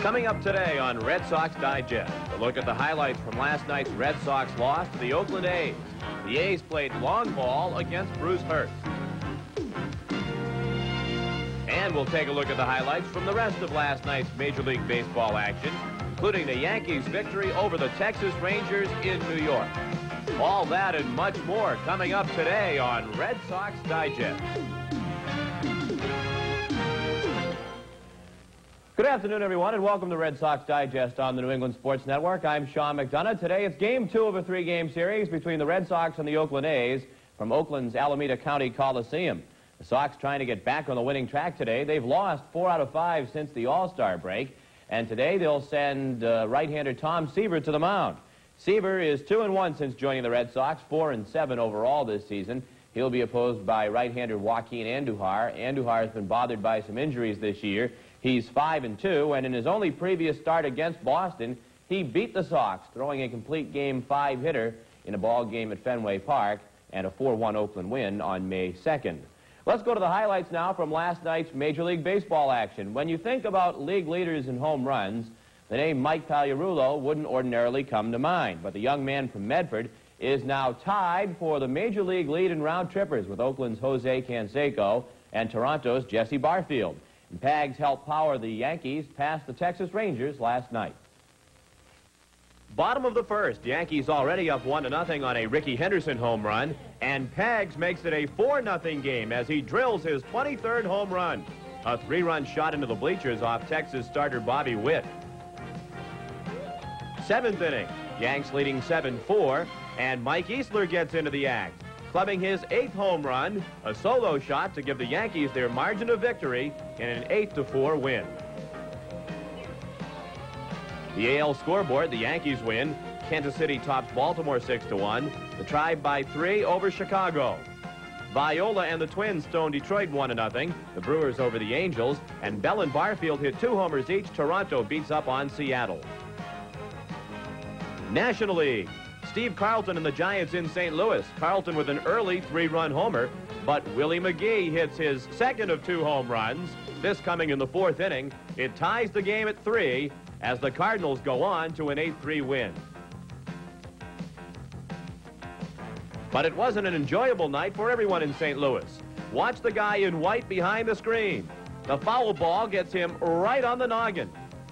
Coming up today on Red Sox Digest, a look at the highlights from last night's Red Sox loss to the Oakland A's. The A's played long ball against Bruce Hurst. And we'll take a look at the highlights from the rest of last night's Major League Baseball action, including the Yankees' victory over the Texas Rangers in New York. All that and much more coming up today on Red Sox Digest. Good afternoon, everyone, and welcome to Red Sox Digest on the New England Sports Network. I'm Sean McDonough. Today it's Game 2 of a 3-game series between the Red Sox and the Oakland A's from Oakland's Alameda County Coliseum. The Sox trying to get back on the winning track today. They've lost 4 out of 5 since the All-Star break, and today they'll send right-hander Tom Seaver to the mound. Seaver is 2-1 since joining the Red Sox, 4-7 overall this season. He'll be opposed by right-hander Joaquin Andujar. Andujar has been bothered by some injuries this year. He's 5-2, and in his only previous start against Boston, he beat the Sox, throwing a complete Game 5 hitter in a ball game at Fenway Park and a 4-1 Oakland win on May 2nd. Let's go to the highlights now from last night's Major League Baseball action. When you think about league leaders in home runs, the name Mike Pagliarulo wouldn't ordinarily come to mind, but the young man from Medford is now tied for the Major League lead in round trippers with Oakland's Jose Canseco and Toronto's Jesse Barfield. And Pags helped power the Yankees past the Texas Rangers last night. Bottom of the first, Yankees already up 1-0 on a Ricky Henderson home run, and Pags makes it a 4-0 game as he drills his 23rd home run. A 3-run shot into the bleachers off Texas starter Bobby Witt. 7th inning, Yanks leading 7-4, and Mike Easler gets into the act, clubbing his 8th home run, a solo shot to give the Yankees their margin of victory in an 8-4 win. The AL scoreboard, the Yankees win. Kansas City tops Baltimore 6-1. The Tribe by 3 over Chicago. Viola and the Twins stone Detroit 1-0. The Brewers over the Angels. And Bell and Barfield hit 2 homers each. Toronto beats up on Seattle. National League. Steve Carlton and the Giants in St. Louis. Carlton with an early 3-run homer, but Willie McGee hits his second of 2 home runs. This coming in the 4th inning. It ties the game at 3 as the Cardinals go on to an 8-3 win. But it wasn't an enjoyable night for everyone in St. Louis. Watch the guy in white behind the screen. The foul ball gets him right on the noggin.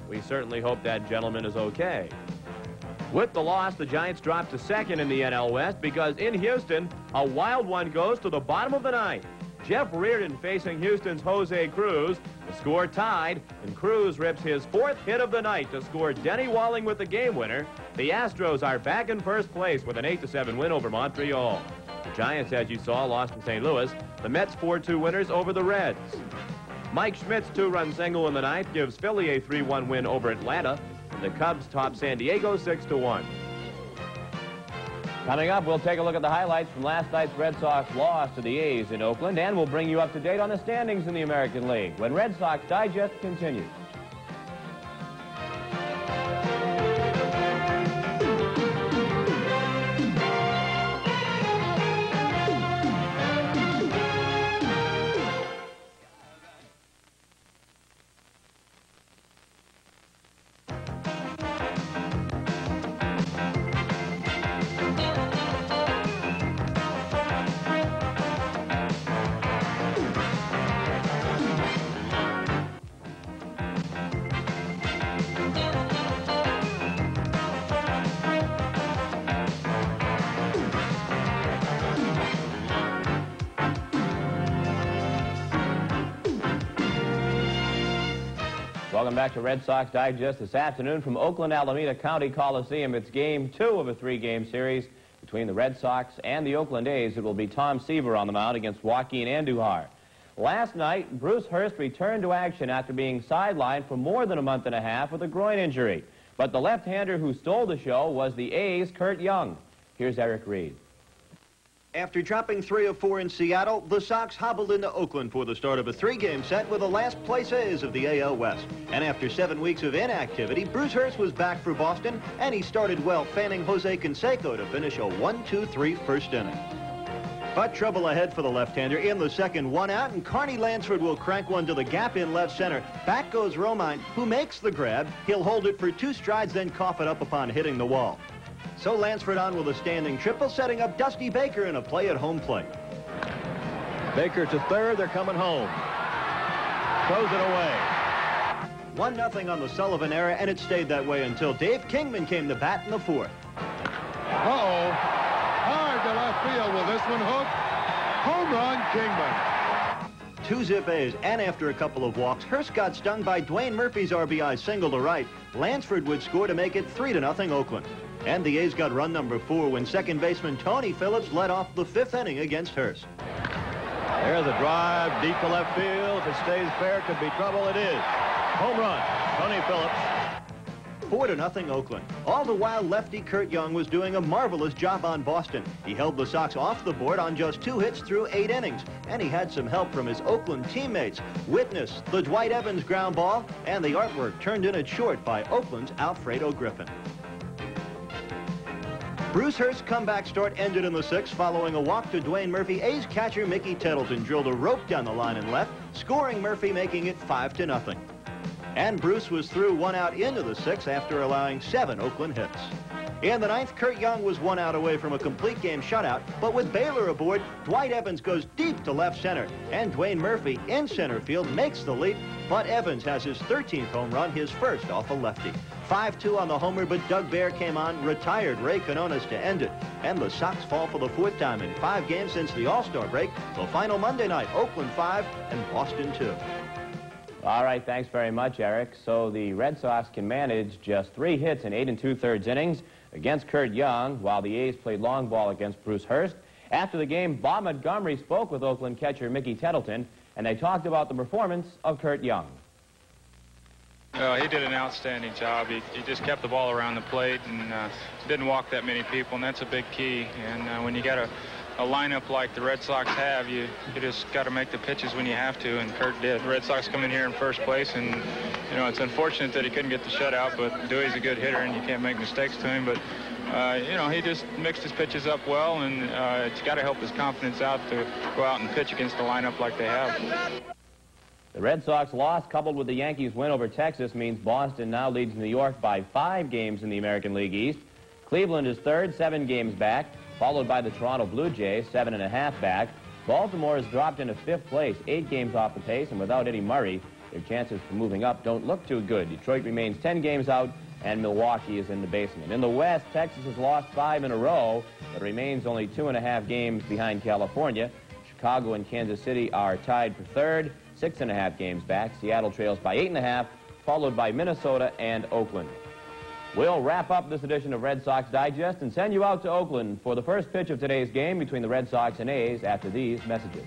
We certainly hope that gentleman is okay. With the loss, the Giants drop to 2nd in the NL West because in Houston, a wild one goes to the bottom of the 9th. Jeff Reardon facing Houston's Jose Cruz. The score tied, and Cruz rips his 4th hit of the night to score Denny Walling with the game winner. The Astros are back in first place with an 8-7 win over Montreal. The Giants, as you saw, lost in St. Louis. The Mets 4-2 winners over the Reds. Mike Schmidt's 2-run single in the 9th gives Philly a 3-1 win over Atlanta. The Cubs top San Diego 6-1. Coming up, we'll take a look at the highlights from last night's Red Sox loss to the A's in Oakland, and we'll bring you up to date on the standings in the American League when Red Sox Digest continues. Welcome back to Red Sox Digest this afternoon from Oakland Alameda County Coliseum. It's Game 2 of a 3-game series between the Red Sox and the Oakland A's. It will be Tom Seaver on the mound against Joaquin Andujar. Last night, Bruce Hurst returned to action after being sidelined for more than a month and a half with a groin injury. But the left-hander who stole the show was the A's' Kurt Young. Here's Eric Reed. After dropping 3 of 4 in Seattle, the Sox hobbled into Oakland for the start of a 3-game set with the last-place A's of the AL West. And after 7 weeks of inactivity, Bruce Hurst was back for Boston, and he started well, fanning Jose Canseco to finish a 1-2-3 first inning. But trouble ahead for the left-hander in the second, one out, and Carney Lansford will crank one to the gap in left center. Back goes Romine, who makes the grab. He'll hold it for 2 strides, then cough it up upon hitting the wall. So Lansford on with a standing triple, setting up Dusty Baker in a play at home plate. Baker to third. They're coming home. Throws it away. 1-0 on the Sullivan era, and it stayed that way until Dave Kingman came to bat in the fourth. Uh-oh. Hard to left field. Will this one hook? Home run, Kingman. 2-zip A's, and after a couple of walks, Hurst got stung by Dwayne Murphy's RBI single to right. Lansford would score to make it 3-0 Oakland. And the A's got run number 4 when second baseman Tony Phillips led off the 5th inning against Hurst. There's a drive deep to left field. If it stays fair, it could be trouble. It is. Home run, Tony Phillips. 4-0 Oakland. All the while, lefty Kurt Young was doing a marvelous job on Boston. He held the Sox off the board on just 2 hits through 8 innings, and he had some help from his Oakland teammates. Witness the Dwight Evans ground ball and the artwork turned in at short by Oakland's Alfredo Griffin. Bruce Hurst's comeback start ended in the 6th following a walk to Dwayne Murphy. A's catcher Mickey Tettleton drilled a rope down the line and left, scoring Murphy, making it 5-0. And Bruce was through 1 out into the 6th after allowing 7 Oakland hits. In the 9th, Kurt Young was 1 out away from a complete game shutout, but with Baylor aboard, Dwight Evans goes deep to left center, and Dwayne Murphy in center field makes the leap, but Evans has his 13th home run, his first off a lefty. 5-2 on the homer, but Doug Baer came on, retired Ray Quinones to end it, and the Sox fall for the 4th time in 5 games since the All-Star break. The final Monday night, Oakland 5 and Boston 2. All right, thanks very much, Eric. So the Red Sox can manage just 3 hits in 8 2/3 innings against Kurt Young, while the A's played long ball against Bruce Hurst. After the game, Bob Montgomery spoke with Oakland catcher Mickey Tettleton, and they talked about the performance of Kurt Young. He did an outstanding job. He just kept the ball around the plate and didn't walk that many people, and that's a big key. And when you got a lineup like the Red Sox have, you just got to make the pitches when you have to, and Kurt did. The Red Sox come in here in first place, and you know it's unfortunate that he couldn't get the shutout, but Dewey's a good hitter, and you can't make mistakes to him. But you know, he just mixed his pitches up well, and it's got to help his confidence out to go out and pitch against the lineup like they have. The Red Sox loss, coupled with the Yankees' win over Texas, means Boston now leads New York by 5 games in the American League East. Cleveland is third, 7 games back, followed by the Toronto Blue Jays, 7.5 back. Baltimore has dropped into 5th place, 8 games off the pace, and without Eddie Murray, their chances for moving up don't look too good. Detroit remains 10 games out, and Milwaukee is in the basement. In the West, Texas has lost 5 in a row, but remains only 2.5 games behind California. Chicago and Kansas City are tied for third, 6.5 games back. Seattle trails by 8.5, followed by Minnesota and Oakland. We'll wrap up this edition of Red Sox Digest and send you out to Oakland for the first pitch of today's game between the Red Sox and A's after these messages.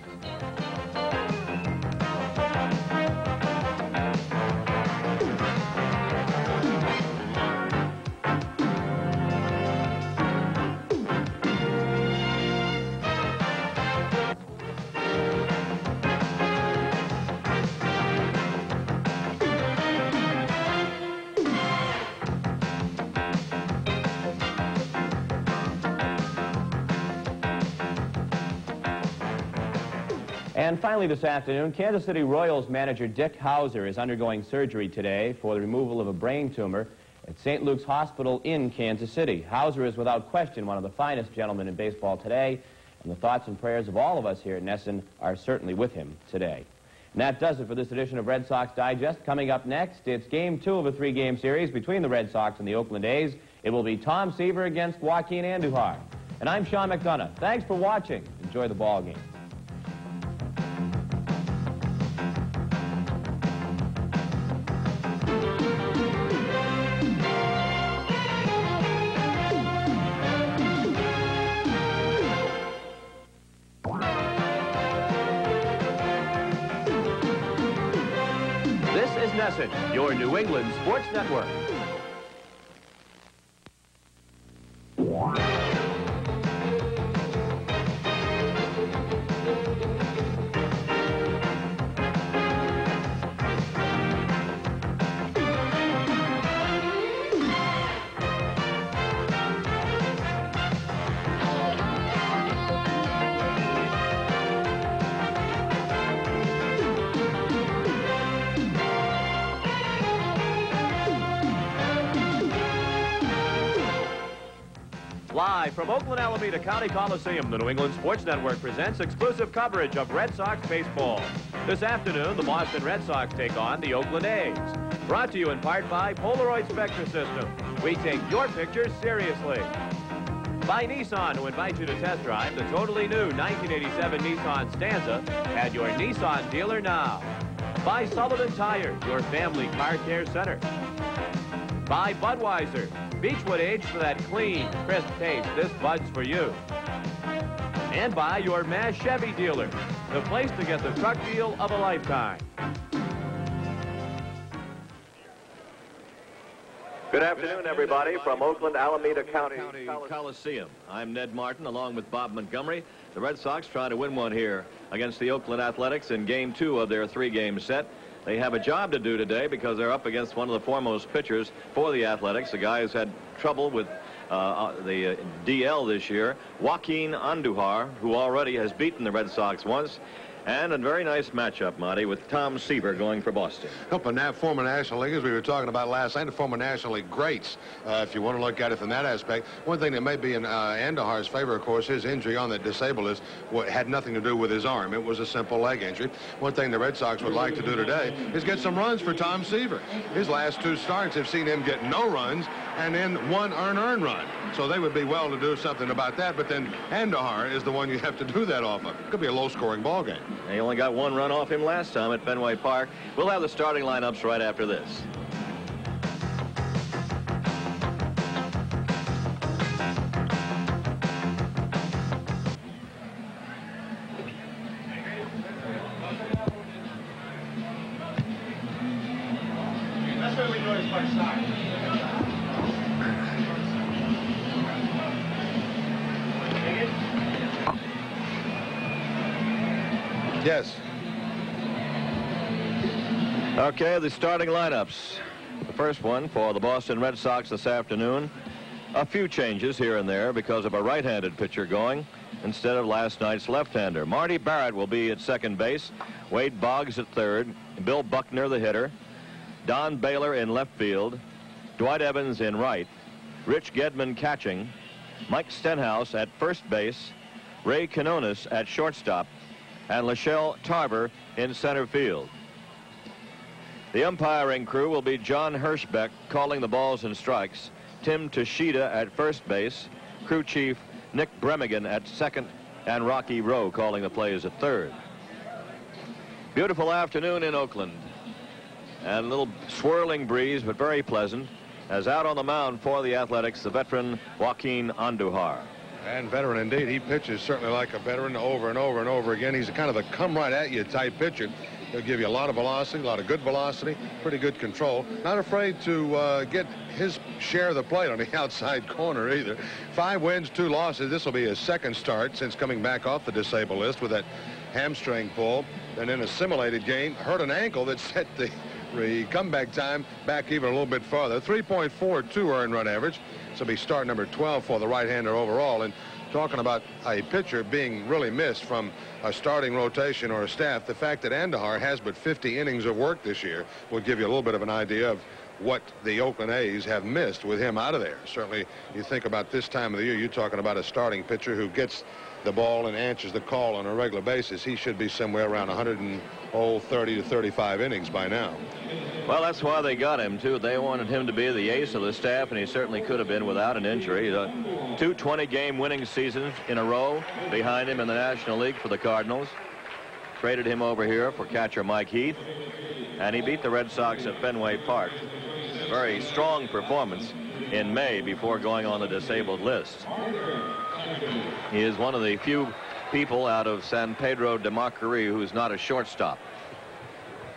And finally this afternoon, Kansas City Royals manager Dick Hauser is undergoing surgery today for the removal of a brain tumor at St. Luke's Hospital in Kansas City. Hauser is without question one of the finest gentlemen in baseball today, and the thoughts and prayers of all of us here at Nesson are certainly with him today. And that does it for this edition of Red Sox Digest. Coming up next, it's Game 2 of a 3-game series between the Red Sox and the Oakland A's. It will be Tom Seaver against Joaquin Andujar. And I'm Sean McDonough. Thanks for watching. Enjoy the ball game. This is Nesson, your New England Sports Network. Live from Oakland Alameda County Coliseum, the New England Sports Network presents exclusive coverage of Red Sox baseball. This afternoon, the Boston Red Sox take on the Oakland A's. Brought to you in part by Polaroid Spectra System. We take your pictures seriously. By Nissan, who invites you to test drive the totally new 1987 Nissan Stanza at your Nissan dealer now. By Sullivan Tires, your family car care center. By Budweiser, Beechwood aged for that clean, crisp taste. This Bud's for you. And by your Mass Chevy dealer, the place to get the truck deal of a lifetime. Good afternoon, everybody, from Oakland Alameda County Coliseum. I'm Ned Martin, along with Bob Montgomery. The Red Sox trying to win one here against the Oakland Athletics in Game 2 of their 3-game set. They have a job to do today because they're up against one of the foremost pitchers for the Athletics, a guy who's had trouble with the DL this year, Joaquin Andujar, who already has beaten the Red Sox once. And a very nice matchup, Monty, with Tom Seaver going for Boston. Helping that former National League, as we were talking about last night, the former National League greats, if you want to look at it from that aspect. One thing that may be in Andujar's favor, of course, his injury on the disabled list had nothing to do with his arm. It was a simple leg injury. One thing the Red Sox would like to do today is get some runs for Tom Seaver. His last 2 starts have seen him get no runs and then 1 earned run. So they would be well to do something about that, but then Andujar is the one you have to do that off of. It could be a low-scoring ball game. They only got 1 run off him last time at Fenway Park. We'll have the starting lineups right after this. That's what we do as first start. Yes. Okay, the starting lineups. The first one for the Boston Red Sox this afternoon. A few changes here and there because of a right-handed pitcher going instead of last night's left-hander. Marty Barrett will be at second base. Wade Boggs at third. Bill Buckner, the hitter. Don Baylor in left field. Dwight Evans in right. Rich Gedman catching. Mike Stenhouse at first base. Ray Quinones at shortstop. And Lachelle Tarver in center field. The umpiring crew will be John Hirschbeck calling the balls and strikes, Tim Toshida at first base, crew chief Nick Bremigan at second, and Rocky Rowe calling the plays at third. Beautiful afternoon in Oakland, and a little swirling breeze, but very pleasant, as out on the mound for the Athletics, the veteran Joaquin Andujar. And veteran indeed. He pitches certainly like a veteran over and over and over again. He's kind of a come-right-at-you type pitcher. He'll give you a lot of velocity, a lot of good velocity, pretty good control. Not afraid to get his share of the plate on the outside corner either. 5 wins, 2 losses. This will be his second start since coming back off the disabled list with that hamstring pull. And in a simulated game, hurt an ankle that set the comeback time back even a little bit farther. 3.42 earned run average. This will be start number 12 for the right-hander overall. And talking about a pitcher being really missed from a starting rotation or a staff, the fact that Andujar has but 50 innings of work this year will give you a little bit of an idea of what the Oakland A's have missed with him out of there. Certainly, you think about this time of the year, you're talking about a starting pitcher who gets the ball and answers the call on a regular basis. He should be somewhere around 130 to 35 innings by now. Well, that's why they got him, too. They wanted him to be the ace of the staff, and he certainly could have been without an injury. 2 20-game winning seasons in a row behind him in the National League for the Cardinals. Traded him over here for catcher Mike Heath, and he beat the Red Sox at Fenway Park. A very strong performance in May before going on the disabled list. He is one of the few people out of San Pedro de Macorís who's not a shortstop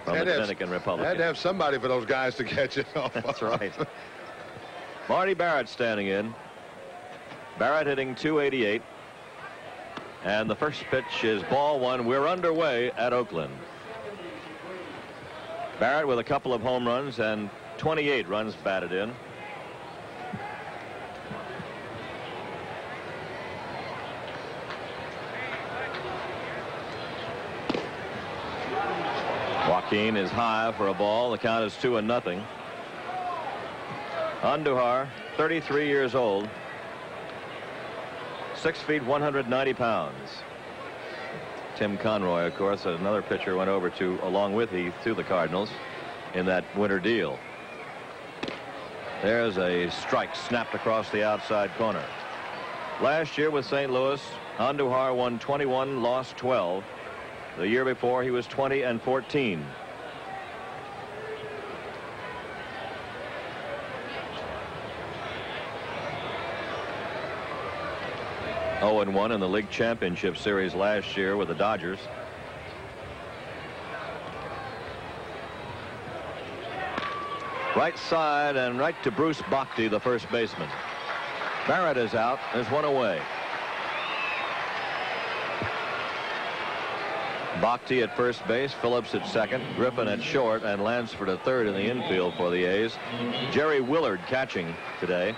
from the Dominican Republic. Had to have somebody for those guys to catch it off. That's right. Marty Barrett standing in. Barrett hitting .288. And the first pitch is ball 1. We're underway at Oakland. Barrett with a couple of home runs and 28 runs batted in. Joaquin is high for a ball. The count is 2-0. Andujar, 33 years old. 6 feet 190 pounds. Tim Conroy, of course, another pitcher, went over along with Heath to the Cardinals in that winter deal. There's a strike snapped across the outside corner. Last year with St. Louis, Andujar won 21, lost 12. The year before, he was 20 and 14. Oh and 1 in the League Championship Series last year with the Dodgers. Right side and right to Bruce Bhakti, the first baseman. Barrett is out. There's one away. Bhakti at first base, Phillips at second, Griffin at short, and Lansford at third in the infield for the A's. Jerry Willard catching today.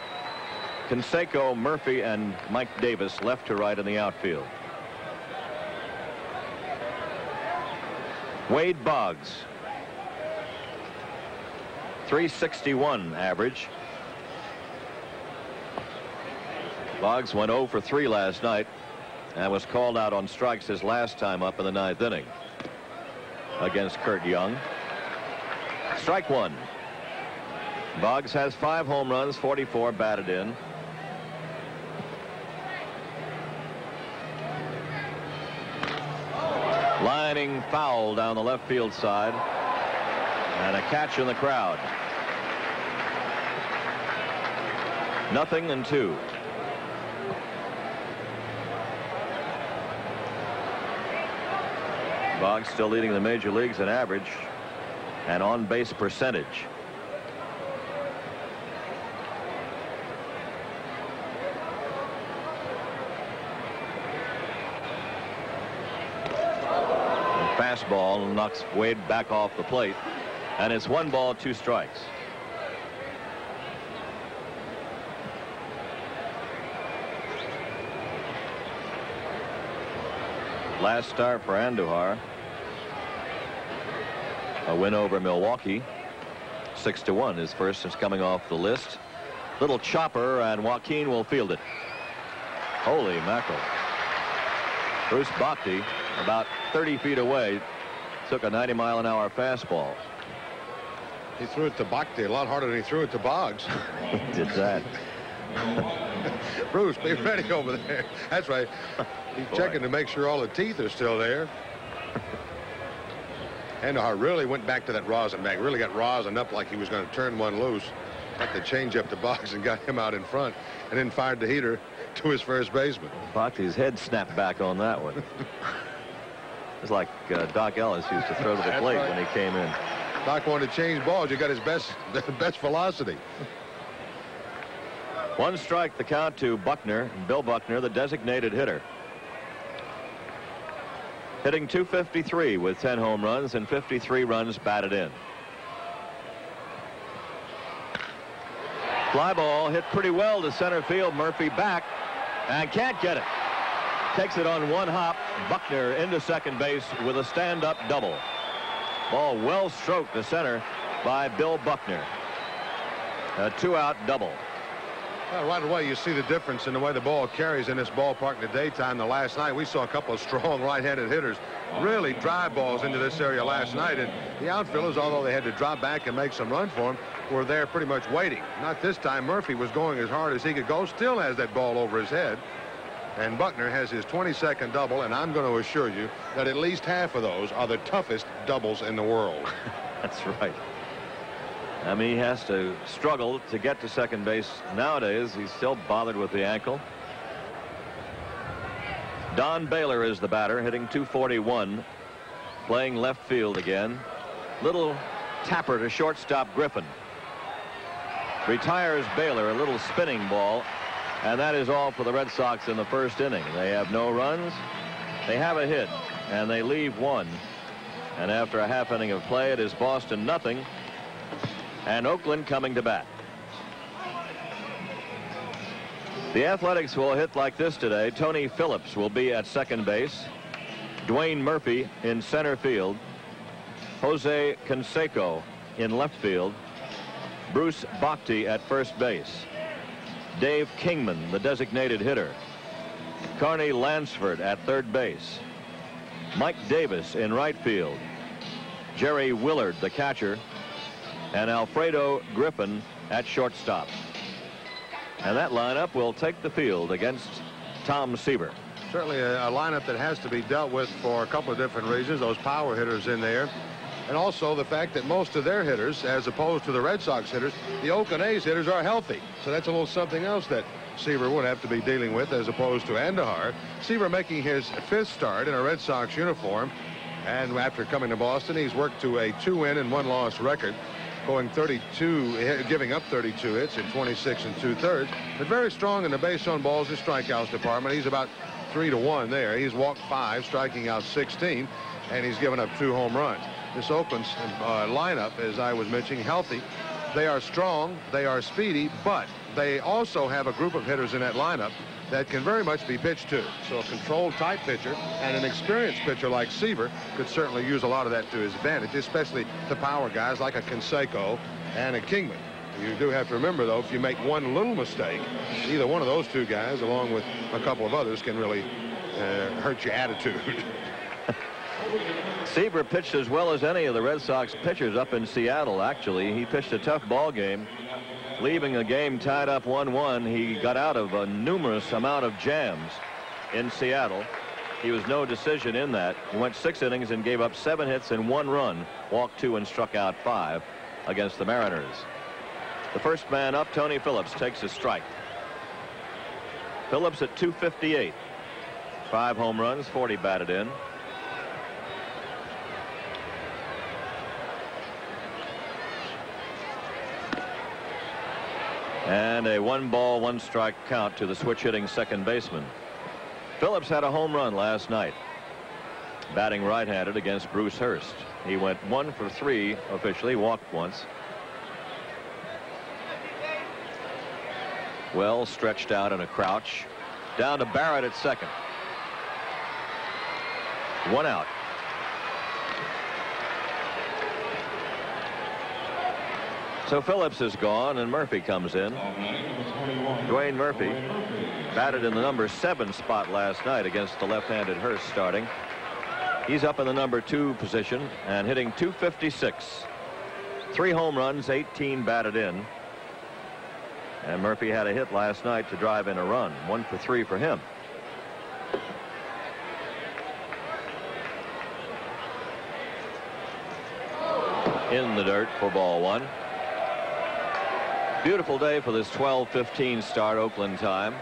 Canseco, Murphy, and Mike Davis left to right in the outfield. Wade Boggs, 361 average. Boggs went 0 for 3 last night and was called out on strikes his last time up in the 9th inning against Kurt Young. Strike one. Boggs has 5 home runs, 44 batted in. Lining foul down the left field side, and a catch in the crowd. 0-2. Boggs still leading the major leagues in average and on base percentage. Fastball knocks Wade back off the plate, and it's 1 ball, 2 strikes. Last start for Andujar, a win over Milwaukee, 6-1. His first is coming off the list. Little chopper, and Joaquin will field it. Holy mackerel. Bruce Bhakti, about 30 feet away, took a 90-mile-an-hour fastball. He threw it to Bhakti a lot harder than he threw it to Boggs. He did that. Bruce, be ready over there. That's right. He's checking to make sure all the teeth are still there. Andujar really went back to that rosin bag. Really got rosined up like he was going to turn one loose. Got the change up to Boggs and got him out in front, and then fired the heater to his first baseman. Bhakti's head snapped back on that one. It's like Doc Ellis used to throw to the plate when he came in. Doc wanted to change balls. You got his best velocity. 1 strike, the count to Buckner. Bill Buckner, the designated hitter. Hitting .253 with 10 home runs and 53 runs batted in. Fly ball hit pretty well to center field. Murphy back and can't get it. Takes it on 1 hop. Buckner into second base with a stand-up double. Ball well stroked to center by Bill Buckner. A 2-out double. Well, right away you see the difference in the way the ball carries in this ballpark in the daytime. The last night we saw a couple of strong right-handed hitters really drive balls into this area last night, and the outfielders, although they had to drop back and make some run for him, were there pretty much waiting. Not this time. Murphy was going as hard as he could go, still has that ball over his head, and Buckner has his 22nd double, and I'm going to assure you that at least half of those are the toughest doubles in the world. That's right. I mean, he has to struggle to get to second base nowadays. He's still bothered with the ankle. Don Baylor is the batter, hitting .241, playing left field again. Little tapper to shortstop Griffin. Retires Baylor, a little spinning ball, and that is all for the Red Sox in the first inning. They have no runs, they have a hit, and they leave 1. And after a half inning of play, it is Boston 0, and Oakland coming to bat. The Athletics will hit like this today. Tony Phillips will be at second base. Dwayne Murphy in center field. Jose Canseco in left field. Bruce Bhakti at first base. Dave Kingman, the designated hitter. Carney Lansford at third base. Mike Davis in right field. Jerry Willard, the catcher, and Alfredo Griffin at shortstop. And that lineup will take the field against Tom Seaver. Certainly a lineup that has to be dealt with for a couple of different reasons. Those power hitters in there, and also the fact that most of their hitters, as opposed to the Red Sox hitters, the Oakland A's hitters are healthy. So that's a little something else that Seaver would have to be dealing with, as opposed to Andahar. Seaver making his 5th start in a Red Sox uniform, and after coming to Boston, he's worked to a 2-win and 1-loss record, going 32, giving up 32 hits in 26 2/3, but very strong in the base on balls and strikeouts department. He's about 3-1 there. He's walked 5, striking out 16, and he's given up 2 home runs. This Oakland lineup, as I was mentioning, healthy. They are strong, they are speedy, but they also have a group of hitters in that lineup that can very much be pitched to. So a controlled type pitcher and an experienced pitcher like Seaver could certainly use a lot of that to his advantage, especially the power guys like a Canseco and a Kingman. You do have to remember, though, if you make one little mistake, either one of those 2 guys, along with a couple of others, can really hurt your attitude. Seaver pitched as well as any of the Red Sox pitchers up in Seattle, actually. He pitched a tough ball game, leaving the game tied up 1-1. He got out of a numerous amount of jams in Seattle. He was no decision in that. He went 6 innings and gave up 7 hits and 1 run, walked 2 and struck out 5 against the Mariners. The first man up, Tony Phillips, takes a strike. Phillips at 258. 5 home runs, 40 batted in. And a 1-ball, 1-strike count to the switch-hitting second baseman. Phillips had a home run last night, batting right-handed against Bruce Hurst. He went 1 for 3 officially, walked once. Well stretched out in a crouch. Down to Barrett at second. 1 out. So Phillips is gone and Murphy comes in. Dwayne Murphy batted in the number 7 spot last night against the left-handed Hurst starting. He's up in the number 2 position and hitting .256. 3 home runs, 18 batted in. And Murphy had a hit last night to drive in a run. 1 for 3 for him. In the dirt for ball 1. Beautiful day for this 12:15 start Oakland time.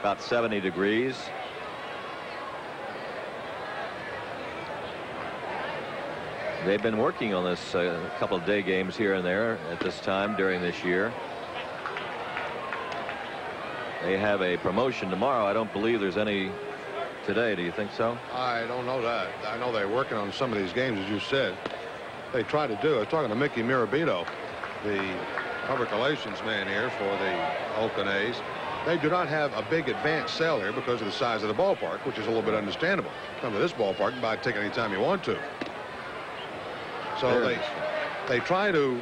About 70 degrees. They've been working on this couple of day games here and there at this time during this year. They have a promotion tomorrow. I don't believe there's any today. Do you think so? I don't know that. I know they're working on some of these games, as you said. They try to do. I was talking to Mickey Mirabito, the public relations man here for the Oakland A's. They do not have a big advanced sale here because of the size of the ballpark, which is a little bit understandable. Come to this ballpark and buy a ticket anytime you want to. So they try to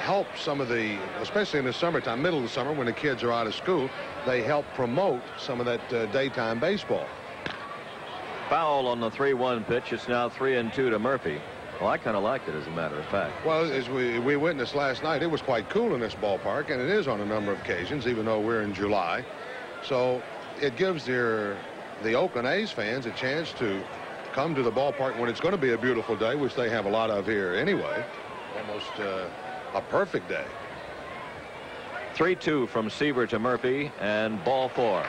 help some of the, especially in the summertime, middle of the summer when the kids are out of school, they help promote some of that daytime baseball. Foul on the 3-1 pitch. It's now 3-2 to Murphy. Well, I kind of like it, as a matter of fact. Well, as we witnessed last night, it was quite cool in this ballpark, and it is on a number of occasions, even though we're in July. So it gives the Oakland A's fans a chance to come to the ballpark when it's going to be a beautiful day, which they have a lot of here anyway. Almost a perfect day. 3-2 from Seaver to Murphy, and ball 4.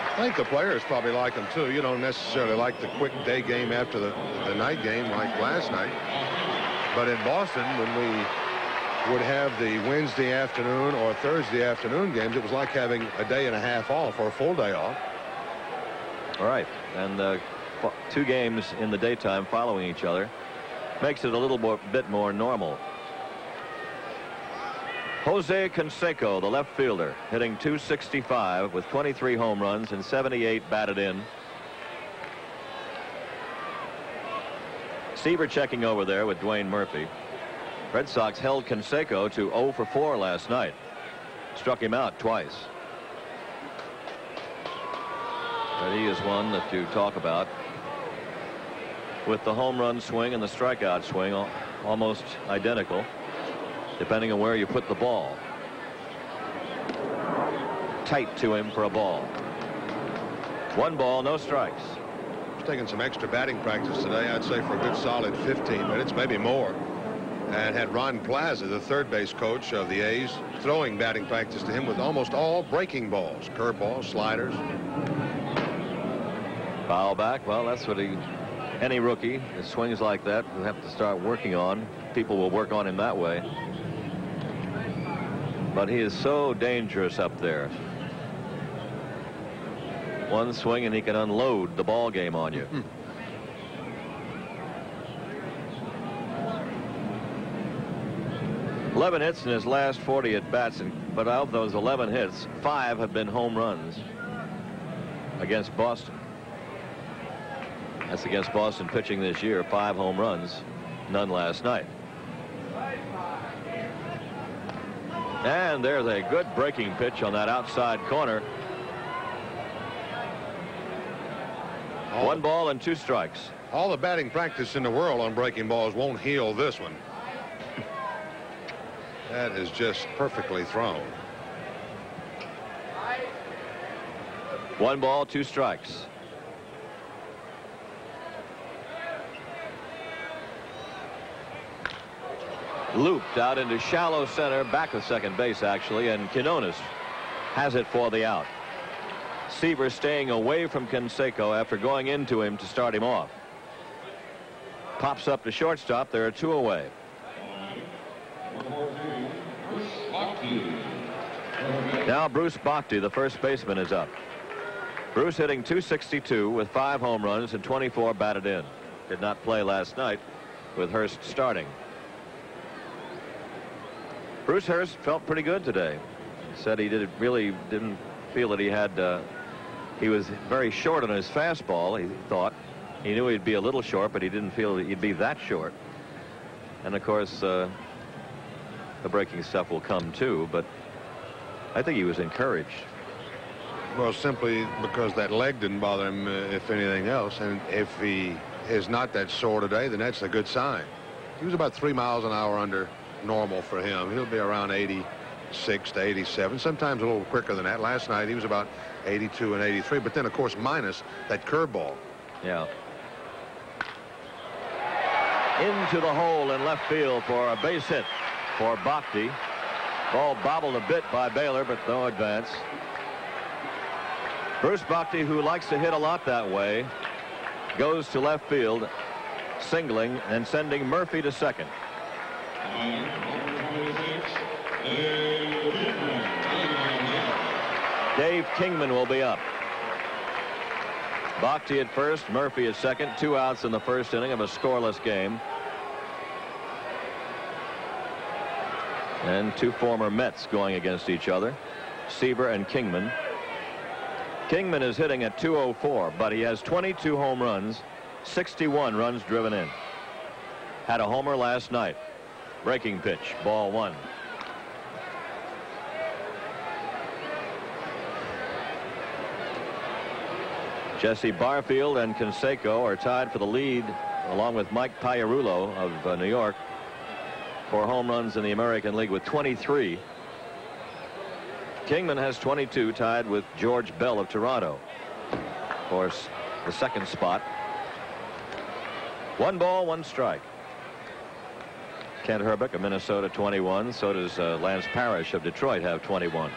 I think the players probably like them too. You don't necessarily like the quick day game after the night game like last night. But in Boston, when we would have the Wednesday afternoon or Thursday afternoon games, it was like having a day and a half off or a full day off. All right. And 2 games in the daytime following each other makes it a little bit more normal. Jose Canseco, the left fielder, hitting .265 with 23 home runs and 78 batted in. Seaver checking over there with Dwayne Murphy. Red Sox held Canseco to 0 for 4 last night. struck him out twice. But he is one that you talk about with the home run swing and the strikeout swing almost identical, depending on where you put the ball. Tight to him for a ball. 1 ball, no strikes. He's taking some extra batting practice today, I'd say, for a good solid 15 minutes, maybe more. And had Ron Plaza, the third base coach of the A's, throwing batting practice to him with almost all breaking balls, curveballs, sliders. Foul back. Well, that's what any rookie that swings like that will have to start working on. People will work on him that way. But he is so dangerous up there. One swing and he can unload the ball game on you. 11 hits in his last 40 at bats, but of those 11 hits, 5 have been home runs against Boston. That's against Boston pitching this year. 5 home runs, none last night. And there's a good breaking pitch on that outside corner. 1 ball and 2 strikes. All the batting practice in the world on breaking balls won't heal this one. That is just perfectly thrown. 1 ball, 2 strikes. Looped out into shallow center, back of second base actually, and Quinones has it for the out. Seaver staying away from Canseco after going into him to start him off. Pops up to shortstop. There are 2 away. Now Bruce Bhakti, the first baseman, is up. Bruce hitting .262 with 5 home runs and 24 batted in. Did not play last night with Hurst starting. Bruce Hurst felt pretty good today. Said he really didn't feel that he had he was very short on his fastball. He thought he knew he'd be a little short, but he didn't feel that he'd be that short. And of course the breaking stuff will come too, but I think he was encouraged. Well, simply because that leg didn't bother him, if anything else. And if he is not that sore today, then that's a good sign. He was about 3 miles an hour under normal for him. He'll be around 86 to 87, sometimes a little quicker than that. Last night he was about 82 and 83, but then of course minus that curveball. Yeah. Into the hole in left field for a base hit for Bhakti. Ball bobbled a bit by Baylor, but no advance. Bruce Bhakti, who likes to hit a lot that way, goes to left field, singling and sending Murphy to second. Dave Kingman will be up. Bhakti at first, Murphy at second. 2 outs in the first inning of a scoreless game. And 2 former Mets going against each other, Seaver and Kingman. Kingman is hitting at .204, but he has 22 home runs, 61 runs driven in. Had a homer last night. Breaking pitch, ball 1. Jesse Barfield and Canseco are tied for the lead, along with Mike Pagliarulo of New York, for home runs in the American League with 23. Kingman has 22, tied with George Bell of Toronto for the second spot. 1 ball, 1 strike. Kent Herbeck of Minnesota, 21. So does Lance Parrish of Detroit, have 21.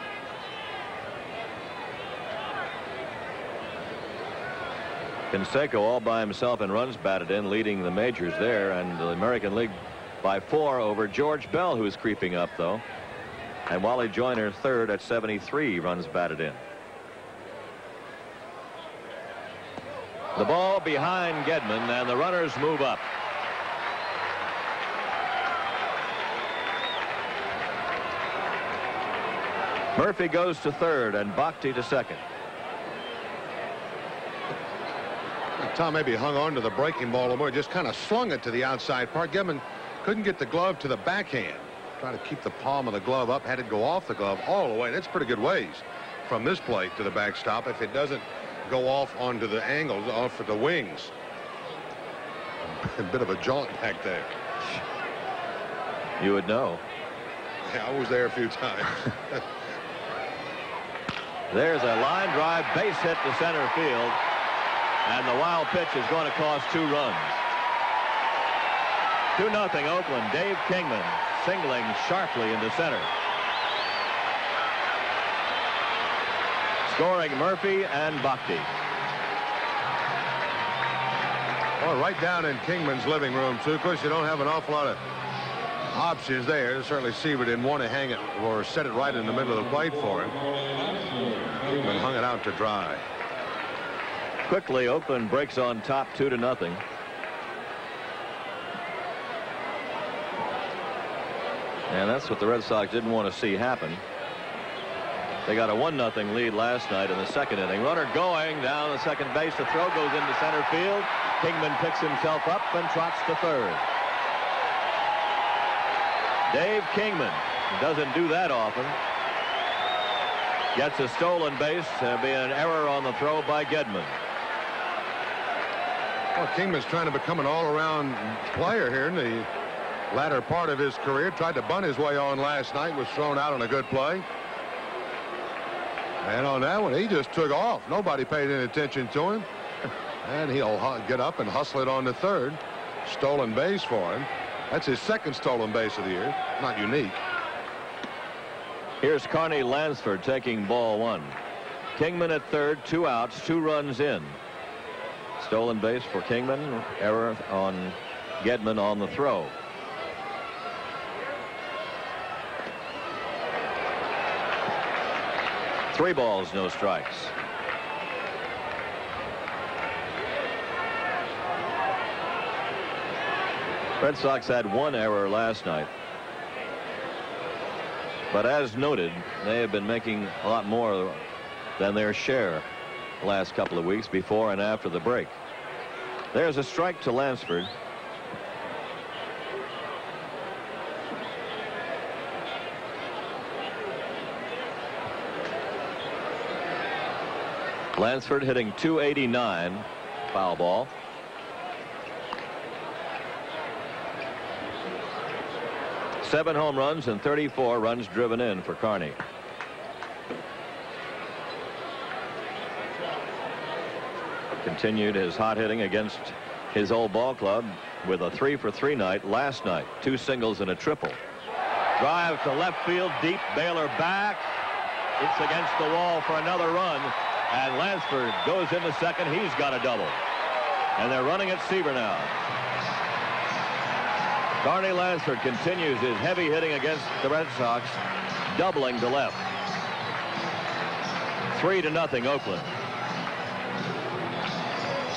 Canseco all by himself in runs batted in, leading the majors there, and the American League by 4 over George Bell, who is creeping up though, and Wally Joyner third at 73 runs batted in. The ball behind Gedman, and the runners move up. Murphy goes to third and Bhakti to second. Tom maybe hung on to the breaking ball a little more, just kind of slung it to the outside part. Gedman couldn't get the glove to the backhand. Trying to keep the palm of the glove up. Had it go off the glove all the way. That's pretty good ways from this plate to the backstop if it doesn't go off onto the angles, off at the wings. A bit of a jaunt back there. You would know. Yeah, I was there a few times. There's a line drive base hit to center field, and the wild pitch is going to cost 2 runs. 2-0 Oakland. Dave Kingman singling sharply into center. Scoring Murphy and Bhakti. Well, right down in Kingman's living room, too. Of course, you don't have an awful lot of options there. Certainly Seaver didn't want to hang it or set it right in the middle of the plate for him. Kingman hung it out to dry. Quickly, Oakland breaks on top 2-0. And that's what the Red Sox didn't want to see happen. They got a 1-0 lead last night in the second inning. Runner going down the second base. The throw goes into center field. Kingman picks himself up and trots to third. Dave Kingman doesn't do that often. Gets a stolen base. There'll be an error on the throw by Gedman. Well, Kingman's trying to become an all-around player here in the latter part of his career. Tried to bunt his way on last night. Was thrown out on a good play. And on that one, he just took off. Nobody paid any attention to him. And he'll get up and hustle it on to third. Stolen base for him. That's his second stolen base of the year. Not unique. Here's Carney Lansford taking ball 1. Kingman at third, 2 outs, 2 runs in. Stolen base for Kingman. Error on Gedman on the throw. Three balls, no strikes. Red Sox had 1 error last night. But as noted, they have been making a lot more than their share the last couple of weeks before and after the break. There's a strike to Lansford. Lansford hitting .289, foul ball. Seven home runs and 34 runs driven in for Carney. Continued his hot hitting against his old ball club with a 3-for-3 night last night. 2 singles and a triple. Drive to left field deep. Baylor back. It's against the wall for another run. And Lansford goes into second. He's got a double. And they're running at Seaver now. Carney Lansford continues his heavy hitting against the Red Sox, doubling to left. 3-0 Oakland.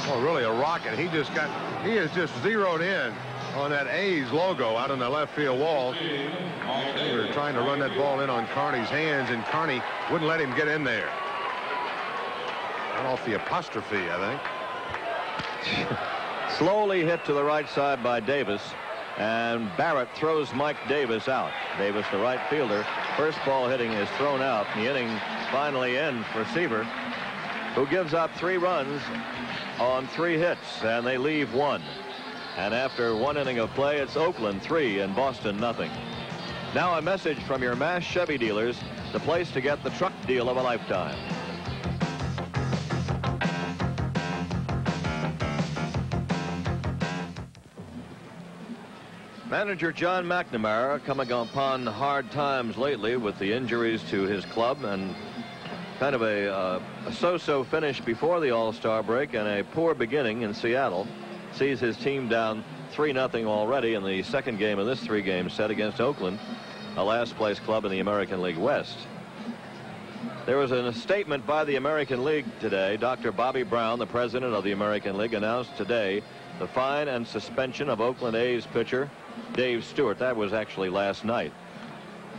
Well, really a rocket. He is just zeroed in on that A's logo out on the left field wall. They were trying to run that ball in on Carney's hands, and Carney wouldn't let him get in there. Got off the apostrophe, I think. Slowly hit to the right side by Davis, and Barrett throws Mike Davis out. Davis, the right fielder. First ball hitting is thrown out. The inning finally ends for Seaver, who gives up 3 runs on 3 hits, and they leave 1. And after 1 inning of play, it's Oakland 3 and Boston nothing. Now a message from your Mass Chevy dealers, the place to get the truck deal of a lifetime. Manager John McNamara coming upon hard times lately with the injuries to his club and kind of a so-so finish before the All-Star break and a poor beginning in Seattle. Sees his team down 3-0 already in the second game of this 3-game set against Oakland, a last-place club in the American League West. There was a statement by the American League today. Dr. Bobby Brown, the president of the American League, announced today the fine and suspension of Oakland A's pitcher Dave Stewart. That was actually last night.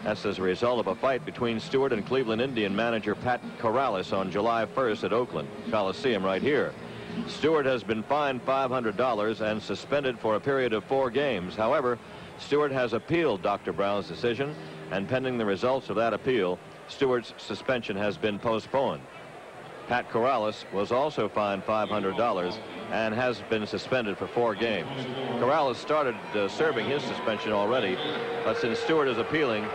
That's as a result of a fight between Stewart and Cleveland Indian manager Pat Corrales on July 1st at Oakland Coliseum right here. Stewart has been fined $500 and suspended for a period of 4 games. However, Stewart has appealed Dr. Brown's decision, and pending the results of that appeal, Stewart's suspension has been postponed. Pat Corrales was also fined $500 and has been suspended for 4 games. Corrales started serving his suspension already, but since Stewart is appealing,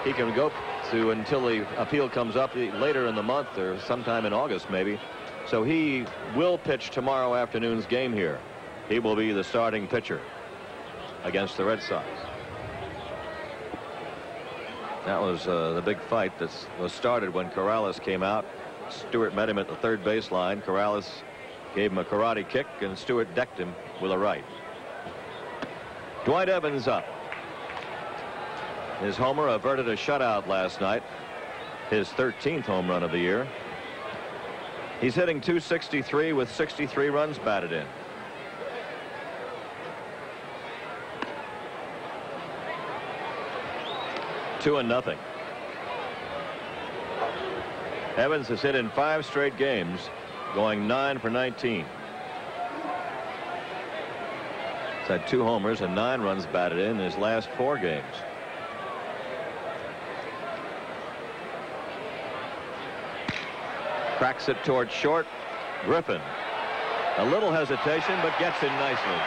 he can go to until the appeal comes up later in the month or sometime in August maybe. So he will pitch tomorrow afternoon's game here. He will be the starting pitcher against the Red Sox. That was the big fight that was started when Corrales came out. Stewart met him at the third baseline. Corrales gave him a karate kick, and Stewart decked him with a right. Dwight Evans up. His homer averted a shutout last night, his 13th home run of the year. He's hitting .263 with 63 runs batted in. Two and nothing. Evans has hit in 5 straight games, going 9 for 19. He's had 2 homers and 9 runs batted in his last 4 games. Cracks it towards short. Griffin. A little hesitation, but gets in nicely.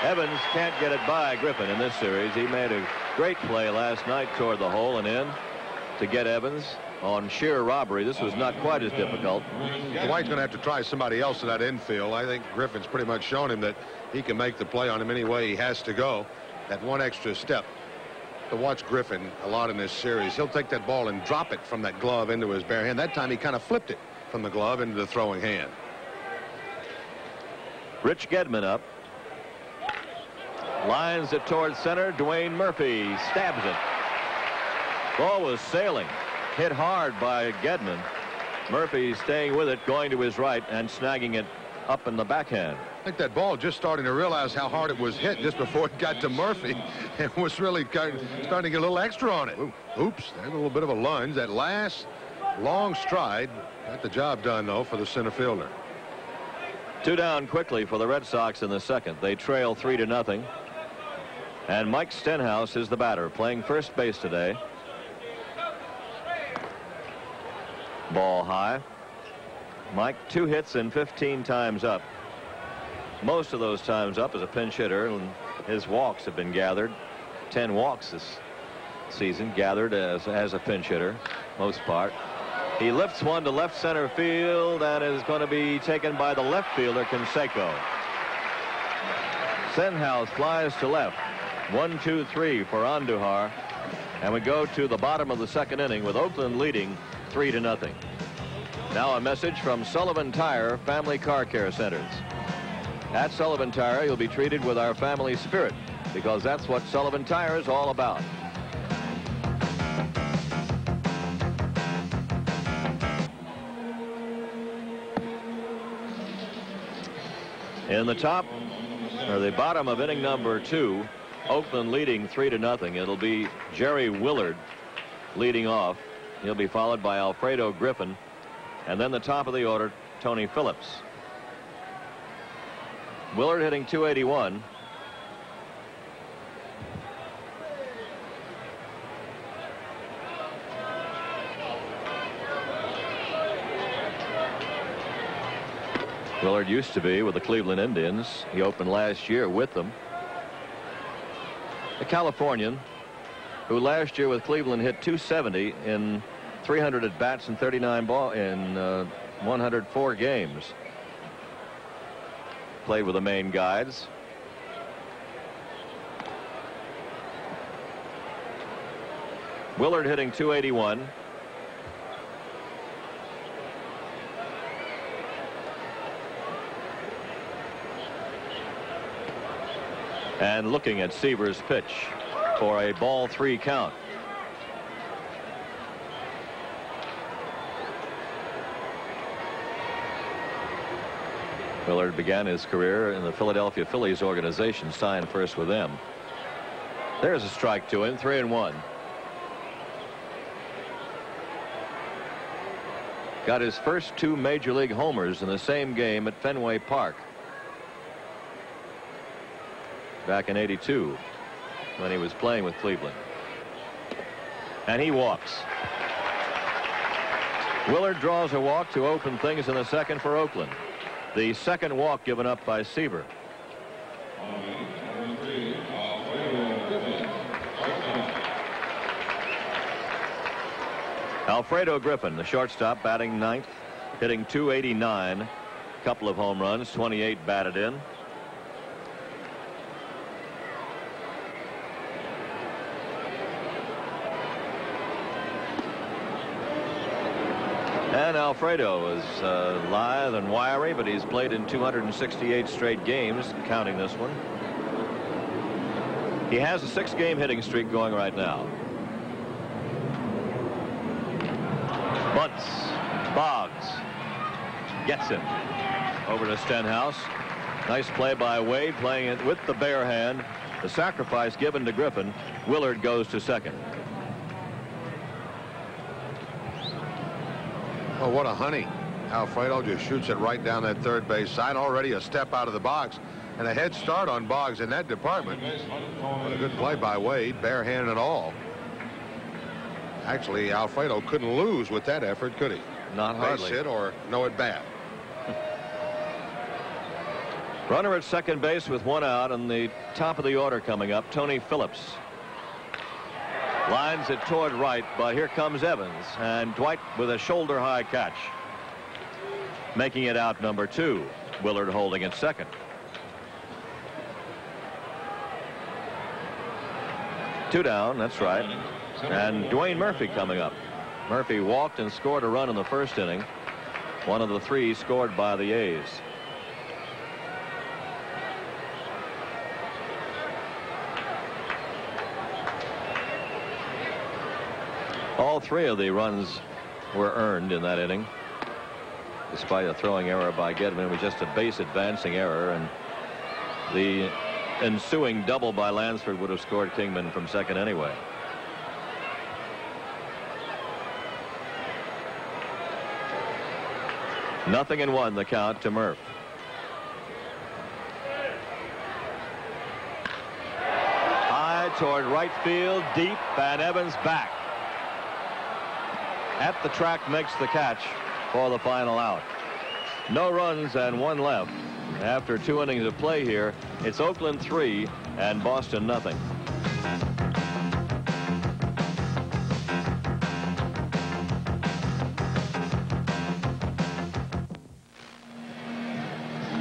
Evans can't get it by Griffin in this series. He made a great play last night toward the hole and in to get Evans on sheer robbery. This was not quite as difficult. Dwight's going to have to try somebody else in that infield. I think Griffin's pretty much shown him that he can make the play on him any way he has to go. That one extra step. To watch Griffin a lot in this series, he'll take that ball and drop it from that glove into his bare hand. That time he kind of flipped it from the glove into the throwing hand. Rich Gedman up. Lines it towards center. Dwayne Murphy stabs it. Ball was sailing. Hit hard by Gedman. Murphy staying with it, going to his right and snagging it up in the backhand. I think that ball just starting to realize how hard it was hit just before it got to Murphy, and was really starting to get a little extra on it. Oops, there's a little bit of a lunge. That last long stride got the job done, though, for the center fielder. 2 down quickly for the Red Sox in the second. They trail 3-0. And Mike Stenhouse is the batter, playing first base today. Ball high. Mike, 2 hits and 15 times up. Most of those times up as a pinch hitter, and his walks have been gathered. 10 walks this season gathered as a pinch hitter, most part. He lifts one to left center field and is going to be taken by the left fielder, Canseco. Stenhouse flies to left. 1-2-3 for Andujar, and we go to the bottom of the second inning with Oakland leading 3-0. Now a message from Sullivan Tire Family Car Care Centers. At Sullivan Tire, you'll be treated with our family spirit, because that's what Sullivan Tire is all about. In the top, or the bottom of inning number 2, Oakland leading 3-0. It'll be Jerry Willard leading off. He'll be followed by Alfredo Griffin, and then the top of the order, Tony Phillips. Willard hitting .281. Willard used to be with the Cleveland Indians. He opened last year with them. The Californian, who last year with Cleveland hit .270 in 300 at bats and 39 ball in 104 games. Played with the Maine Guides. Willard hitting .281. And looking at Seaver's pitch for a ball 3 count. Willard began his career in the Philadelphia Phillies organization, signed first with them. There's a strike to him, 3-1. Got his first 2 major league homers in the same game at Fenway Park back in '82. when he was playing with Cleveland. And he walks. Willard draws a walk to open things in the second for Oakland. The second walk given up by Seaver. Alfredo Griffin, the shortstop, batting ninth, hitting .289, a couple of home runs, 28 batted in. And Alfredo is lithe and wiry, but he's played in 268 straight games, counting this one. He has a 6-game hitting streak going right now. Bunts. Boggs gets him over to Stenhouse. Nice play by Wade, playing it with the bare hand. The sacrifice given to Griffin. Willard goes to second. Oh, what a honey. Alfredo just shoots it right down that third base side. Already a step out of the box and a head start on Boggs in that department. But a good play by Wade, bare hand and all. Actually, Alfredo couldn't lose with that effort, could he? Not hardly. Base hit or no at bat. Runner at second base with one out, and the top of the order coming up, Tony Phillips. Lines it toward right, but here comes Evans, and Dwight with a shoulder-high catch. Making it out number 2. Willard holding at second. 2 down, that's right. And Dwayne Murphy coming up. Murphy walked and scored a run in the first inning. One of the 3 scored by the A's. All 3 of the runs were earned in that inning, despite a throwing error by Gedman. It was just a base advancing error, and the ensuing double by Lansford would have scored Kingman from second anyway. Nothing in 1, the count to Murph. High toward right field, deep, and Evans back. At the track, makes the catch for the final out. No runs and 1 left. After 2 innings of play here, it's Oakland 3 and Boston nothing.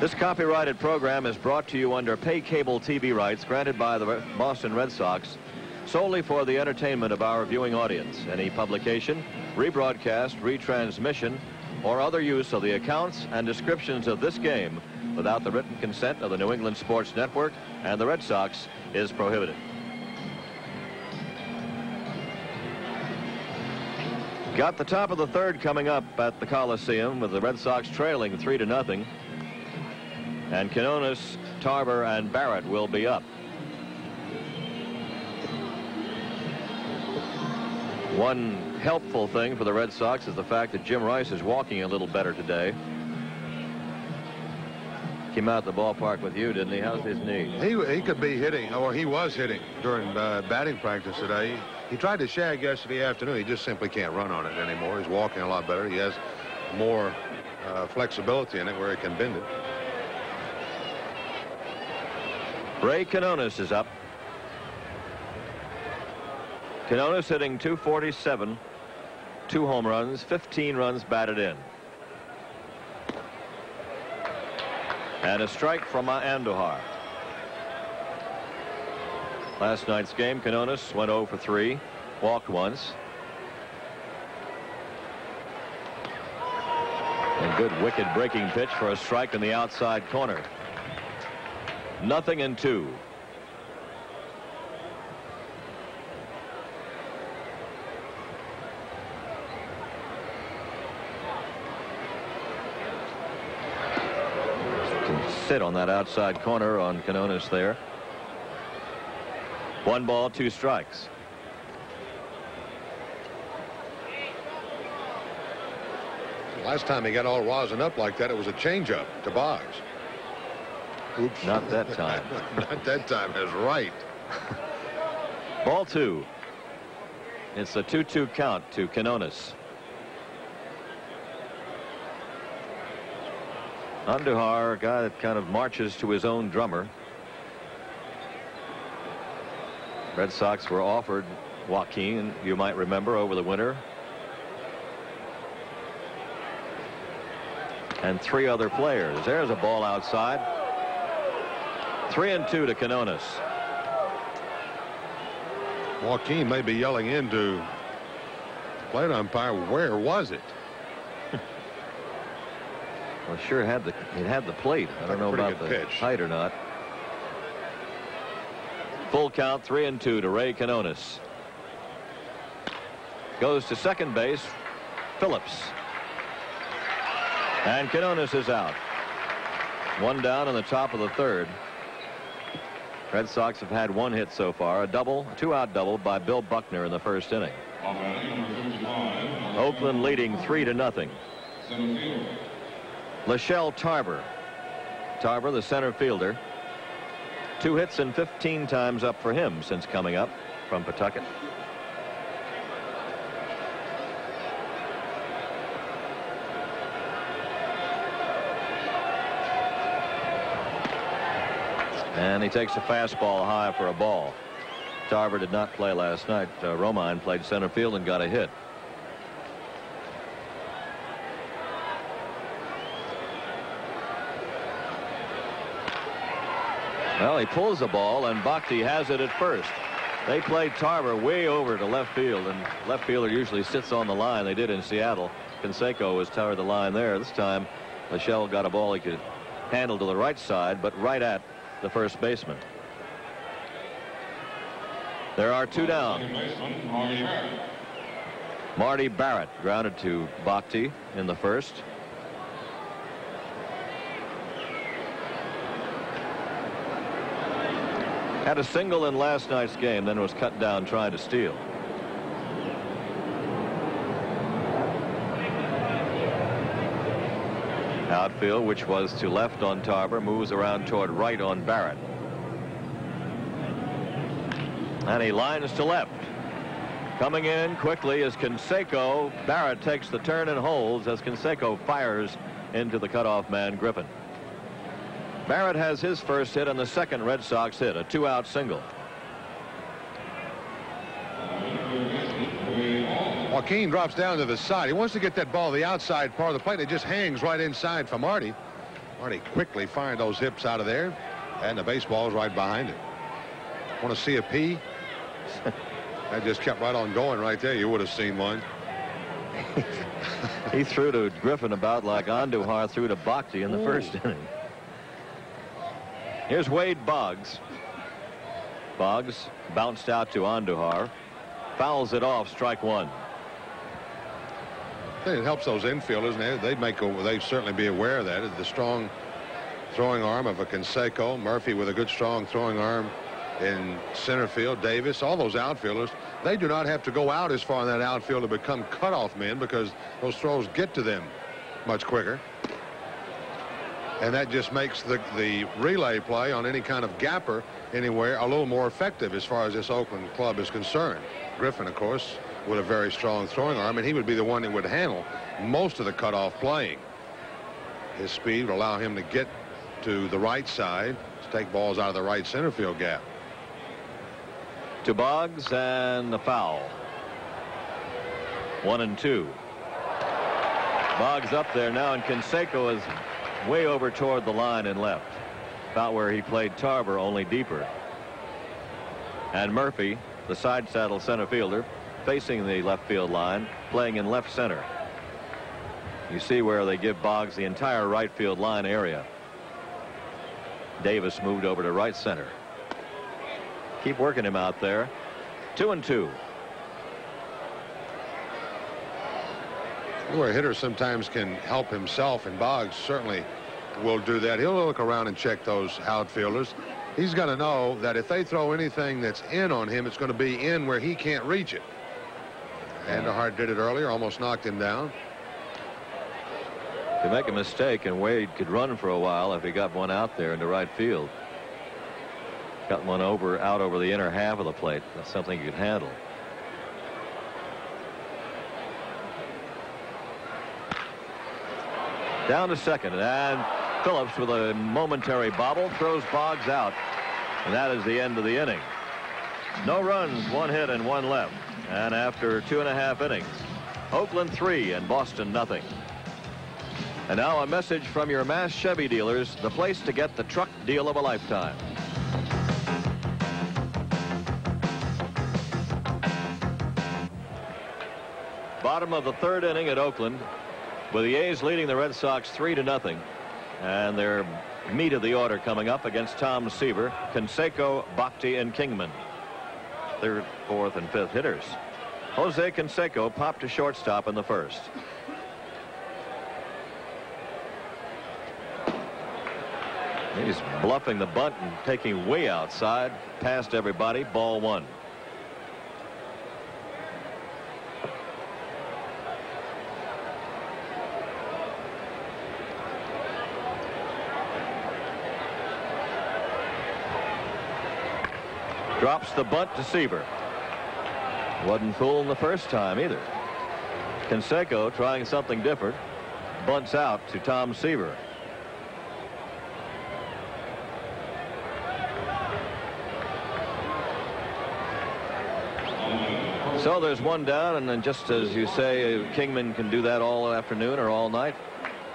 This copyrighted program is brought to you under pay cable TV rights granted by the Boston Red Sox solely for the entertainment of our viewing audience. Any publication, rebroadcast, retransmission, or other use of the accounts and descriptions of this game without the written consent of the New England Sports Network and the Red Sox is prohibited. Got the top of the third coming up at the Coliseum with the Red Sox trailing 3-0. And Quinones, Tarver, and Barrett will be up. One helpful thing for the Red Sox is the fact that Jim Rice is walking a little better today. Came out the ballpark with you, didn't he? How's his knee? He could be hitting, or he was hitting during batting practice today. He tried to shag yesterday afternoon. He just simply can't run on it anymore. He's walking a lot better. He has more flexibility in it where he can bend it. Ray Quinones is up. Quinones hitting .247, 2 home runs, 15 runs batted in. And a strike from Andujar. Last night's game, Quinones went 0 for 3, walked once. And good wicked breaking pitch for a strike in the outside corner. 0-2. Can sit on that outside corner on Quinones there. 1 ball, 2 strikes. Last time he got all rosin up like that, it was a changeup to Boggs. Oops. Not that time. Not that time. That's right. Ball 2. It's a 2-2 count to Quinones. Andujar, a guy that kind of marches to his own drummer. Red Sox were offered Joaquin, you might remember, over the winter. And 3 other players. There's a ball outside. 3-2 to Quinones. Joaquin may be yelling into plate umpire, where was it? Well, sure it had the plate. I don't know about the height or not. Full count, 3-2 to Ray Quinones. Goes to second base, Phillips. And Quinones is out. 1 down in the top of the 3rd. Red Sox have had 1 hit so far, a double, 2-out double by Bill Buckner in the 1st inning. Oakland leading 3-0. Lachelle Tarver. Tarver, the center fielder. 2 hits and 15 times up for him since coming up from Pawtucket. And he takes a fastball high for a ball. Tarver did not play last night. Romine played center field and got a hit. Well, he pulls the ball, and Bakhti has it at first. They played Tarver way over to left field, and left fielder usually sits on the line. They did in Seattle. Canseco was toward the line there. This time, Lachelle got a ball he could handle to the right side, but right at the first baseman. There are 2 down. Marty Barrett grounded to Bakhti in the 1st. Had a single in last night's game, then was cut down trying to steal. Outfield, which was to left on Tarver, moves around toward right on Barrett. And he lines to left. Coming in quickly is Canseco. Barrett takes the turn and holds as Canseco fires into the cutoff man, Griffin. Barrett has his first hit on the 2nd Red Sox hit, a 2-out single. Joaquin drops down to the side. He wants to get that ball to the outside part of the plate. It just hangs right inside for Marty. Marty quickly fired those hips out of there, and the baseball is right behind it. Want to see a P? That just kept right on going right there. You would have seen one. He threw to Griffin about like Andujar threw to Bakhti in the 1st inning. Here's Wade Boggs. Boggs bounced out to Andujar. Fouls it off, strike 1. I think it helps those infielders, and they'd certainly be aware of that. The strong throwing arm of a Canseco, Murphy with a good strong throwing arm in center field, Davis, all those outfielders, they do not have to go out as far in that outfield to become cutoff men because those throws get to them much quicker. And that just makes the relay play on any kind of gapper anywhere a little more effective as far as this Oakland club is concerned. Griffin, of course, with a very strong throwing arm, and he would be the one that would handle most of the cutoff playing. His speed will allow him to get to the right side to take balls out of the right center field gap. To Boggs, and the foul. 1-2. Boggs up there now, and Canseco is way over toward the line and left, about where he played Tarver, only deeper. And Murphy, the side saddle center fielder, facing the left field line, playing in left center. You see where they give Boggs the entire right field line area. Davis moved over to right center. Keep working him out there. 2-2. Where a hitter sometimes can help himself, and Boggs certainly will do that. He'll look around and check those outfielders. He's got to know that if they throw anything that's in on him, it's going to be in where he can't reach it. Andujar did it earlier, almost knocked him down. Could make a mistake, and Wade could run for a while if he got one out there into right field. Got one out over the inner half of the plate. That's something you could handle. Down to second, and Phillips with a momentary bobble throws Boggs out, and that is the end of the inning. No runs, 1 hit and 1 left, and after 2.5 innings, Oakland 3 and Boston nothing. And now a message from your Mass Chevy dealers, the place to get the truck deal of a lifetime. Bottom of the 3rd inning at Oakland, with the A's leading the Red Sox 3-0, and their meat of the order coming up against Tom Seaver, Canseco, Bhakti, and Kingman. 3rd, 4th, and 5th hitters. Jose Canseco popped to shortstop in the 1st. He's bluffing the bunt and taking way outside, past everybody. Ball 1. Drops the bunt to Seaver. Wasn't fooling the first time either. Canseco trying something different. Bunts out to Tom Seaver. So there's 1 down, and then just as you say, Kingman can do that all afternoon or all night.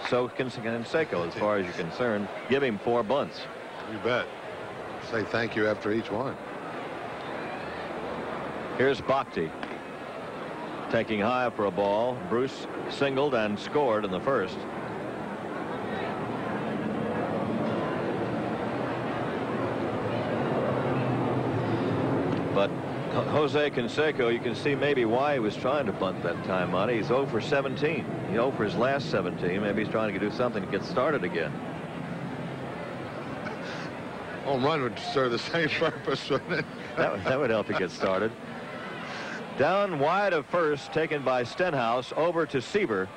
So can Canseco, as far as you're concerned. Give him 4 bunts. You bet. Say thank you after each one. Here's Bhakti taking high for a ball. Bruce singled and scored in the 1st. But Jose Canseco, you can see maybe why he was trying to bunt that time, Monty. He's 0 for 17. He's 0 for his last 17. Maybe he's trying to do something to get started again. Home run would serve the same purpose, wouldn't it? That would help you get started. Down wide of first, taken by Stenhouse, over to Seaver,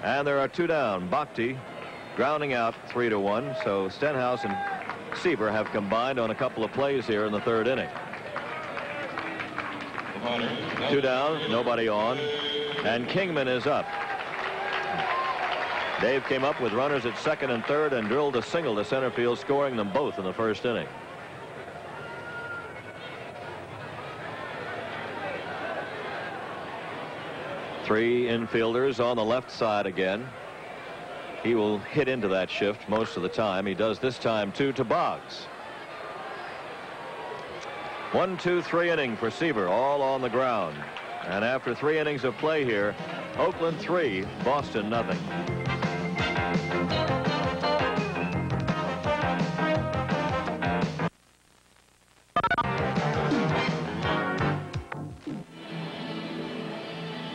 and there are 2 down. Bhakti grounding out 3-1. So Stenhouse and Seaver have combined on a couple of plays here in the 3rd inning. 2 down, nobody on, and Kingman is up. Dave came up with runners at 2nd and 3rd and drilled a single to center field, scoring them both in the 1st inning. Three infielders on the left side again. He will hit into that shift most of the time. He does this time too to Boggs. 1, 2, 3 inning for Seaver, all on the ground. And after 3 innings of play here, Oakland 3, Boston nothing.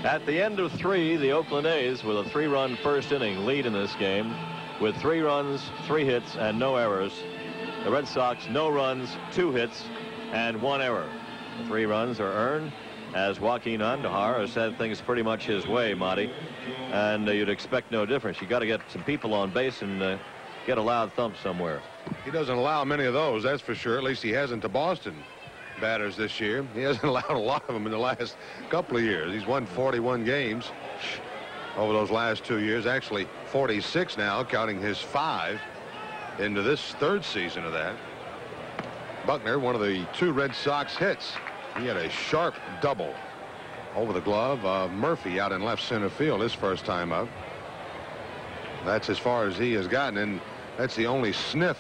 At the end of 3, the Oakland A's with a 3-run 1st inning lead in this game with 3 runs, 3 hits, and no errors. The Red Sox, no runs, 2 hits, and 1 error. The 3 runs are earned as Joaquin Andujar has said things pretty much his way, Monty, and you'd expect no difference. You got to get some people on base and get a loud thump somewhere. He doesn't allow many of those, that's for sure. At least he hasn't to Boston batters this year. He hasn't allowed a lot of them in the last couple of years. He's won 41 games over those last 2 years. Actually 46 now, counting his 5 into this 3rd season of that. Buckner, one of the 2 Red Sox hits. He had a sharp double over the glove of Murphy out in left center field his first time up. That's as far as he has gotten, and that's the only sniff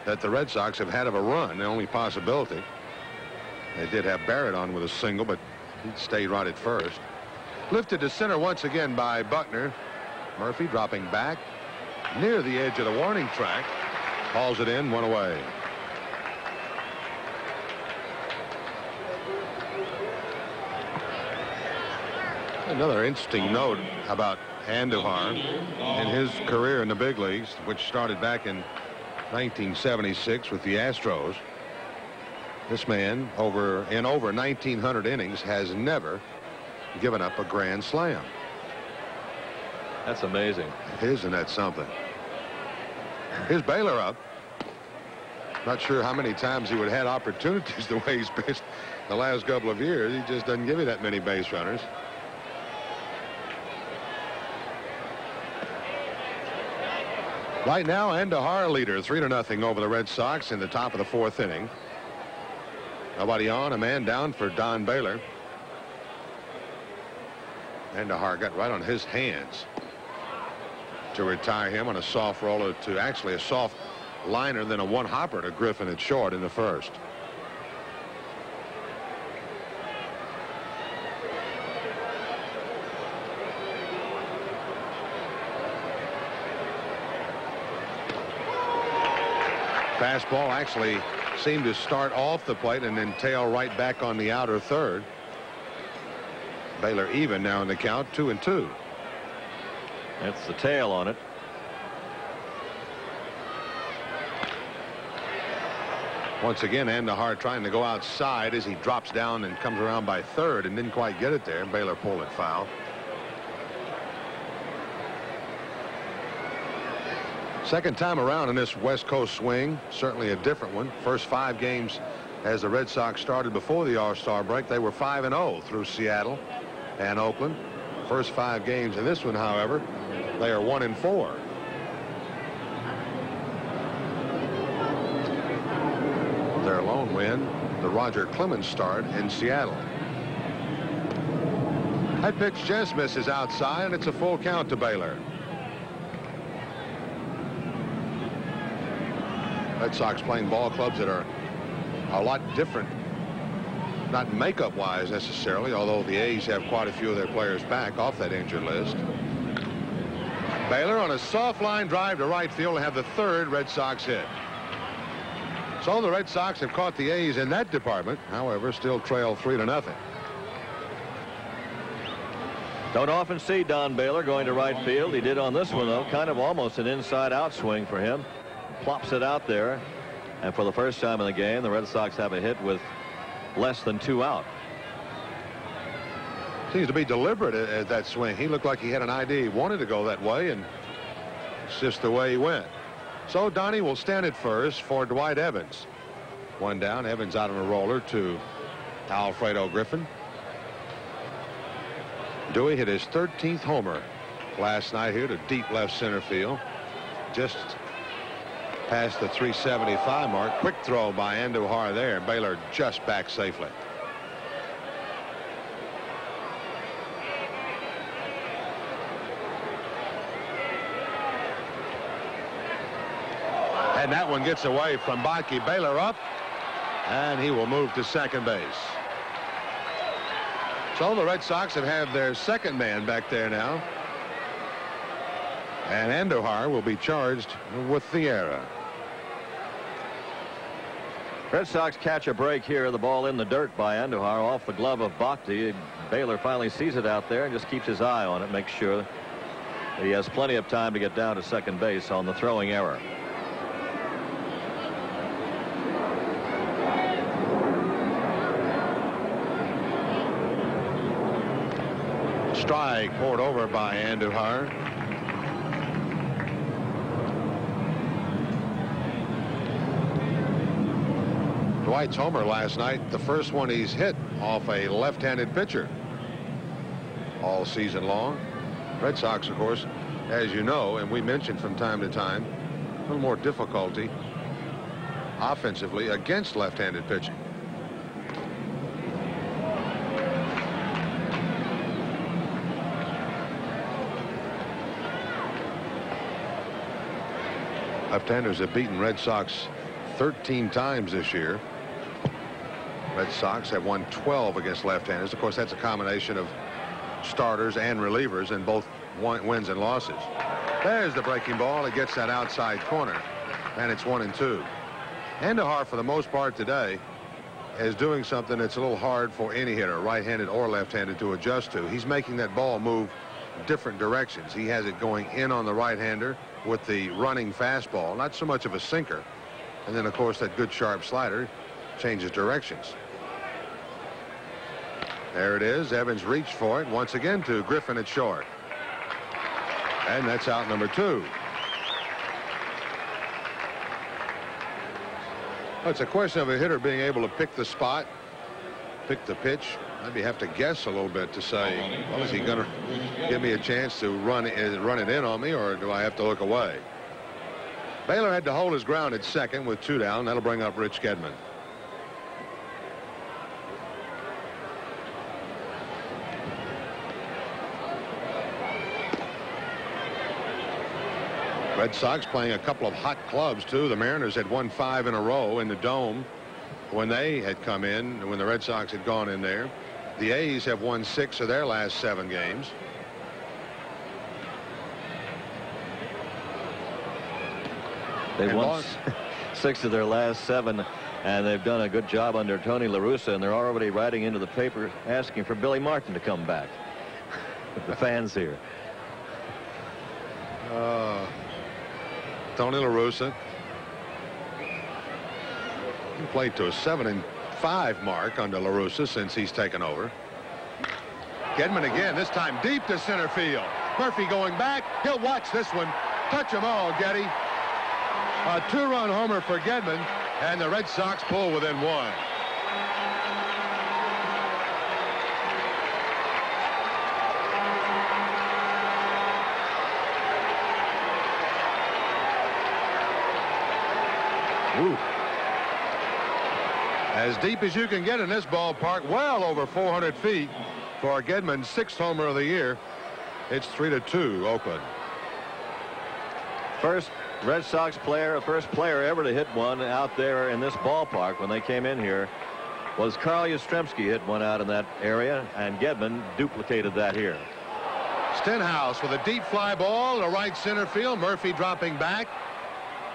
that the Red Sox have had of a run, the only possibility. They did have Barrett on with a single, but he stayed right at first. Lifted to center once again by Buckner. Murphy dropping back near the edge of the warning track. Hauls it in, 1 away. Another interesting note about Andujar in his career in the big leagues, which started back in 1976 with the Astros. This man, in over 1,900 innings, has never given up a grand slam. That's amazing. Isn't that something? Here's Baylor up. Not sure how many times he would have had opportunities the way he's pitched the last couple of years. He just doesn't give you that many base runners. Right now, Andujar leader, 3-0 over the Red Sox in the top of the 4th inning. Nobody on, a man down for Don Baylor. Andujar got right on his hands to retire him on a soft roller to actually a soft liner, then a one-hopper to Griffin at short in the 1st. Fastball actually seemed to start off the plate and then tail right back on the outer 3rd. Baylor even now in the count, 2-2. That's the tail on it. Once again, Andujar trying to go outside as he drops down and comes around by 3rd and didn't quite get it there. Baylor pulled it foul. Second time around in this West Coast swing, certainly a different one. First 5 games as the Red Sox started before the All-Star break, they were 5-0 through Seattle and Oakland. First 5 games in this one, however, they are 1-4. Their lone win, the Roger Clemens start in Seattle. That pitch just misses outside, and it's a full count to Baylor. Red Sox playing ball clubs that are a lot different, not makeup wise necessarily, although the A's have quite a few of their players back off that injured list. Baylor on a soft line drive to right field have the 3rd Red Sox hit. So the Red Sox have caught the A's in that department, however, still trail 3-0. Don't often see Don Baylor going to right field. He did on this one, though. Kind of almost an inside-out swing for him. Plops it out there, and for the first time in the game, the Red Sox have a hit with less than 2 out. Seems to be deliberate at that swing. He looked like he had an idea. He wanted to go that way, and it's just the way he went. So Donnie will stand at first for Dwight Evans. 1 down. Evans out on a roller to Alfredo Griffin. Dewey hit his 13th homer last night here to deep left center field. Just past the 375 mark. Quick throw by Andujar there. Baylor just back safely. And that one gets away from Baki. Baylor up, and he will move to second base. So the Red Sox have their 2nd man back there now. And Andujar will be charged with the error. Red Sox catch a break here. The ball in the dirt by Andujar off the glove of Bhakti. Baylor finally sees it out there and just keeps his eye on it, makes sure that he has plenty of time to get down to second base on the throwing error. Strike poured over by Andujar. Dwight's homer last night, the first one he's hit off a left-handed pitcher all season long. Red Sox, of course, as you know, and we mentioned from time to time, a little more difficulty offensively against left-handed pitching. Left-handers have beaten Red Sox 13 times this year. Red Sox have won 12 against left-handers. Of course, that's a combination of starters and relievers in both wins and losses. There's the breaking ball. It gets that outside corner, and it's 1-2. Andujar, for the most part today, is doing something that's a little hard for any hitter, right-handed or left-handed, to adjust to. He's making that ball move different directions. He has it going in on the right-hander with the running fastball, not so much of a sinker. And then, of course, that good sharp slider changes directions. There it is. Evans reached for it once again to Griffin at short. And that's out number 2. Well, it's a question of a hitter being able to pick the spot, pick the pitch. Maybe have to guess a little bit to say, well, is he going to give me a chance to run it in on me, or do I have to look away? Baylor had to hold his ground at second with 2 down. That'll bring up Rich Gedman. Red Sox playing a couple of hot clubs, too. The Mariners had won 5 in a row in the Dome when they had come in, when the Red Sox had gone in there. The A's have won 6 of their last 7 games. They won 6 of their last 7, and they've done a good job under Tony La Russa, and they're already writing into the paper asking for Billy Martin to come back. The fans here. Tony La Russa. He played to a 7-5 mark under La Russa since he's taken over. Gedman again, this time deep to center field. Murphy going back. He'll watch this one. Touch them all, Getty. A 2-run homer for Gedman, and the Red Sox pull within 1. Ooh. As deep as you can get in this ballpark, well over 400 feet for Gedman's 6th homer of the year. It's 3-2 Oakland. First Red Sox player, first player ever to hit one out there in this ballpark when they came in here was Carl Yastrzemski. Hit one out in that area, and Gedman duplicated that here. Stenhouse with a deep fly ball to right center field. Murphy dropping back.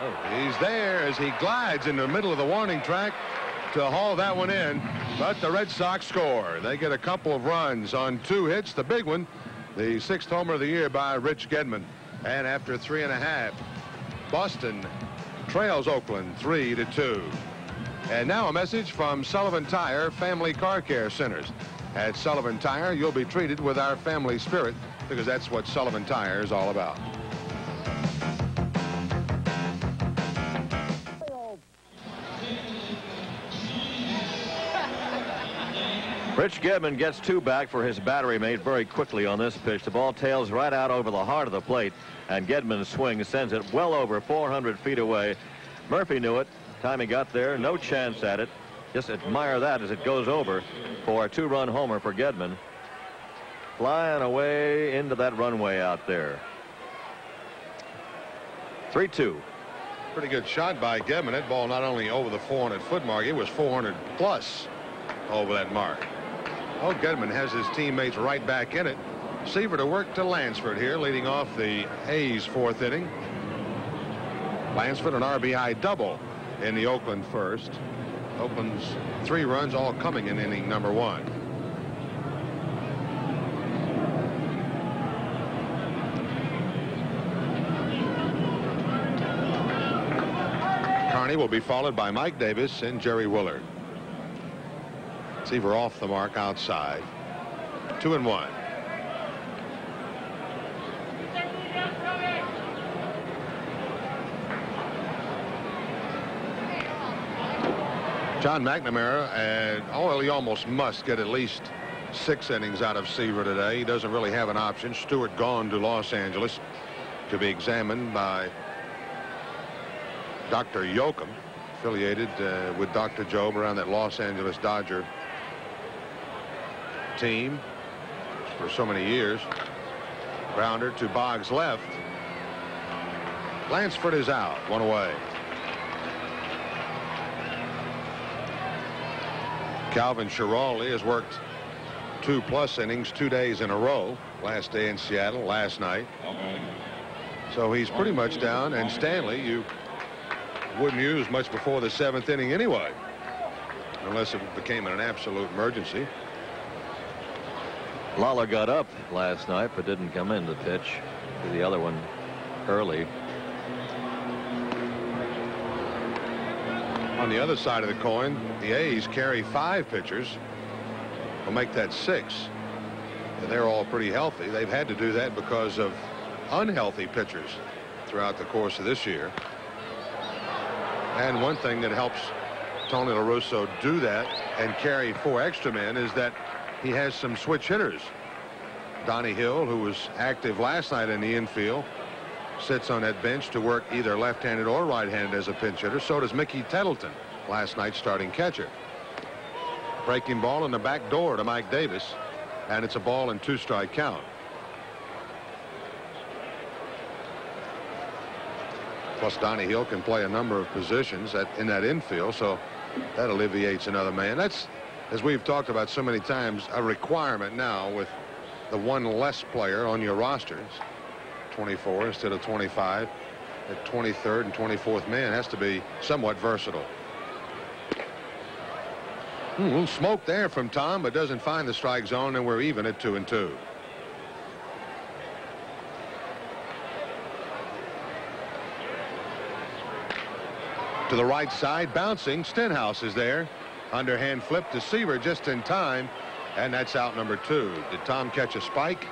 Oh, he's there as he glides in the middle of the warning track to haul that one in, but the Red Sox score. They get a couple of runs on 2 hits. The big one, the 6th homer of the year by Rich Gedman. And after 3.5, Boston trails Oakland 3-2. And now a message from Sullivan Tire Family Car Care Centers. At Sullivan Tire, you'll be treated with our family spirit, because that's what Sullivan Tire is all about. Rich Gedman gets 2 back for his battery mate very quickly on this pitch. The ball tails right out over the heart of the plate, and Gedman's swing sends it well over 400 feet away. Murphy knew it. Time he got there, no chance at it. Just admire that as it goes over for a 2-run homer for Gedman. Flying away into that runway out there. 3-2. Pretty good shot by Gedman. That ball not only over the 400-foot mark, it was 400 plus over that mark. Oh, Gedman has his teammates right back in it. Seaver to work to Lansford here, leading off the A's 4th inning. Lansford an RBI double in the Oakland first. Oakland's 3 runs all coming in inning number 1. Carney will be followed by Mike Davis and Jerry Willard. Seaver off the mark outside. 2-1. John McNamara, and he almost must get at least 6 innings out of Seaver today. He doesn't really have an option. Stewart gone to Los Angeles to be examined by Dr. Yoakum, affiliated with Dr. Job around that Los Angeles Dodger team for so many years. Grounder to Boggs left. Lansford is out, 1 away. Calvin Schiraldi has worked 2+ innings 2 days in a row. Last day in Seattle, last night. So he's pretty much down, and Stanley you wouldn't use much before the 7th inning anyway, unless it became an absolute emergency. Lawler got up last night but didn't come in to pitch to the other one early. On the other side of the coin, the A's carry 5 pitchers. Will make that 6. And they're all pretty healthy. They've had to do that because of unhealthy pitchers throughout the course of this year. And one thing that helps Tony La Russa do that and carry 4 extra men is that he has some switch hitters. Donnie Hill, who was active last night in the infield, sits on that bench to work either left-handed or right-handed as a pinch hitter. So does Mickey Tettleton, last night's starting catcher. Breaking ball in the back door to Mike Davis, and it's a ball and 2-strike count. Plus Donnie Hill can play a number of positions in that infield, so that alleviates another man. That's, as we've talked about so many times, a requirement now with the one less player on your rosters. 24 instead of 25. At 23rd and 24th man has to be somewhat versatile. A little smoke there from Tom, but doesn't find the strike zone, and we're even at 2-2. To the right side, bouncing. Stenhouse is there. Underhand flip to Seaver just in time, and that's out number 2. Did Tom catch a spike?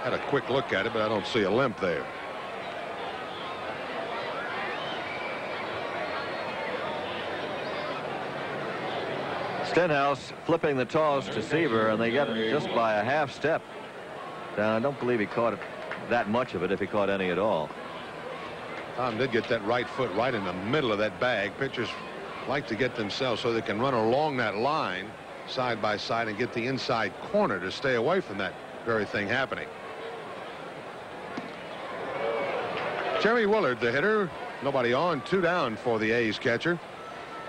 Had a quick look at it, but I don't see a limp there. Stenhouse flipping the toss to Seaver, and they get it just by a half step. Now, I don't believe he caught it that much of it, if he caught any at all. Tom did get that right foot right in the middle of that bag. Pitchers like to get themselves so they can run along that line side by side and get the inside corner to stay away from that very thing happening. Jerry Willard, the hitter. Nobody on. 2 down for the A's catcher.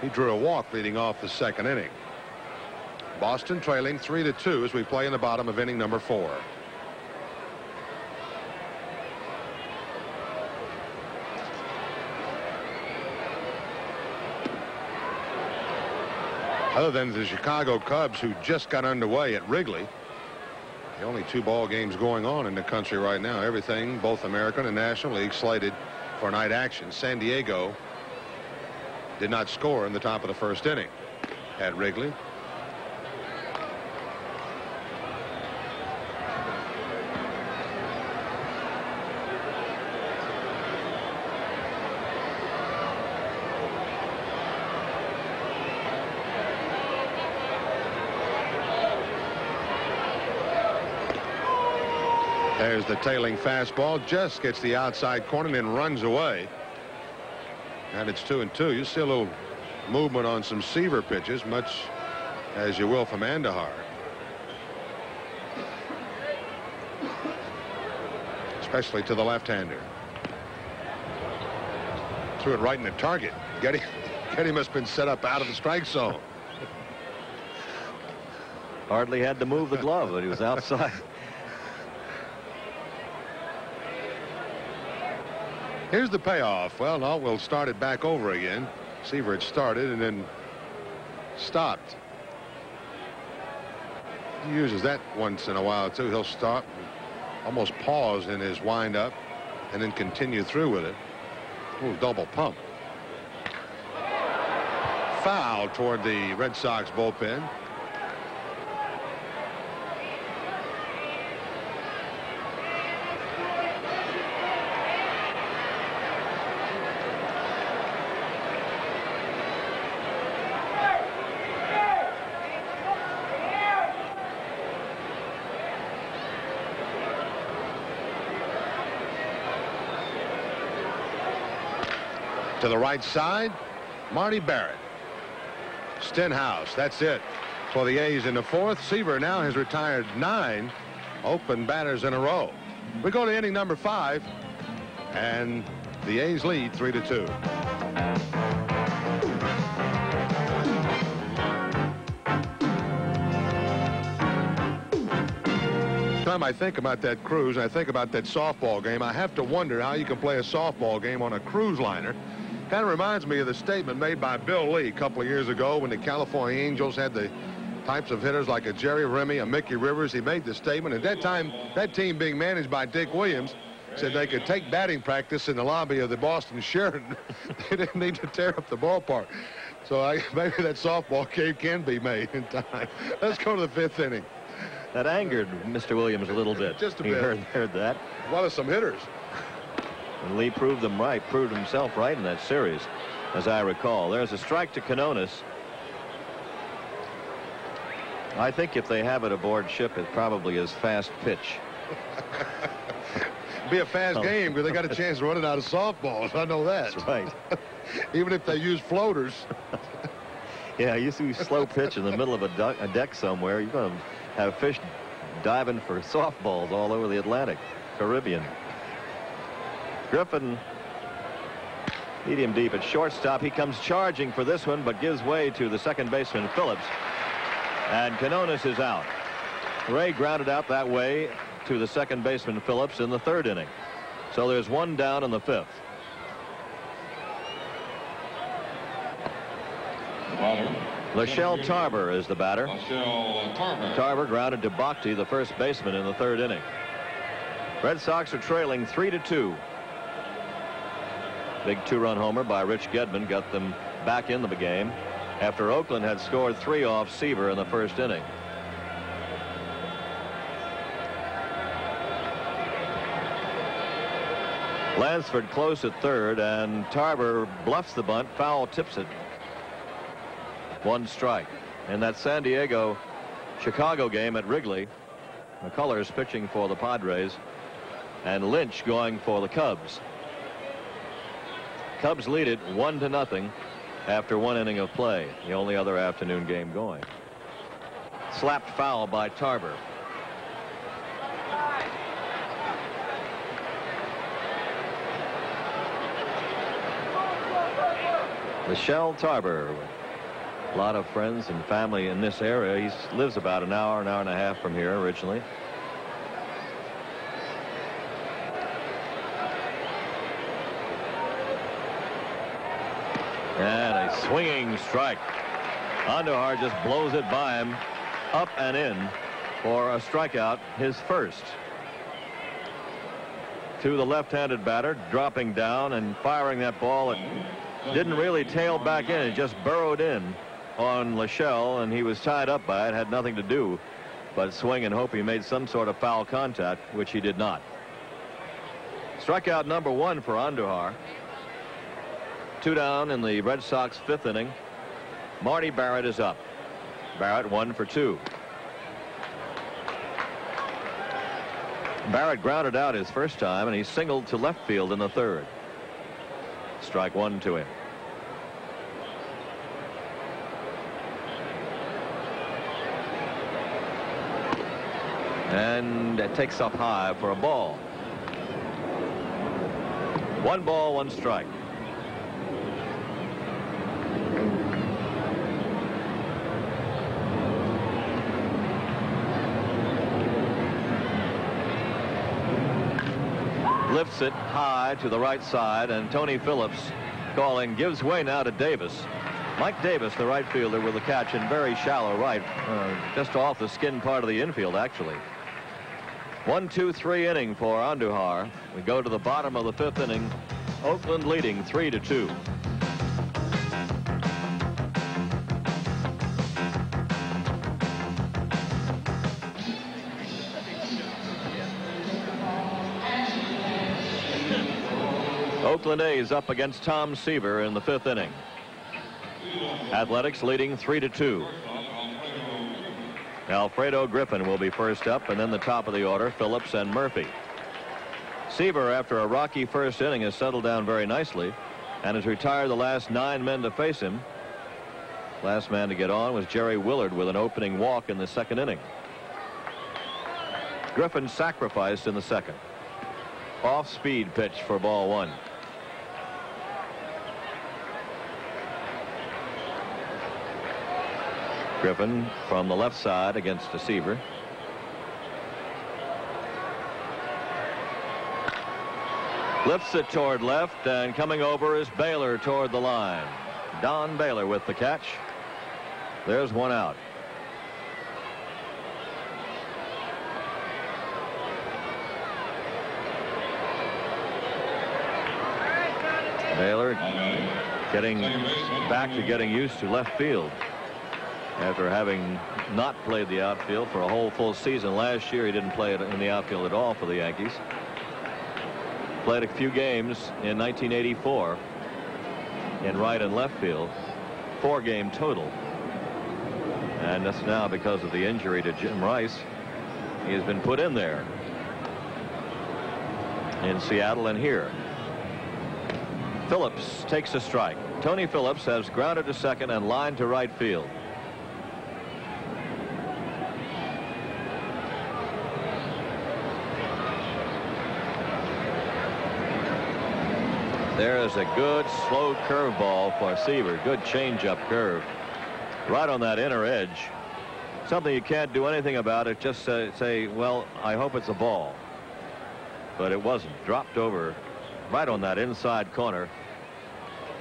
He drew a walk leading off the 2nd inning. Boston trailing 3-2 as we play in the bottom of inning number 4. Other than the Chicago Cubs, who just got underway at Wrigley, the only 2 ball games going on in the country right now. Everything, both American and National League, slated for night action. San Diego did not score in the top of the 1st inning at Wrigley. There's the tailing fastball, just gets the outside corner and then runs away. And it's 2-2. You see a little movement on some Seaver pitches, much as you will from Andahar. Especially to the left-hander. Threw it right in the target. Getty must have been set up out of the strike zone. Hardly had to move the glove, but he was outside. Here's the payoff. Well, no, we'll start it back over again. Seaver had started and then stopped. He uses that once in a while, too. He'll stop, almost pause in his windup, and then continue through with it. A little double pump. Foul toward the Red Sox bullpen. To the right side, Marty Barrett. Stenhouse, that's it for the A's in the 4th. Seaver now has retired 9 open batters in a row. We go to inning number 5, and the A's lead 3-2. Time I think about that cruise and I think about that softball game, I have to wonder how you can play a softball game on a cruise liner. Kind of reminds me of the statement made by Bill Lee a couple of years ago when the California Angels had the types of hitters like a Jerry Remy, a Mickey Rivers. He made the statement. At that time, that team being managed by Dick Williams said they could take batting practice in the lobby of the Boston Sheraton. They didn't need to tear up the ballpark. So maybe that softball game can be made in time. Let's go to the 5th inning. That angered Mr. Williams a little bit. Just a bit. He heard that. Well, as some hitters. And Lee proved himself right in that series, as I recall. There's a strike to Canonis. I think if they have it aboard ship, it probably is fast pitch. Be a fast game because they got a chance to run it out of softballs. I know that. That's right. Even if they use floaters. Yeah, you see slow pitch in the middle of a deck somewhere, you're going to have fish diving for softballs all over the Atlantic, Caribbean. Griffin, medium deep at shortstop. He comes charging for this one, but gives way to the second baseman, Phillips. And Canonis is out. Ray grounded out that way to the second baseman, Phillips, in the third inning. So there's one down in the fifth. Lachelle Tarver is the batter. Tarver grounded to Bakhti, the first baseman, in the third inning. Red Sox are trailing 3-2. Big two-run homer by Rich Gedman got them back into the game after Oakland had scored 3 off Seaver in the first inning. Lansford close at third, and Tarver bluffs the bunt. Foul tips it. 1 strike. In that San Diego-Chicago game at Wrigley, McCullers pitching for the Padres and Lynch going for the Cubs. Cubs lead it 1-0 after 1 inning of play. The only other afternoon game going. Slapped foul by Tarver. Lachelle Tarver. A lot of friends and family in this area. He lives about an hour and a half from here originally. And a swinging strike. Andujar just blows it by him, up and in for a strikeout, his first. To the left-handed batter, dropping down and firing that ball. It didn't really tail back in. It just burrowed in on Lachelle, and he was tied up by it. Had nothing to do but swing and hope he made some sort of foul contact, which he did not. Strikeout number 1 for Andujar. 2 down in the Red Sox 5th inning. Marty Barrett is up. Barrett 1 for 2. Barrett grounded out his first time, and he singled to left field in the third. Strike 1 to him. And it takes up high for a ball. 1 ball, 1 strike. Lifts it high to the right side, and Tony Phillips calling gives way now to Davis. Mike Davis, the right fielder, with a catch in very shallow right, just off the skin part of the infield, actually. 1-2-3 inning for Andujar. We go to the bottom of the 5th inning. Oakland leading 3-2. Oakland A is up against Tom Seaver in the 5th inning. Athletics leading 3-2. Alfredo Griffin will be first up, and then the top of the order, Phillips and Murphy. Seaver, after a rocky first inning, has settled down very nicely and has retired the last 9 men to face him. Last man to get on was Jerry Willard with an opening walk in the 2nd inning. Griffin sacrificed in the 2nd. Off-speed pitch for ball 1. Griffin from the left side against the Seaver. Lifts it toward left, and coming over is Baylor toward the line. Don Baylor with the catch. There's 1 out. Baylor getting back to getting used to left field after having not played the outfield for a whole full season. Last year he didn't play it in the outfield at all for the Yankees. Played a few games in 1984 in right and left field. 4-game total. And that's now because of the injury to Jim Rice. He has been put in there in Seattle and here. Phillips takes a strike. Tony Phillips has grounded to second and lined to right field. There is a good slow curveball for Seaver. Good changeup curve. Right on that inner edge. Something you can't do anything about it. Just say, well, I hope it's a ball. But it wasn't. Dropped over right on that inside corner.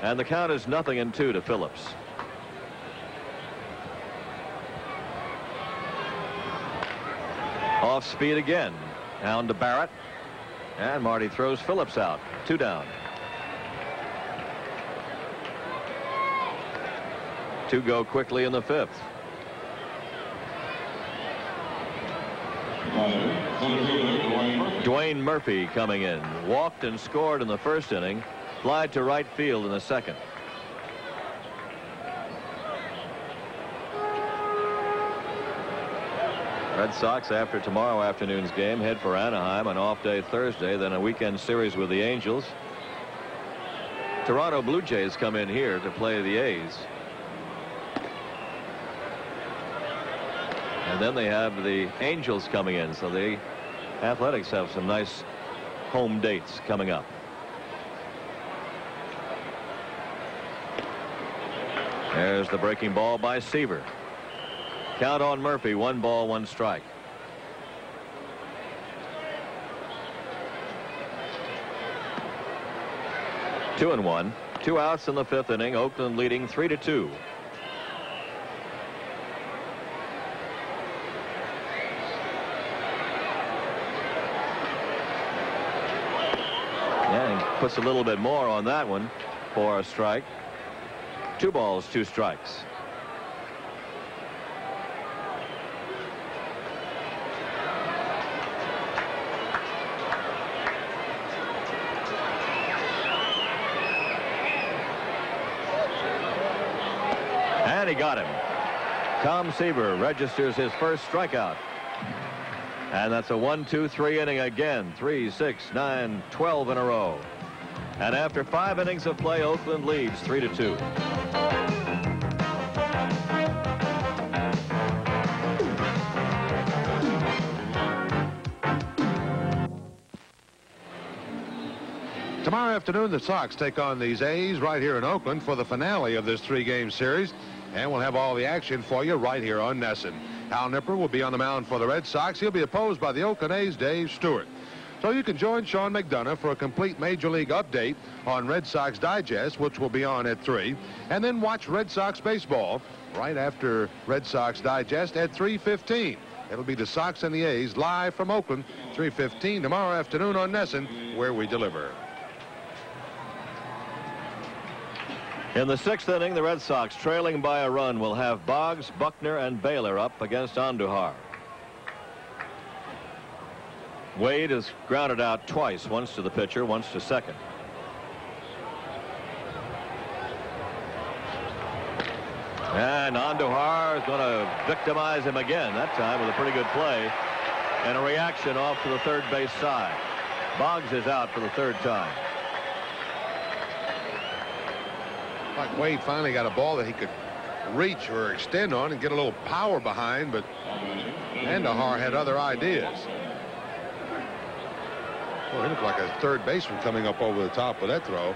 And the count is 0-2 to Phillips. Off speed again. Down to Barrett. And Marty throws Phillips out. 2 down. 2 go quickly in the 5th. Dwayne Murphy coming in. Walked and scored in the first inning. Fly to right field in the second. Red Sox, after tomorrow afternoon's game, head for Anaheim, an off day Thursday, then a weekend series with the Angels. Toronto Blue Jays come in here to play the A's. And then they have the Angels coming in, so the Athletics have some nice home dates coming up. There's the breaking ball by Seaver. Count on Murphy. 1 ball, 1 strike. Two and 1. 2 outs in the 5th inning. Oakland leading 3-2. Puts a little bit more on that one for a strike. 2 balls, 2 strikes. And he got him. Tom Seaver registers his first strikeout. And that's a 1-2-3 inning again. 3, 6, 9, 12 in a row. And after 5 innings of play, Oakland leads 3-2. Tomorrow afternoon, the Sox take on these A's right here in Oakland for the finale of this 3-game series. And we'll have all the action for you right here on NESN. Hal Nipper will be on the mound for the Red Sox. He'll be opposed by the Oakland A's Dave Stewart. So you can join Sean McDonough for a complete Major League update on Red Sox Digest, which will be on at 3. And then watch Red Sox baseball right after Red Sox Digest at 3:15. It'll be the Sox and the A's live from Oakland, 3:15 tomorrow afternoon on NESN, where we deliver. In the 6th inning, the Red Sox, trailing by a run, will have Boggs, Buckner, and Baylor up against Andujar. Wade has grounded out twice, once to the pitcher, once to second. And Andujar is going to victimize him again, that time with a pretty good play. And a reaction off to the third base side. Boggs is out for the 3rd time. Like Wade finally got a ball that he could reach or extend on and get a little power behind, but Andujar had other ideas. Well, he looked like a third baseman coming up over the top of that throw.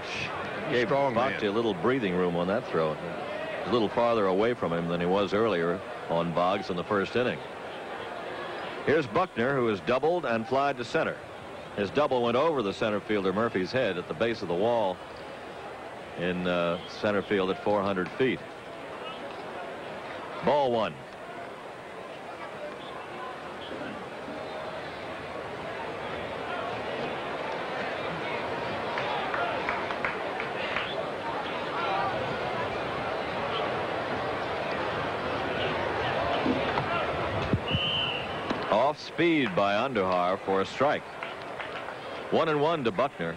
Gave Boggs a little breathing room on that throw. A little farther away from him than he was earlier on Boggs in the 1st inning. Here's Buckner, who has doubled and flied to center. His double went over the center fielder Murphy's head at the base of the wall in center field at 400 feet. Ball 1. Off speed by Andujar for a strike. 1-1 to Buckner.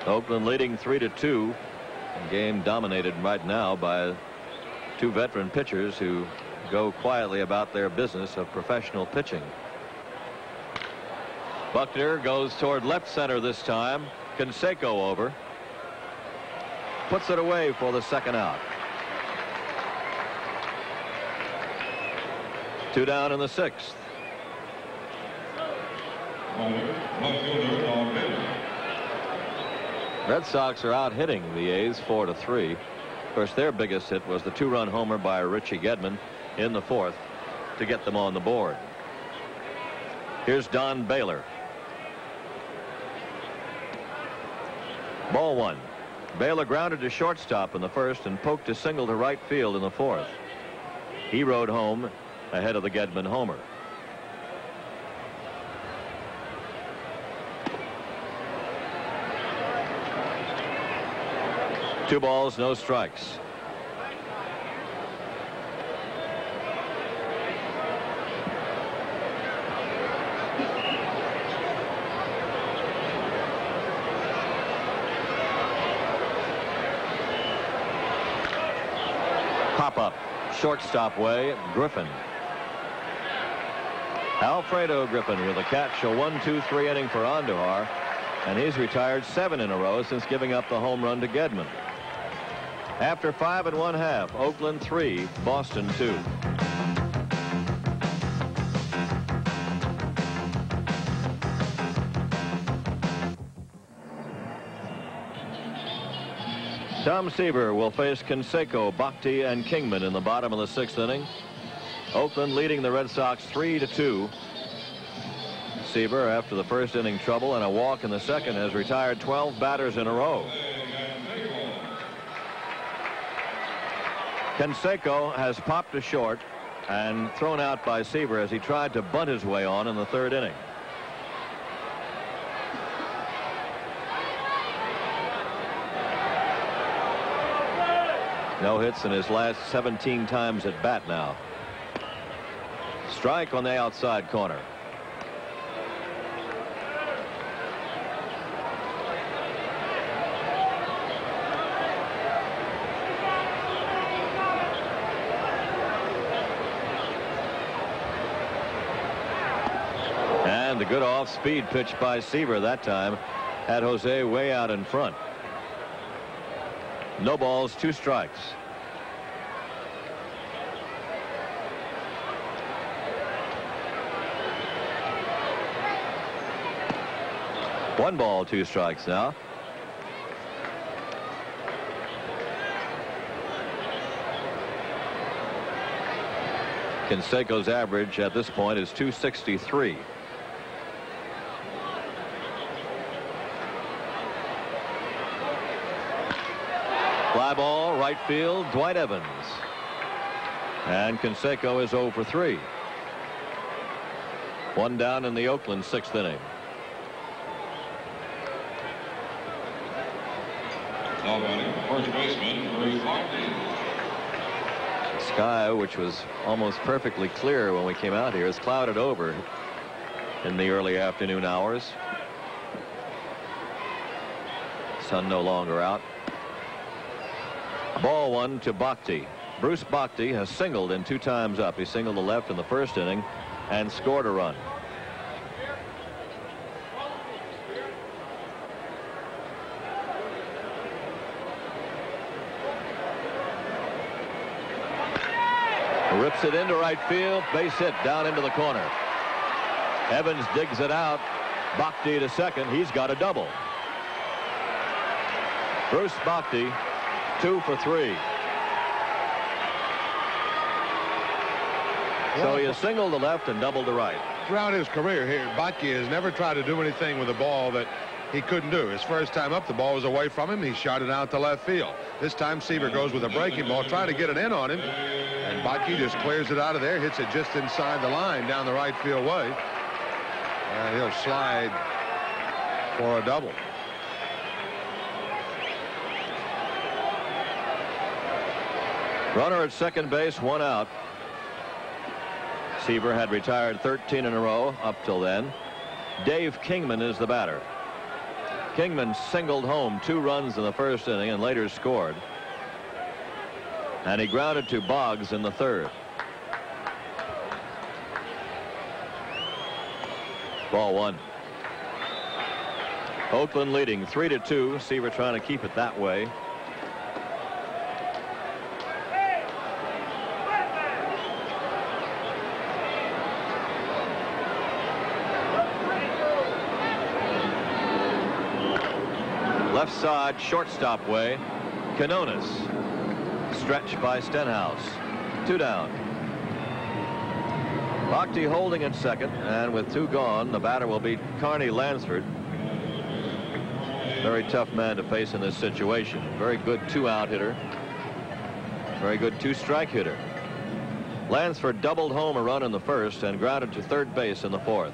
Oakland leading 3-2. Game dominated right now by two veteran pitchers who go quietly about their business of professional pitching. Buckner goes toward left center this time. Canseco over. Puts it away for the second out. 2 down in the 6th. Red Sox are out hitting the A's 4-3. Of course, their biggest hit was the 2-run homer by Richie Gedman in the 4th to get them on the board. Here's Don Baylor. Ball 1. Baylor grounded to shortstop in the 1st and poked a single to right field in the 4th. He rode home ahead of the Gedman homer. Two balls, no strikes. Pop up, shortstop way, Griffin. Alfredo Griffin with a catch, a 1-2-3 inning for Andujar, and he's retired 7 in a row since giving up the home run to Gedman. After 5 1/2, Oakland 3, Boston 2. Tom Seaver will face Canseco, Bhakti, and Kingman in the bottom of the 6th inning. Oakland leading the Red Sox 3-2. Seaver, after the 1st inning trouble and a walk in the 2nd, has retired 12 batters in a row. Canseco has popped to short and thrown out by Seaver as he tried to bunt his way on in the 3rd inning. No hits in his last 17 times at bat now. Strike on the outside corner. And the good off-speed pitch by Seaver that time had Jose way out in front. No balls, 2 strikes. One ball, 2 strikes now. Canseco's average at this point is .263. Fly ball, right field, Dwight Evans. And Canseco is 0 for 3. 1 down in the Oakland 6th inning. First baseman, Bruce Red. Sky, which was almost perfectly clear when we came out here, is clouded over in the early afternoon hours. Sun no longer out. Ball 1 to Bhakti. Bruce Bhakti has singled in 2 times up. He singled to left in the 1st inning and scored a run. Rips it into right field. Base hit down into the corner. Evans digs it out. Bhakti to second. He's got a double. Bruce Bhakti, 2 for 3. So he has singled to left and doubled to right. Throughout his career here, Bhakti has never tried to do anything with the ball that he couldn't do. His first time up, the ball was away from him. He shot it out to left field. This time, Seaver goes with a breaking ball, trying to get it in on him. And Bhakti just clears it out of there, hits it just inside the line down the right field way. And he'll slide for a double. Runner at second base, 1 out. Seaver had retired 13 in a row up till then. Dave Kingman is the batter. Kingman singled home 2 runs in the first inning and later scored. And he grounded to Boggs in the third. Ball 1. Oakland leading 3-2. Seaver trying to keep it that way. Left side, shortstop way. Canonis. Stretch by Stenhouse. 2 down. Bakhti holding at second, and with 2 gone, the batter will be Carney Lansford. Very tough man to face in this situation. Very good 2-out hitter. Very good 2-strike hitter. Lansford doubled home a run in the first and grounded to third base in the fourth.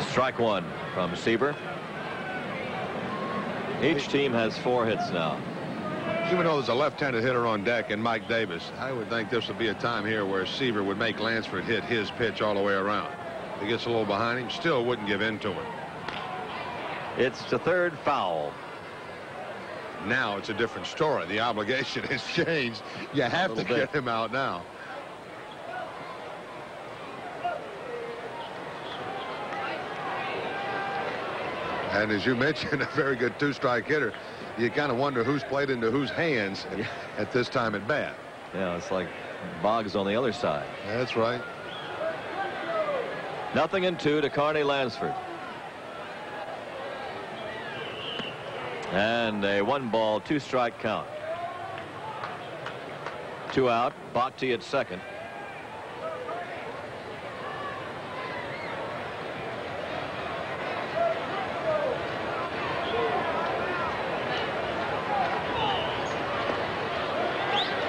Strike 1 from Seaver. Each team has 4 hits now. Even though there's a left-handed hitter on deck and Mike Davis, I would think this would be a time here where Seaver would make Lansford hit his pitch all the way around. If he gets a little behind him, still wouldn't give in to him. It's the third foul. Now it's a different story. The obligation has changed. You have to get him out now. And as you mentioned, a very good 2-strike hitter. You kind of wonder who's played into whose hands at this time at bat. Yeah, it's like Boggs on the other side. That's right. 0-2 to Carney Lansford. And a 1-ball, 2-strike count. 2 out. Bakhti at second.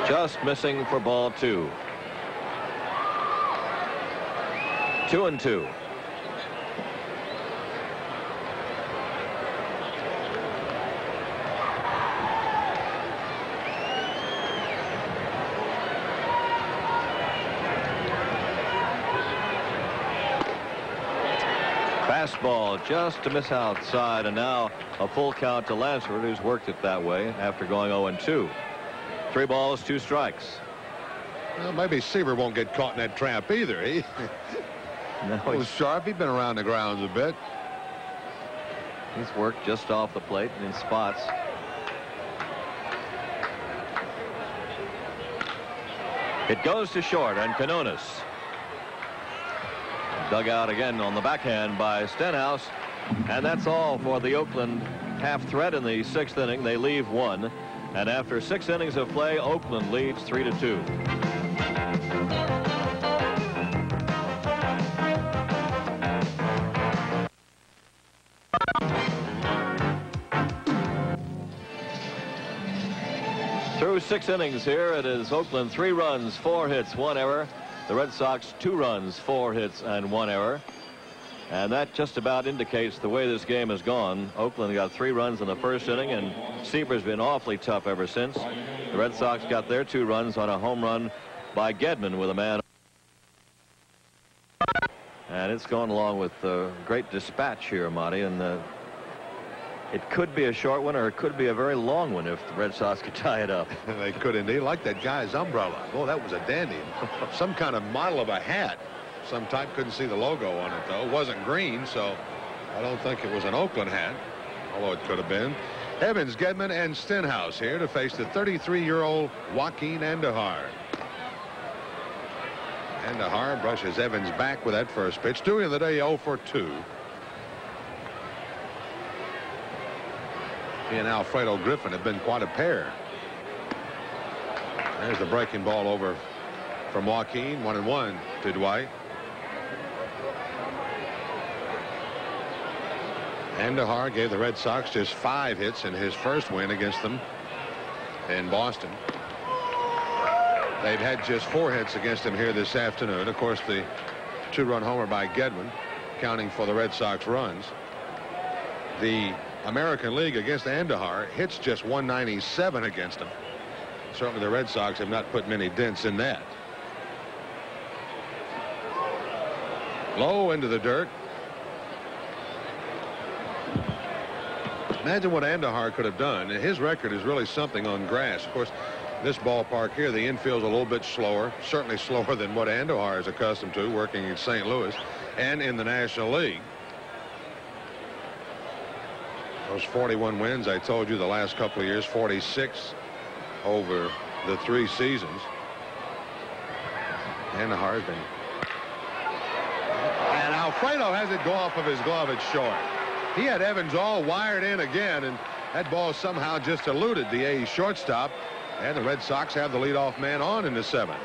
Just missing for ball 2. 2-2. Fastball just to miss outside, and now a full count to Lansford, who's worked it that way after going 0-2. 3 balls, 2 strikes. Well, maybe Seaver won't get caught in that trap either. He was sharp. He's been around the grounds a bit. He's worked just off the plate and in spots. It goes to short, and Canonis dug out again on the backhand by Stenhouse, and that's all for the Oakland half threat in the 6th inning. They leave 1. And after 6 innings of play, Oakland leads 3-2. Through 6 innings here, it is Oakland 3 runs, 4 hits, 1 error. The Red Sox 2 runs, 4 hits, and 1 error. And that just about indicates the way this game has gone. Oakland got 3 runs in the first inning, and Seaver's been awfully tough ever since. The Red Sox got their 2 runs on a home run by Gedman with a man. And it's gone along with great dispatch here, Monty. And it could be a short one, or it could be a very long one if the Red Sox could tie it up. They could indeed. Like that guy's umbrella. Oh, that was a dandy. Some kind of model of a hat. Some type. Couldn't see the logo on it, though. It wasn't green, so I don't think it was an Oakland hat, although it could have been. Evans, Gedman, and Stenhouse here to face the 33-year-old Joaquin Andujar. Andujar brushes Evans back with that first pitch. Doing the day 0 for 2. He and Alfredo Griffin have been quite a pair. There's the breaking ball over from Joaquin. 1-1 to Dwight. Andujar gave the Red Sox just 5 hits in his first win against them in Boston. They've had just 4 hits against him here this afternoon. Of course, the 2-run homer by Gedman counting for the Red Sox runs. The American League against Andahar. Hits just 197 against them. Certainly the Red Sox have not put many dents in that. Low into the dirt. Imagine what Andahar could have done. His record is really something on grass. Of course, this ballpark here, the infield's a little bit slower, certainly slower than what Andahar is accustomed to working in St. Louis and in the National League. Those 41 wins, I told you the last couple of years, 46 over the 3 seasons. Andahar has been. And Alfredo has it go off of his glove. It's short. He had Evans all wired in again, and that ball somehow just eluded the A's shortstop, and the Red Sox have the leadoff man on in the 7th.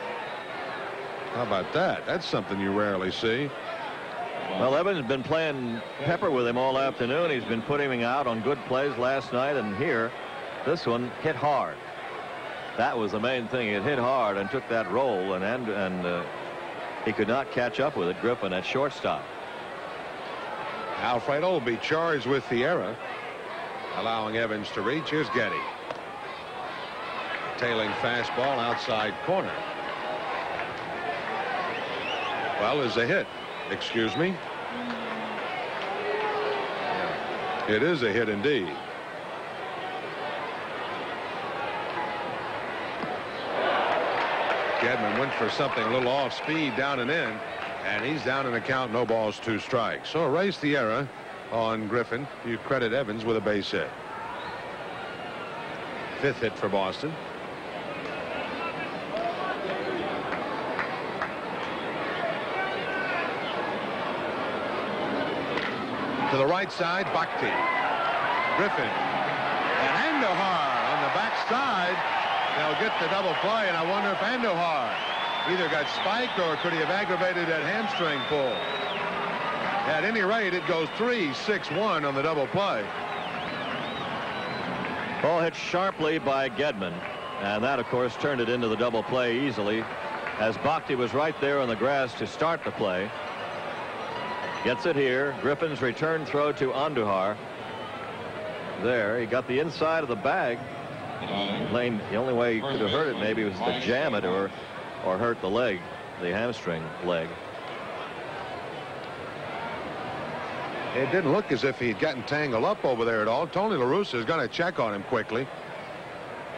How about that? That's something you rarely see. Well, Evans has been playing pepper with him all afternoon. He's been putting him out on good plays last night, and here, this one hit hard. That was the main thing. It hit hard and took that roll, and he could not catch up with it. Griffin at shortstop. Alfredo will be charged with the error, allowing Evans to reach. Here's Getty. Tailing fastball outside corner. Well, is a hit. Excuse me. Yeah, it is a hit indeed. Gedman went for something a little off speed down and in, and he's down in the count. No balls, 2 strikes. So erase the error on Griffin. You credit Evans with a base hit. 5th hit for Boston. To the right side, Bhakti. Griffin. And Andahar on the backside. They'll get the double play, and I wonder if Andahar either got spiked or could he have aggravated that hamstring pull. At any rate, it goes 3-6-1 on the double play. Ball hit sharply by Gedman, and that, of course, turned it into the double play easily, as Bhakti was right there on the grass to start the play. Gets it here. Griffin's return throw to Andahar. There, he got the inside of the bag. Lane, the only way he could have hurt it maybe was to jam it or hurt the leg, the hamstring leg. It didn't look as if he'd gotten tangled up over there at all. Tony La Russa is going to check on him quickly.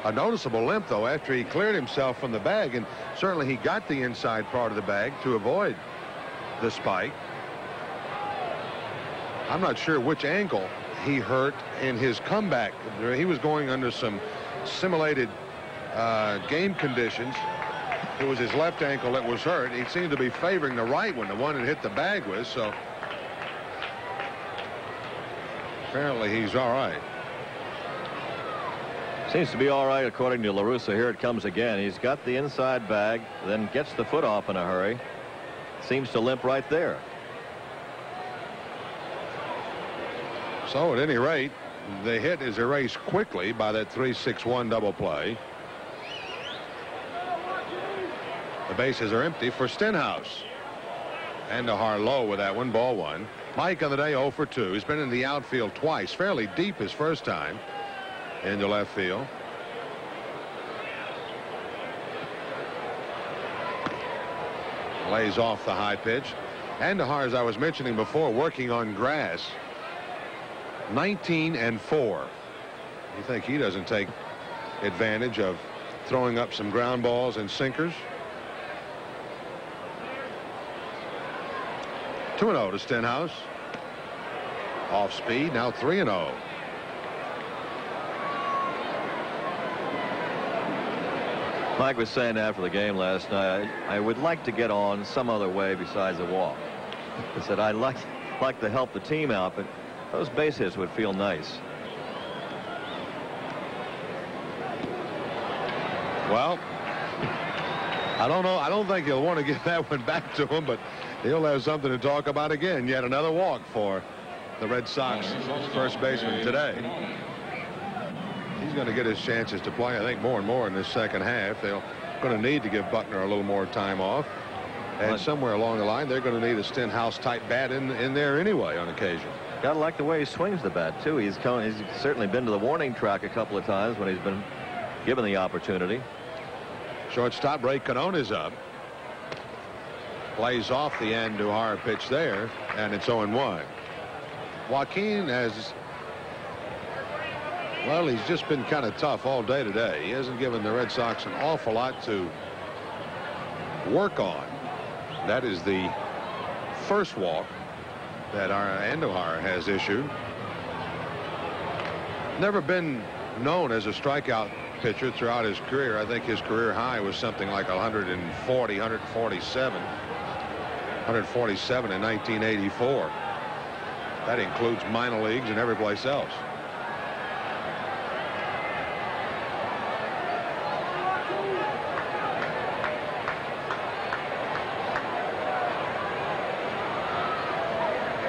A noticeable limp, though, after he cleared himself from the bag, and certainly he got the inside part of the bag to avoid the spike. I'm not sure which ankle he hurt in his comeback. He was going under some simulated game conditions. It was his left ankle that was hurt. He seemed to be favoring the right one, the one that hit the bag with, so apparently he's all right. Seems to be all right according to La Russa. Here it comes again. He's got the inside bag, then gets the foot off in a hurry. Seems to limp right there. So at any rate, the hit is erased quickly by that 3-6-1 double play. The bases are empty for Stenhouse. Andahar low with that one, ball 1. Mike on the day 0 for 2. He's been in the outfield twice, fairly deep his first time into left field. Lays off the high pitch. Andahar, as I was mentioning before, working on grass. 19-4. You think he doesn't take advantage of throwing up some ground balls and sinkers? 2-0 to Stenhouse. Off speed, now 3-0. Mike was saying after the game last night, I would like to get on some other way besides a walk. He said, I'd like to help the team out, but those base hits would feel nice. Well, I don't know. I don't think he'll want to give that one back to him, but he'll have something to talk about again. Yet another walk for the Red Sox first baseman today. He's going to get his chances to play, I think, more and more in this second half. They're going to need to give Buckner a little more time off. And somewhere along the line, they're going to need a Stenhouse-type bat in there anyway on occasion. Gotta like the way he swings the bat, too. He's certainly been to the warning track a couple of times when he's been given the opportunity. Shortstop Ray Canona's up. Plays off the Andujar pitch there, and it's 0-1. Joaquin has, well, he's just been kind of tough all day today. He hasn't given the Red Sox an awful lot to work on. That is the first walk that our Andujar has issued. Never been known as a strikeout pitcher throughout his career. I think his career high was something like 147 in 1984. That includes minor leagues and every place else.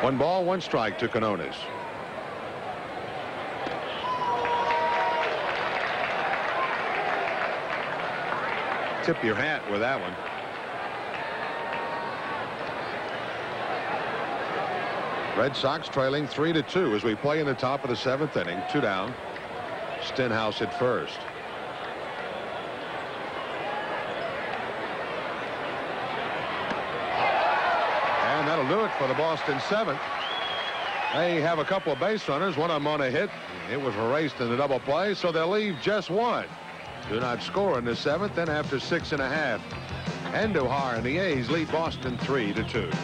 One ball, one strike to Canonas. Tip your hat with that one. Red Sox trailing 3-2 as we play in the top of the 7th inning. 2 down. Stenhouse at first. And that'll do it for the Boston 7th. They have a couple of base runners. One of them on a hit. It was erased in the double play, so they'll leave just one. Do not score in the 7th. Then after 6.5, Andujar and the A's lead Boston 3-2.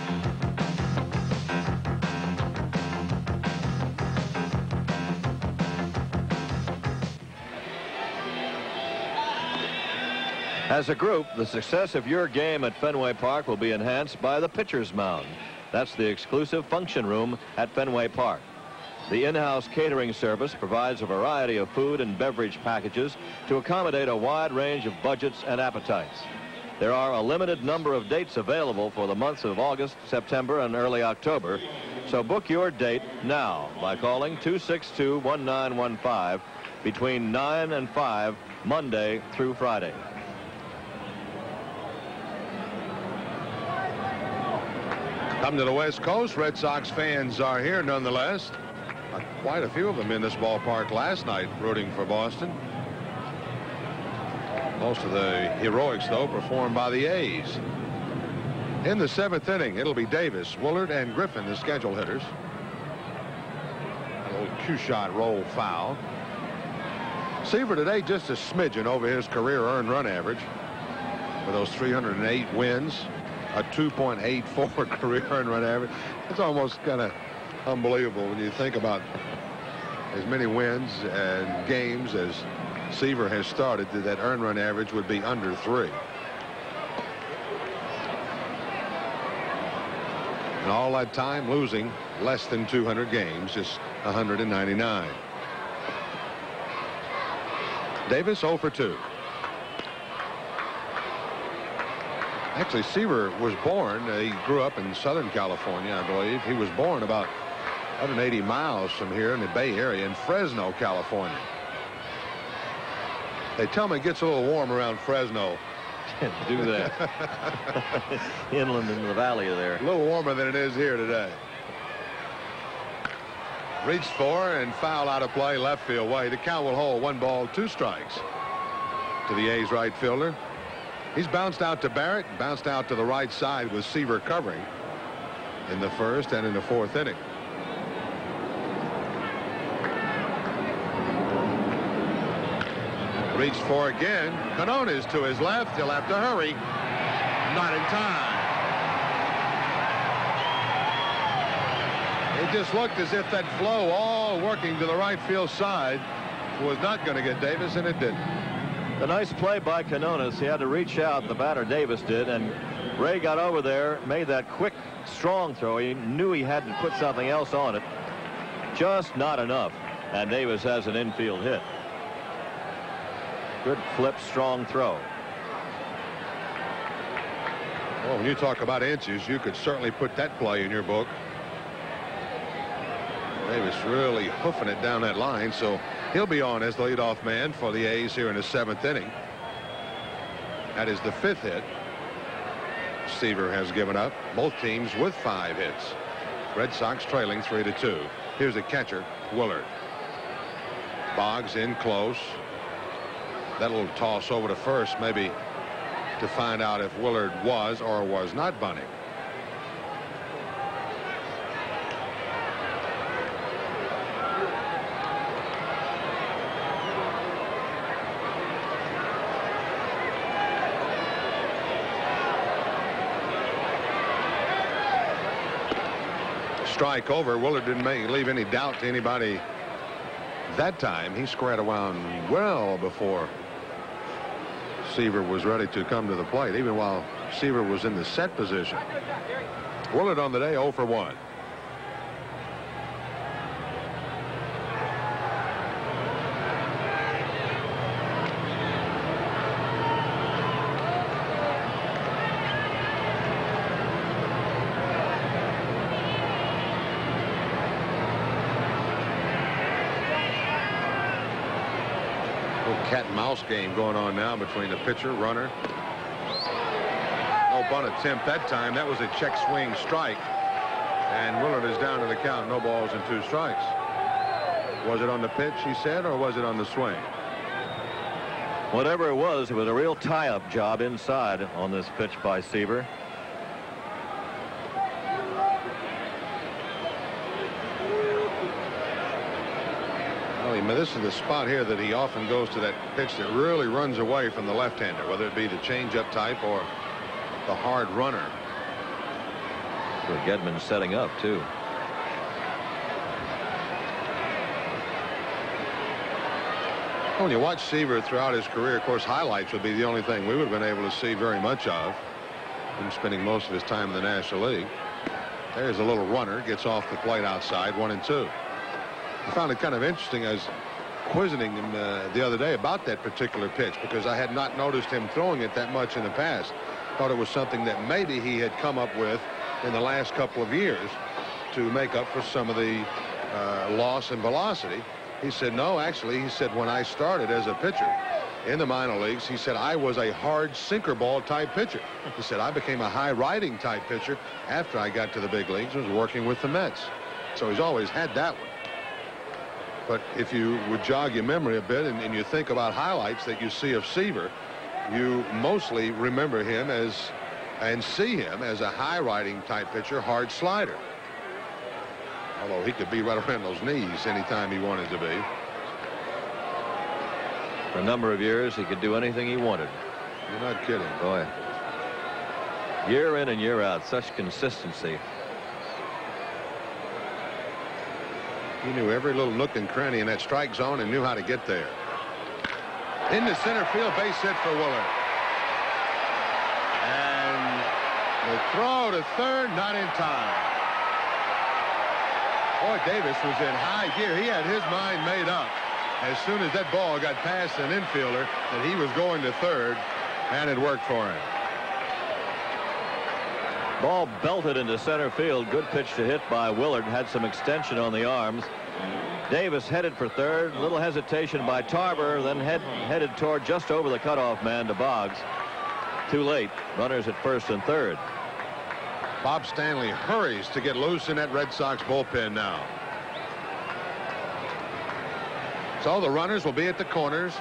As a group, the success of your game at Fenway Park will be enhanced by the pitcher's mound. That's the exclusive function room at Fenway Park. The in-house catering service provides a variety of food and beverage packages to accommodate a wide range of budgets and appetites. There are a limited number of dates available for the months of August, September, and early October, so book your date now by calling 262-1915 between 9 and 5, Monday through Friday. Come to the West Coast. Red Sox fans are here nonetheless. Quite a few of them in this ballpark last night rooting for Boston. Most of the heroics, though, performed by the A's. In the 7th inning, it'll be Davis, Woolard, and Griffin, the scheduled hitters. A little Q-shot roll foul. Seaver today just a smidgen over his career earned run average with those 308 wins, a 2.84 career earned run average. It's almost kind of unbelievable when you think about as many wins and games as Seaver has started, that earned run average would be under 3. And all that time losing less than 200 games, just 199. Davis 0 for 2. Actually, Seaver was born, he grew up in Southern California, I believe. He was born about 180 miles from here in the Bay Area in Fresno, California. They tell me it gets a little warm around Fresno. Do that. Inland in the valley there. A little warmer than it is here today. Reached for and foul out of play, left field way. The count will hold 1 ball, 2 strikes to the A's right fielder. He's bounced out to Barrett, bounced out to the right side with Seaver covering in the 1st and in the 4th inning. Reached for again. Canona's to his left. He'll have to hurry. Not in time. It just looked as if that flow all working to the right field side was not going to get Davis, and it didn't. The nice play by Canonas. He had to reach out, the batter Davis did, and Ray got over there, made that quick, strong throw. He knew he had to put something else on it. Just not enough. And Davis has an infield hit. Good flip, strong throw. Well, when you talk about inches, you could certainly put that play in your book. Davis really hoofing it down that line, so he'll be on as the leadoff man for the A's here in the 7th inning. That is the 5th hit Seaver has given up. Both teams with 5 hits. Red Sox trailing 3-2. Here's the catcher, Willard. Boggs in close. That little toss over to first, maybe to find out if Willard was or was not bunting. Strike over. Willard didn't leave any doubt to anybody that time. He squared around well before Seaver was ready to come to the plate, even while Seaver was in the set position. Willard on the day 0 for 1. Cat and mouse game going on now between the pitcher, runner. No bunt attempt that time. That was a check swing strike. And Willard is down to the count. No balls and 2 strikes. Was it on the pitch, he said, or was it on the swing? Whatever it was a real tie-up job inside on this pitch by Seaver. This is the spot here that he often goes to that pitch that really runs away from the left-hander, whether it be the change-up type or the hard runner. For Gedman setting up, too. When you watch Seaver throughout his career, of course, highlights would be the only thing we would have been able to see very much of. Him spending most of his time in the National League. There's a little runner, gets off the plate outside, 1-2. I found it kind of interesting. I was quizzing him the other day about that particular pitch because I had not noticed him throwing it that much in the past. Thought it was something that maybe he had come up with in the last couple of years to make up for some of the loss in velocity. He said, no, actually, he said, when I started as a pitcher in the minor leagues, he said, I was a hard sinker ball type pitcher. He said, I became a high riding type pitcher after I got to the big leagues and was working with the Mets. So he's always had that one. But if you would jog your memory a bit and you think about highlights that you see of Seaver, you mostly remember him as and see him as a high riding type pitcher, hard slider. Although he could be right around those knees anytime he wanted to be. For a number of years, he could do anything he wanted. You're not kidding. Boy. Year in and year out, such consistency. He knew every little nook and cranny in that strike zone and knew how to get there. Into center field, base hit for Willard. And the throw to third, not in time. Boy, Davis was in high gear. He had his mind made up as soon as that ball got past an infielder that he was going to third, and it worked for him. Ball belted into center field. Good pitch to hit by Willard. Had some extension on the arms. Davis headed for third. A little hesitation by Tarver. Then headed toward just over the cutoff man to Boggs. Too late. Runners at first and third. Bob Stanley hurries to get loose in that Red Sox bullpen now. So the runners will be at the corners.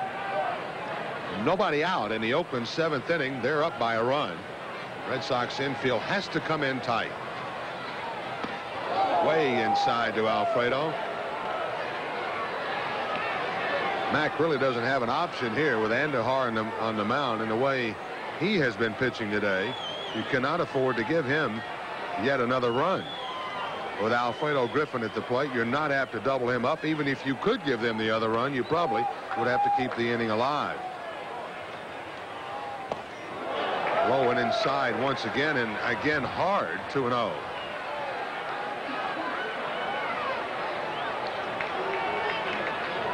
Nobody out in the Oakland 7th inning. They're up by a run. Red Sox infield has to come in tight. Way inside to Alfredo. Mack really doesn't have an option here with Andujar on the mound in the way he has been pitching today. You cannot afford to give him yet another run. With Alfredo Griffin at the plate, you're not apt to double him up. Even if you could give them the other run, you probably would have to keep the inning alive. Low and inside once again, and again hard, 2-0.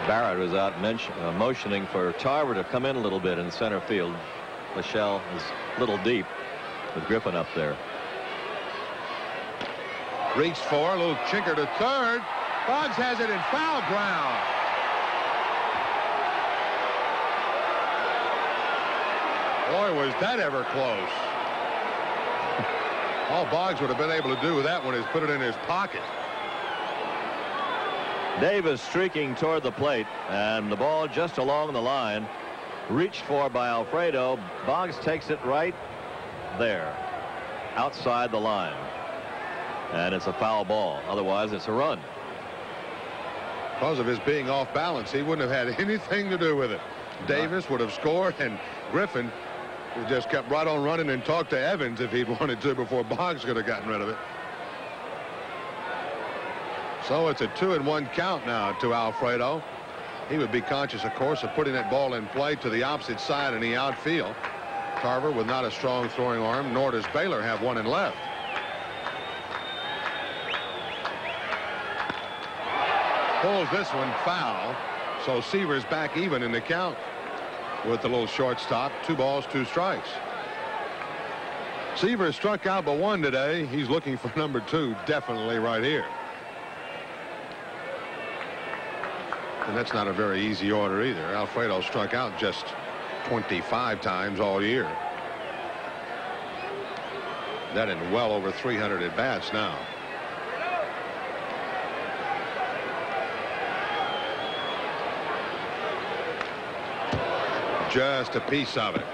Barrett was out motioning for Tarver to come in a little bit in center field. Michelle is a little deep with Griffin up there. Reached for a little chinker to third. Boggs has it in foul ground. Boy, was that ever close. All Boggs would have been able to do with that one is put it in his pocket. Davis streaking toward the plate, and the ball just along the line, reached for by Alfredo. Boggs takes it right there, outside the line, and it's a foul ball. Otherwise, it's a run. Because of his being off balance, he wouldn't have had anything to do with it. Davis would have scored, and Griffin just kept right on running and talked to Evans if he'd wanted to before Boggs could have gotten rid of it. So it's a 2-1 count now to Alfredo. He would be conscious, of course, of putting that ball in play to the opposite side in the outfield. Carver with not a strong throwing arm, nor does Baylor have one in left. Pulls this one foul, so Seaver's back even in the count with the little shortstop. 2 balls, 2 strikes. Seaver struck out but 1 today. He's looking for number 2 definitely right here. And that's not a very easy order either. Alfredo struck out just 25 times all year. That in well over 300 at bats now. Just a piece of it.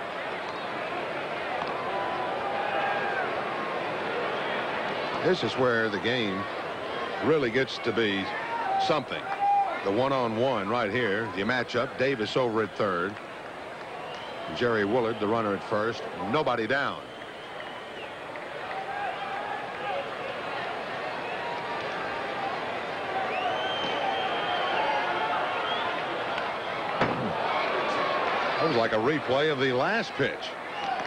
This is where the game really gets to be something. The one-on-one right here, the matchup. Davis over at third. Jerry Woolard, the runner at first. Nobody down. That was like a replay of the last pitch.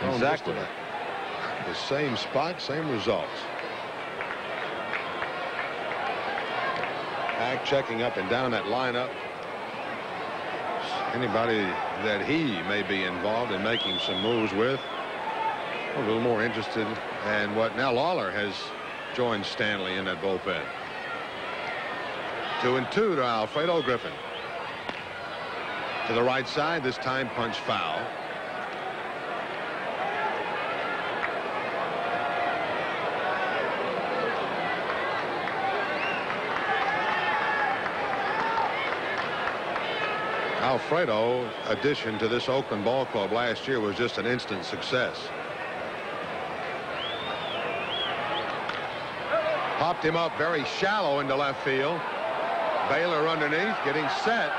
Exactly. The same spot, same results. Hack checking up and down that lineup. Anybody that he may be involved in making some moves with. A little more interested in what now Lawler has joined Stanley in that bullpen. 2-2 to Alfredo. Griffin to the right side, this time punch foul. Alfredo addition to this Oakland ball club last year was just an instant success. Popped him up very shallow into left field. Baylor underneath, getting set.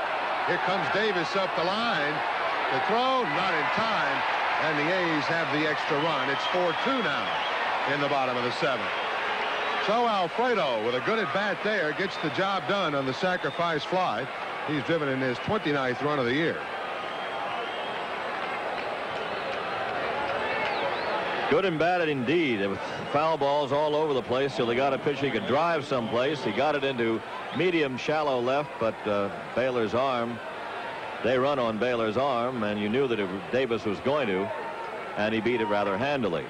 Here comes Davis up the line. The throw, not in time, and the A's have the extra run. It's 4-2 now in the bottom of the 7th. So Alfredo, with a good at bat there, gets the job done on the sacrifice fly. He's driven in his 29th run of the year. Good and bad indeed. With foul balls all over the place till he got a pitch he could drive someplace. He got it into medium shallow left, but Baylor's arm, they run on Baylor's arm, and you knew that Davis was going to, and he beat it rather handily.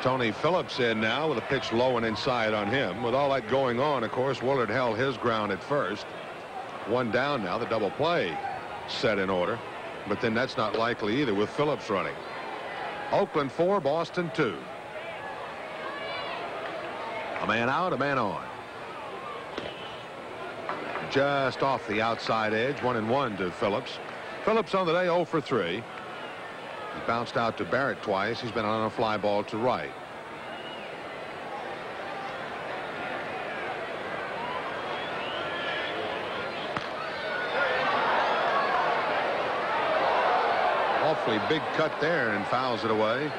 Tony Phillips in now with a pitch low and inside on him. With all that going on, of course, Woolard held his ground at first. 1 down now. The double play set in order. But then that's not likely either with Phillips running. Oakland 4, Boston 2. A man out, a man on. Just off the outside edge. 1-1 to Phillips. Phillips on the day 0 for 3. He bounced out to Barrett twice. He's been on a fly ball to right. Awfully big cut there and fouls it away.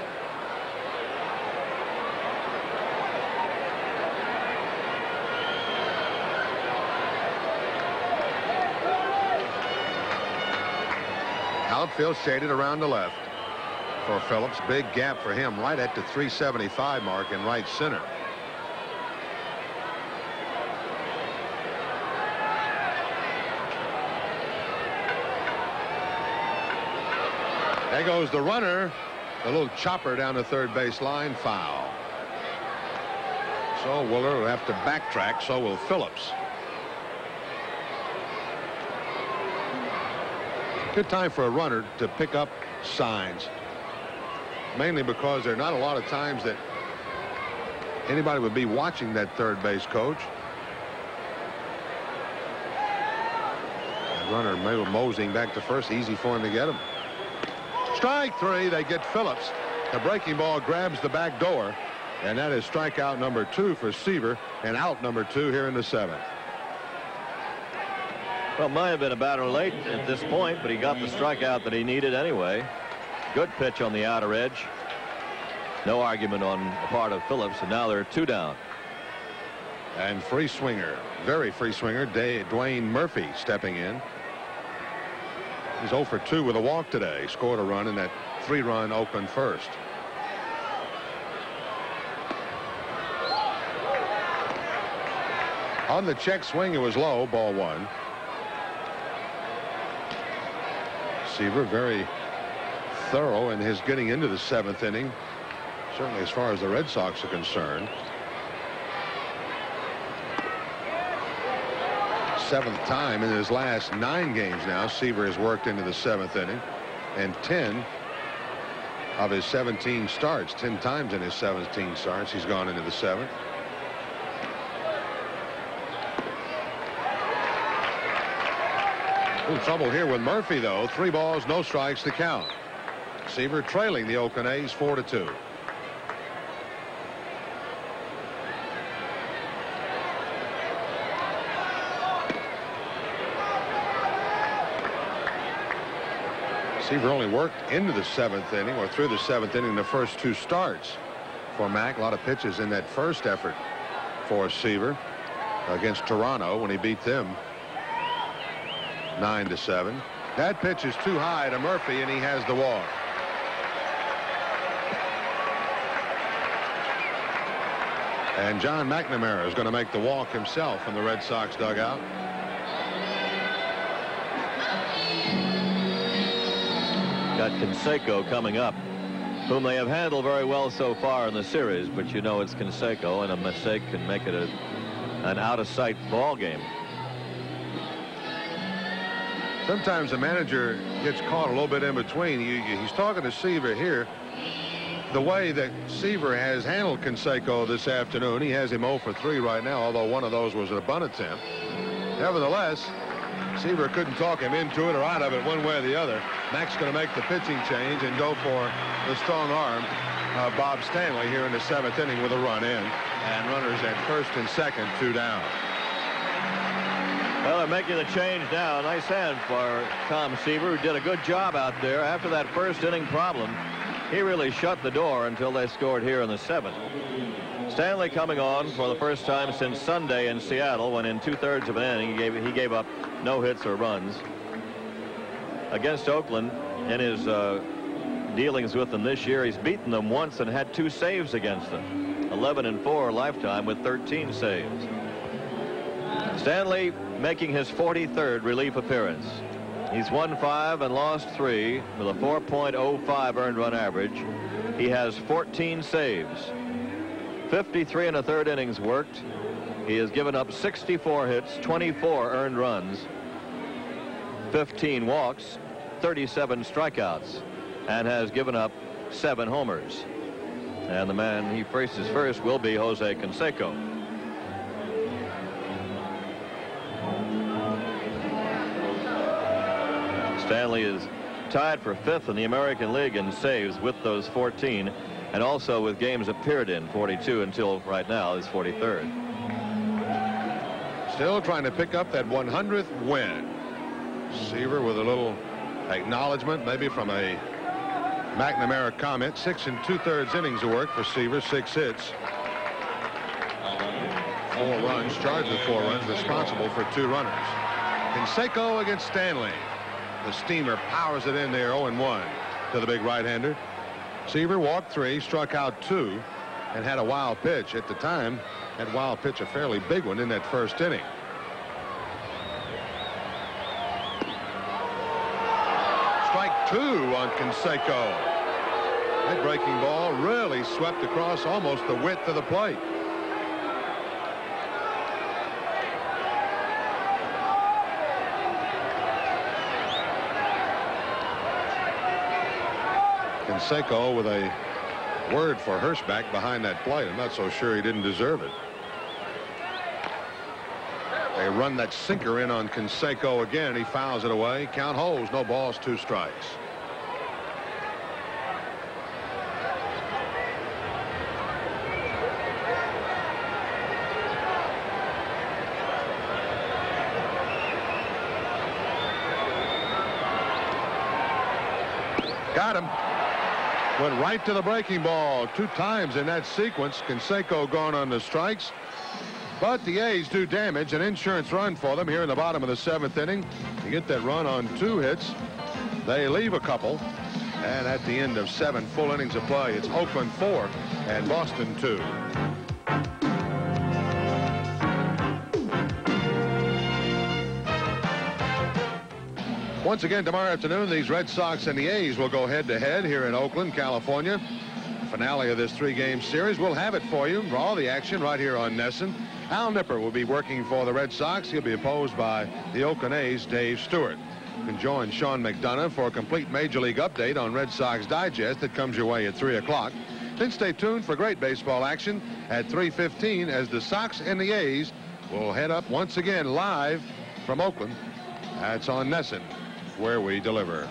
Outfield shaded around the left for Phillips. Big gap for him right at the 375 mark in right center. There goes the runner. A little chopper down the third base line. Foul. So Woolard will have to backtrack. So will Phillips. Good time for a runner to pick up signs. mainly because there are not a lot of times that anybody would be watching that third base coach. The runner maybe moseying back to first. Easy for him to get him. Strike three. They get Phillips. The breaking ball grabs the back door, and that is strikeout number 2 for Seaver, and out number 2 here in the 7th. Well, might have been a batter late at this point, but he got the strikeout that he needed anyway. Good pitch on the outer edge. No argument on the part of Phillips, and now they're 2 down. And free swinger, very free swinger, Dwayne Murphy stepping in. He's 0 for 2 with a walk today. Scored a run in that 3-run Oakland first. On the check swing, it was low, ball 1. Seaver very thorough in his getting into the 7th inning, certainly as far as the Red Sox are concerned. 7th time in his last 9 games now Seaver has worked into the 7th inning, and 10 of his 17 starts, 10 times in his 17 starts he's gone into the 7th. Trouble here with Murphy, though. 3 balls, no strikes to count. Seaver trailing the Oakland A's 4-2. Seaver only worked into the 7th inning, or through the 7th inning, the first 2 starts for Mac. A lot of pitches in that first effort for Seaver against Toronto when he beat them 9-7. That pitch is too high to Murphy, and he has the walk. And John McNamara is going to make the walk himself from the Red Sox dugout. Got Canseco coming up, whom they have handled very well so far in the series, but you know it's Canseco, and a mistake can make it an out-of-sight ball game. Sometimes the manager gets caught a little bit in between. He's talking to Seaver here. The way that Seaver has handled Canseco this afternoon, he has him 0 for 3 right now, although one of those was a bunt attempt. Nevertheless, Seaver couldn't talk him into it or out of it one way or the other. Mac's going to make the pitching change and go for the strong arm of Bob Stanley here in the 7th inning with a run in. And runners at first and second, 2 down. Well, they're making the change now. Nice hand for Tom Seaver, who did a good job out there. After that first inning problem, he really shut the door until they scored here in the 7th. Stanley coming on for the first time since Sunday in Seattle, when in 2/3 of an inning he gave up no hits or runs. Against Oakland, in his dealings with them this year, he's beaten them once and had 2 saves against them. 11-4 lifetime with 13 saves. Stanley making his 43rd relief appearance. He's won 5 and lost 3 with a 4.05 earned run average. He has 14 saves. 53 1/3 innings worked. He has given up 64 hits, 24 earned runs, 15 walks, 37 strikeouts, and has given up 7 homers. And the man he faces first will be Jose Canseco. Stanley is tied for 5th in the American League in saves with those 14, and also with games appeared in, 42 until right now is 43rd. Still trying to pick up that 100th win. Seaver with a little acknowledgement, maybe from a McNamara comment. 6 2/3 innings of work for Seaver, 6 hits, 4 runs, charged with 4 runs, responsible for 2 runners. Canseco against Stanley. The steamer powers it in there, 0-1 to the big right-hander. Seaver walked 3, struck out 2, and had a wild pitch. At the time, that wild pitch a fairly big one in that first inning. Strike 2 on Canseco. That breaking ball really swept across almost the width of the plate. Canseco with a word for Hirschback behind that plate. I'm not so sure he didn't deserve it. They run that sinker in on Canseco again. He fouls it away. Count holds. No balls, 2 strikes. Got him. Went right to the breaking ball 2 times in that sequence. Canseco gone on the strikes. But the A's do damage. An insurance run for them here in the bottom of the 7th inning. To get that run on 2 hits. They leave a couple. And at the end of 7 full innings of play, it's Oakland 4 and Boston 2. Once again tomorrow afternoon, these Red Sox and the A's will go head-to-head here in Oakland, California. The finale of this 3-game series. We'll have it for you for all the action right here on NESN. Al Nipper will be working for the Red Sox. He'll be opposed by the Oakland A's Dave Stewart. You can join Sean McDonough for a complete Major League update on Red Sox Digest that comes your way at 3 o'clock. Then stay tuned for great baseball action at 3:15 as the Sox and the A's will head up once again live from Oakland. That's on NESN, where we deliver.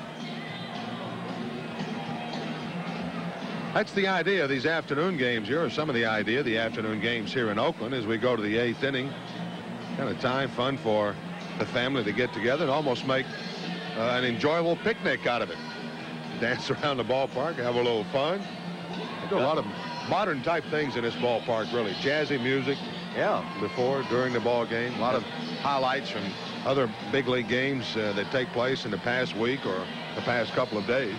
That's the idea of these afternoon games here, or some of the idea of the afternoon games here in Oakland as we go to the 8th inning. Kind of time, fun for the family to get together and almost make an enjoyable picnic out of it. Dance around the ballpark, have a little fun. They do a lot of modern type things in this ballpark, really. Jazzy music. Yeah. Before, during the ball game. A lot of highlights from other big league games that take place in the past week or the past couple of days.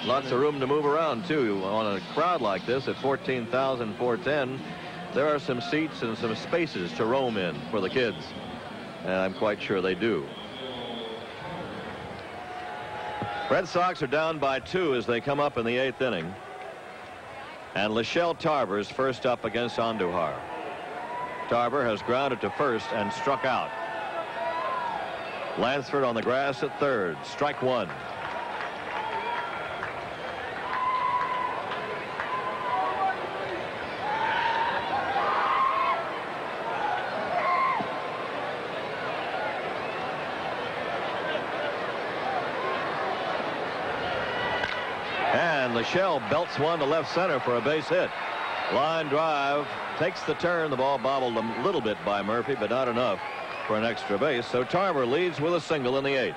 Lots of room to move around, too. On a crowd like this at 14,410, there are some seats and some spaces to roam in for the kids. And I'm quite sure they do. Red Sox are down by 2 as they come up in the 8th inning. And Lachelle Tarver is first up against Andujar. Tarver has grounded to first and struck out. Lansford on the grass at 3rd. Strike 1. And Lachelle belts one to left center for a base hit. Line drive takes the turn. The ball bobbled a little bit by Murphy, but not enough for an extra base. So Tarver leads with a single in the 8th.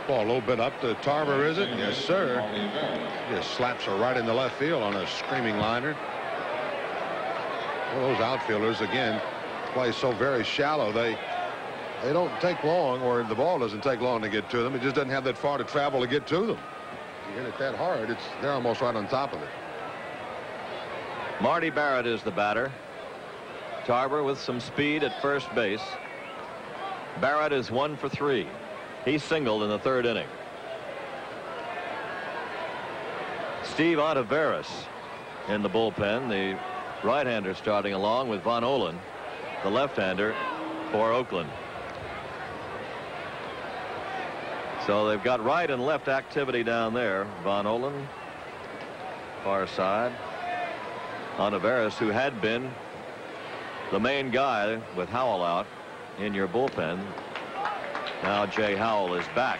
Ball a little bit up to Tarver, is it? Yes, sir. Just slaps her right in the left field on a screaming liner. Well, those outfielders, again, play so very shallow. They don't take long, or the ball doesn't take long to get to them. It just doesn't have that far to travel to get to them. You hit it that hard, they're almost right on top of it. Marty Barrett is the batter. Tarver with some speed at first base. Barrett is 1 for 3. He singled in the 3rd inning. Steve Ontiveros in the bullpen, the right-hander starting along with Von Olen, the left-hander for Oakland. So they've got right and left activity down there. Von Olen, far side. Ontiveros, who had been the main guy with Howell out in your bullpen. Now Jay Howell is back.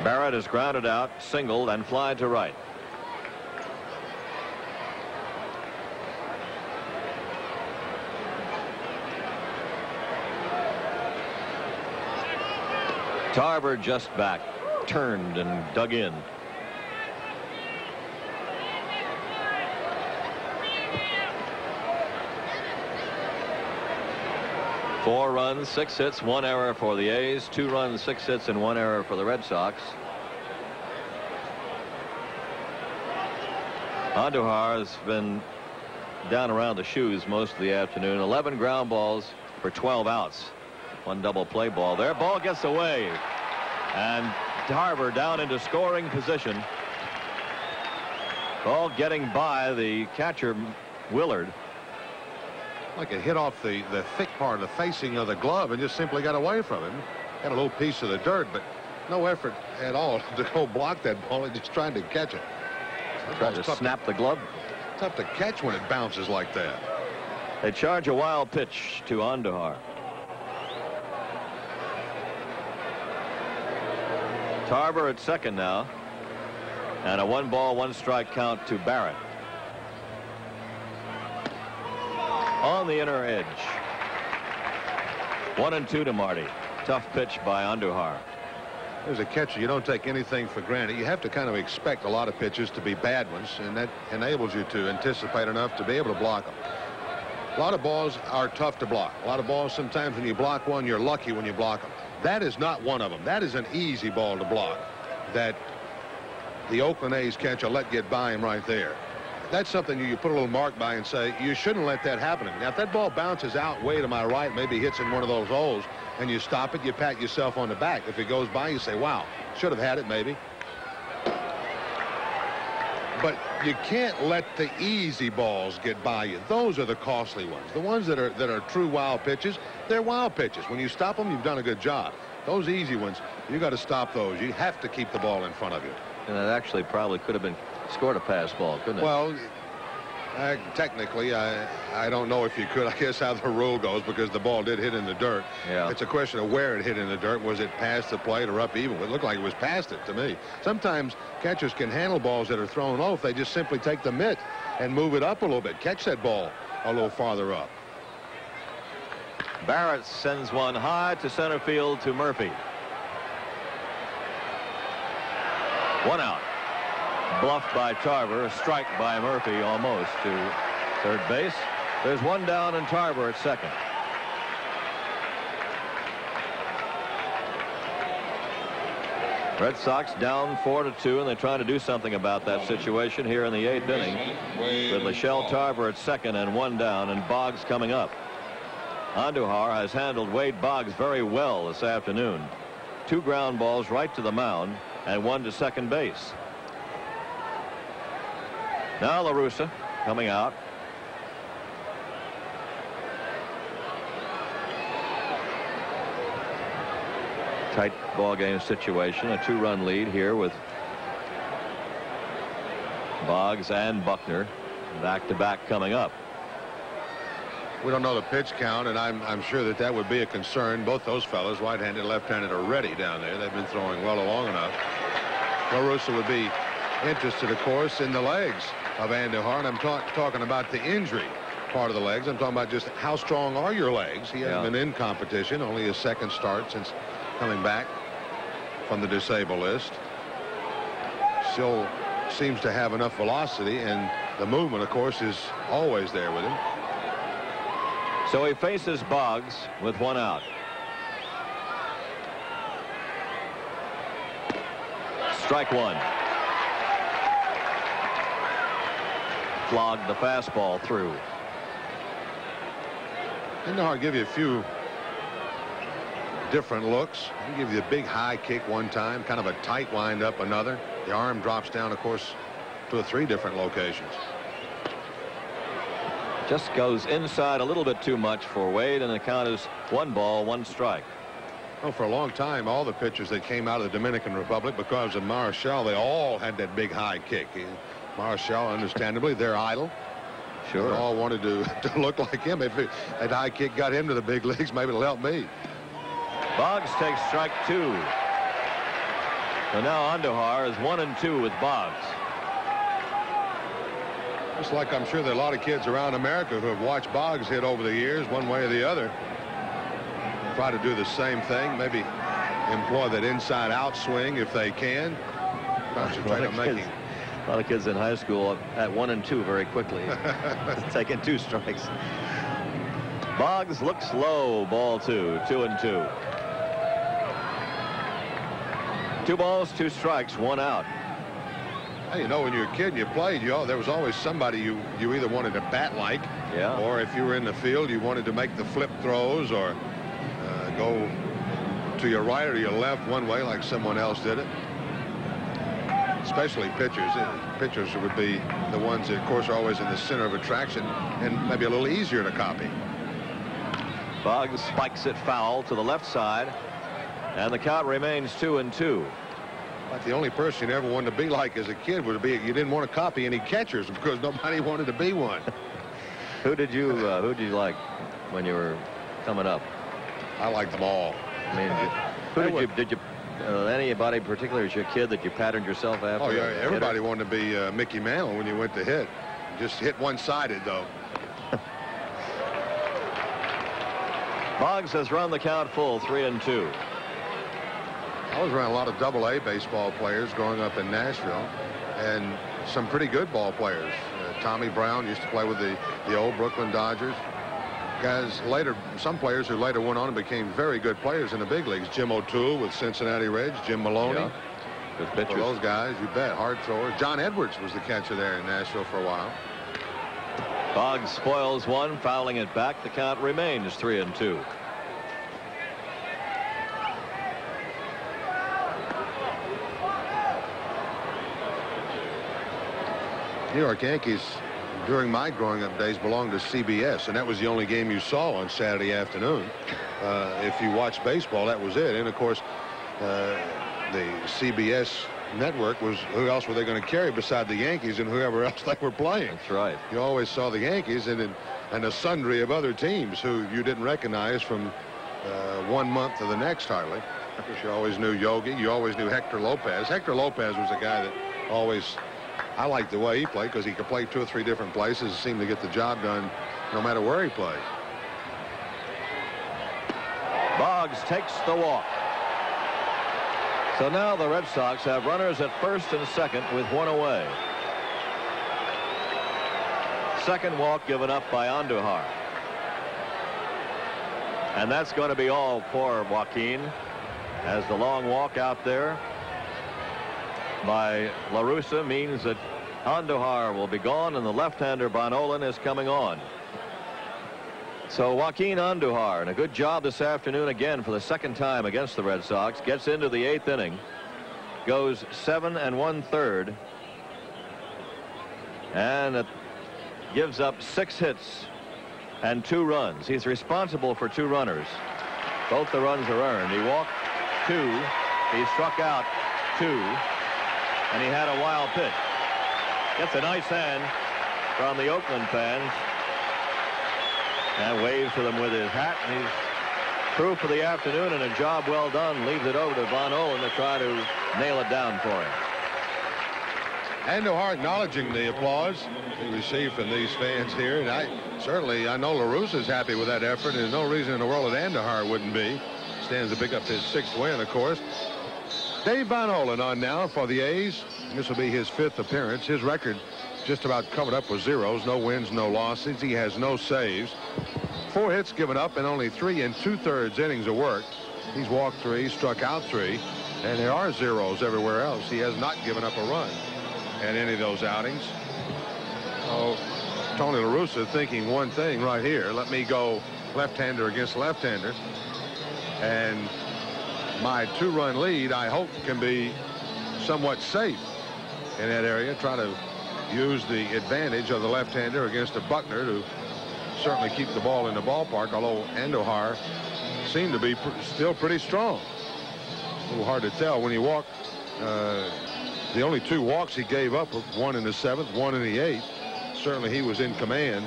Barrett is grounded out, singled, and fly to right. Tarver just back, turned and dug in. Four runs, 6 hits, 1 error for the A's. 2 runs, 6 hits, and 1 error for the Red Sox. Andujar has been down around the shoes most of the afternoon. 11 ground balls for 12 outs. 1 double play ball there. Ball gets away. And Tarver down into scoring position. Ball getting by the catcher, Willard. Like it hit off the thick part of the facing of the glove and just simply got away from him. Got a little piece of the dirt, but no effort at all to go block that ball. Just trying to catch it. Trying to snap the glove. Tough to catch when it bounces like that. They charge a wild pitch to Andujar. Tarver at second now. And a 1-ball, 1-strike count to Barrett. On the inner edge. 1-2 to Marty. Tough pitch by Andujar. As a catcher, you don't take anything for granted. You have to kind of expect a lot of pitches to be bad ones, and that enables you to anticipate enough to be able to block them. A lot of balls are tough to block. A lot of balls, sometimes when you block one, you're lucky when you block them. That is not one of them. That is an easy ball to block that the Oakland A's catcher let get by him right there. That's something you put a little mark by and say, you shouldn't let that happen. Now, if that ball bounces out way to my right, maybe hits in one of those holes, and you stop it, you pat yourself on the back. If it goes by, you say, wow, should have had it maybe. But you can't let the easy balls get by you. Those are the costly ones. The ones that are true wild pitches, they're wild pitches. When you stop them, you've done a good job. Those easy ones, you got to stop those. You have to keep the ball in front of you. And it actually probably could have been scored a pass ball, couldn't it? Well, technically, I don't know if you could. I guess how the rule goes, because the ball did hit in the dirt. Yeah. It's a question of where it hit in the dirt. Was it past the plate or up even? It looked like it was past it to me. Sometimes catchers can handle balls that are thrown low if they just simply take the mitt and move it up a little bit. Catch that ball a little farther up. Barrett sends one high to center field to Murphy. 1 out. Bluffed by Tarver. A strike by Murphy almost to third base. There's one down and Tarver at second. Red Sox down 4-2, and they're trying to do something about that situation here in the 8th inning with Michelle Tarver at second and one down, and Boggs coming up. Andujar has handled Wade Boggs very well this afternoon. 2 ground balls right to the mound and 1 to second base. Now La Russa coming out. Tight ball game situation. A 2-run lead here with Boggs and Buckner back-to-back coming up. We don't know the pitch count, and I'm sure that would be a concern. Both those fellas, right-handed, left-handed, are ready down there. They've been throwing well long enough. La Russa would be interested, of course, in the legs of Andujar, and I'm talking about the injury part of the legs. I'm talking about just how strong are your legs. He hasn't been in competition, only his second start since coming back from the disabled list. Still seems to have enough velocity, and the movement, of course, is always there with him. So he faces Boggs with 1 out. Strike 1. Flogged the fastball through. Andujar give you a few different looks. He give you a big high kick one time, kind of a tight windup another. The arm drops down, of course, to 3 different locations. Just goes inside a little bit too much for Wade, and the count is 1 ball, 1 strike. Well, for a long time, all the pitchers that came out of the Dominican Republic, because of Marshall, they all had that big high kick. Marshall, understandably, their idol. Sure. They all wanted to look like him. If that high kick got him to the big leagues, maybe it'll help me. Boggs takes strike 2. So now Andujar is 1-2 with Boggs. Just like I'm sure there are a lot of kids around America who have watched Boggs hit over the years, one way or the other. Try to do the same thing, maybe employ that inside-out swing if they can. Concentrate on making. A lot of kids in high school at 1-2 very quickly, taking 2 strikes. Boggs looks low. Ball 2, 2-2. 2 balls, 2 strikes, 1 out. Hey, you know, when you were a kid and you played, there was always somebody you either wanted to bat like, or if you were in the field, you wanted to make the flip throws or go to your right or your left one way like someone else did it. especially pitchers. Pitchers would be the ones that, of course, are always in the center of attraction and maybe a little easier to copy. Boggs spikes it foul to the left side, and the count remains 2-2. Like the only person you ever wanted to be like as a kid would be you didn't want to copy any catchers because nobody wanted to be one. Who did you like when you were coming up? I liked them all. I mean, did you anybody in particular as your kid that you patterned yourself after? Oh yeah, everybody wanted to be Mickey Mantle when you went to hit. Just hit one-sided though. Boggs has run the count full, 3-2. I was around a lot of Double-A baseball players growing up in Nashville, and some pretty good ball players. Tommy Brown used to play with the old Brooklyn Dodgers. Guys later, some players who later went on and became very good players in the big leagues. Jim O'Toole with Cincinnati Reds, Jim Maloney. Yeah. Good pitchers. Those guys, you bet, hard throwers. John Edwards was the catcher there in Nashville for a while. Boggs spoils one, fouling it back. The count remains 3-2. New York Yankees, during my growing up days, belonged to CBS, and that was the only game you saw on Saturday afternoon. If you watched baseball, that was it. And of course, the CBS network was, who else were they going to carry beside the Yankees and whoever else they were playing? That's right. You always saw the Yankees and a sundry of other teams who you didn't recognize from 1 month to the next hardly. Of course, you always knew Yogi. You always knew Hector Lopez. Hector Lopez was a guy that always, I liked the way he played because he could play 2 or 3 different places and seemed to get the job done no matter where he played. Boggs takes the walk. So now the Red Sox have runners at first and second with 1 away. Second walk given up by Andujar. And that's going to be all for Joaquin, as the long walk out there by La Russa means that Andujar will be gone and the left-hander Van Olen is coming on. So Joaquin Andujar, and a good job this afternoon again for the second time against the Red Sox, gets into the 8th inning, goes 7 1/3, and it gives up 6 hits and 2 runs. He's responsible for 2 runners. Both the runs are earned. He walked 2, he struck out 2, and he had a wild pitch. Gets a nice hand from the Oakland fans and waves to them with his hat, and he's through for the afternoon, and a job well done. Leaves it over to Van Olen to try to nail it down for him. Andujar acknowledging the applause he received from these fans here, and I know La Russa's happy with that effort. There's no reason in the world that Andujar wouldn't be. Stands to pick up his 6th win, of course. Dave Van Olen on now for the A's. This will be his 5th appearance. His record just about covered up with zeros. No wins, no losses. He has no saves. 4 hits given up and only 3 2/3 innings of work. He's walked 3, struck out 3, and there are zeros everywhere else. He has not given up a run in any of those outings. Oh, Tony La Russa thinking one thing right here. Let me go left-hander against left-hander, and my 2-run lead, I hope, can be somewhat safe in that area. Try to use the advantage of the left-hander against a Buckner to certainly keep the ball in the ballpark, although Andujar seemed to be still pretty strong. A little hard to tell when he walked. The only 2 walks he gave up were 1 in the 7th, 1 in the 8th. Certainly he was in command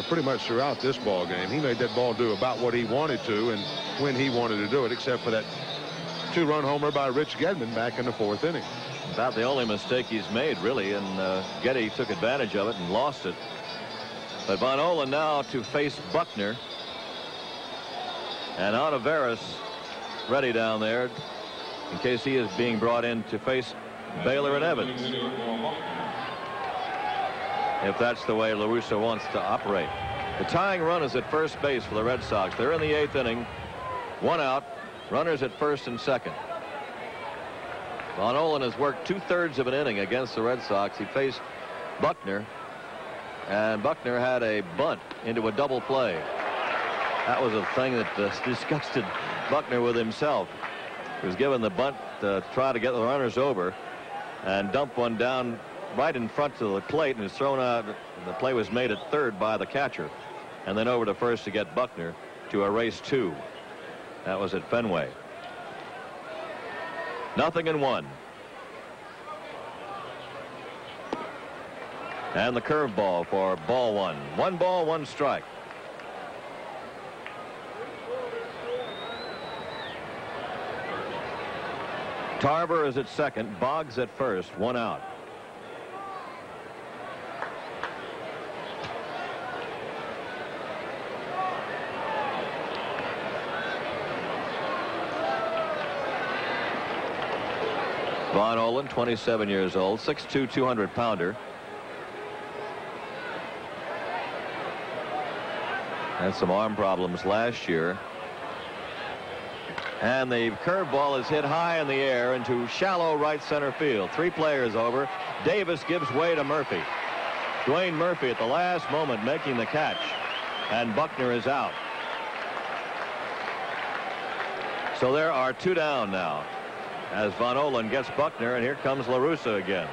pretty much throughout this ball game. He made that ball do about what he wanted to and when he wanted to do it, except for that 2-run homer by Rich Gedman back in the 4th inning. About the only mistake he's made, really, and Getty took advantage of it and lost it. But Van Olen now to face Buckner, and Olivares ready down there in case he is being brought in to face Baylor and Evans, if that's the way La Russa wants to operate. The tying run is at first base for the Red Sox. They're in the 8th inning, 1 out, runners at first and second. Van Olen has worked 2/3 of an inning against the Red Sox. He faced Buckner, and Buckner had a bunt into a double play. That was a thing that disgusted Buckner with himself. He was given the bunt to try to get the runners over, and dumped one down right in front of the plate, and is thrown out. The play was made at third by the catcher, and then over to first to get Buckner to erase 2. That was at Fenway. 0-1. And the curveball for ball 1. 1 ball, 1 strike. Tarver is at second, Boggs at first, 1 out. Von Olin, 27 years old, 6'2", 200-pounder. Had some arm problems last year. And the curveball is hit high in the air into shallow right center field. 3 players over. Davis gives way to Murphy. Dwayne Murphy at the last moment making the catch. And Buckner is out. So there are 2 down now as Von Olin gets Buckner, and here comes La Russa again.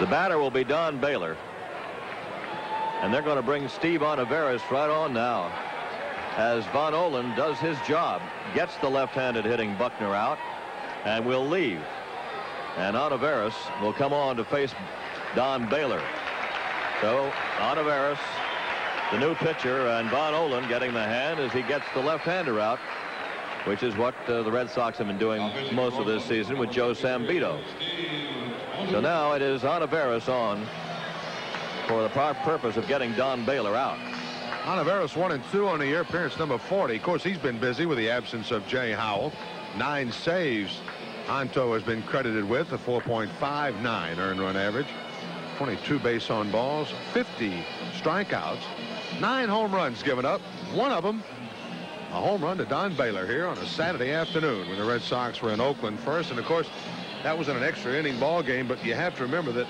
The batter will be Don Baylor. And they're going to bring Steve Ontiveros right on now as Von Olin does his job, gets the left-handed hitting Buckner out, and will leave. And Ontiveros will come on to face Don Baylor. So Ontiveros, the new pitcher, and Von Olin getting the hand as he gets the left-hander out, which is what the Red Sox have been doing most of this season with Joe Sambito. So now it is Ontiveros on for the purpose of getting Don Baylor out. Ontiveros 1-2 on the year, appearance number 40. Of course, he's been busy with the absence of Jay Howell. 9 saves Onto has been credited with, a 4.59 earned run average, 22 base on balls, 50 strikeouts, 9 home runs given up. One of them a home run to Don Baylor here on a Saturday afternoon when the Red Sox were in Oakland first. And of course, that was in an extra inning ball game, but you have to remember that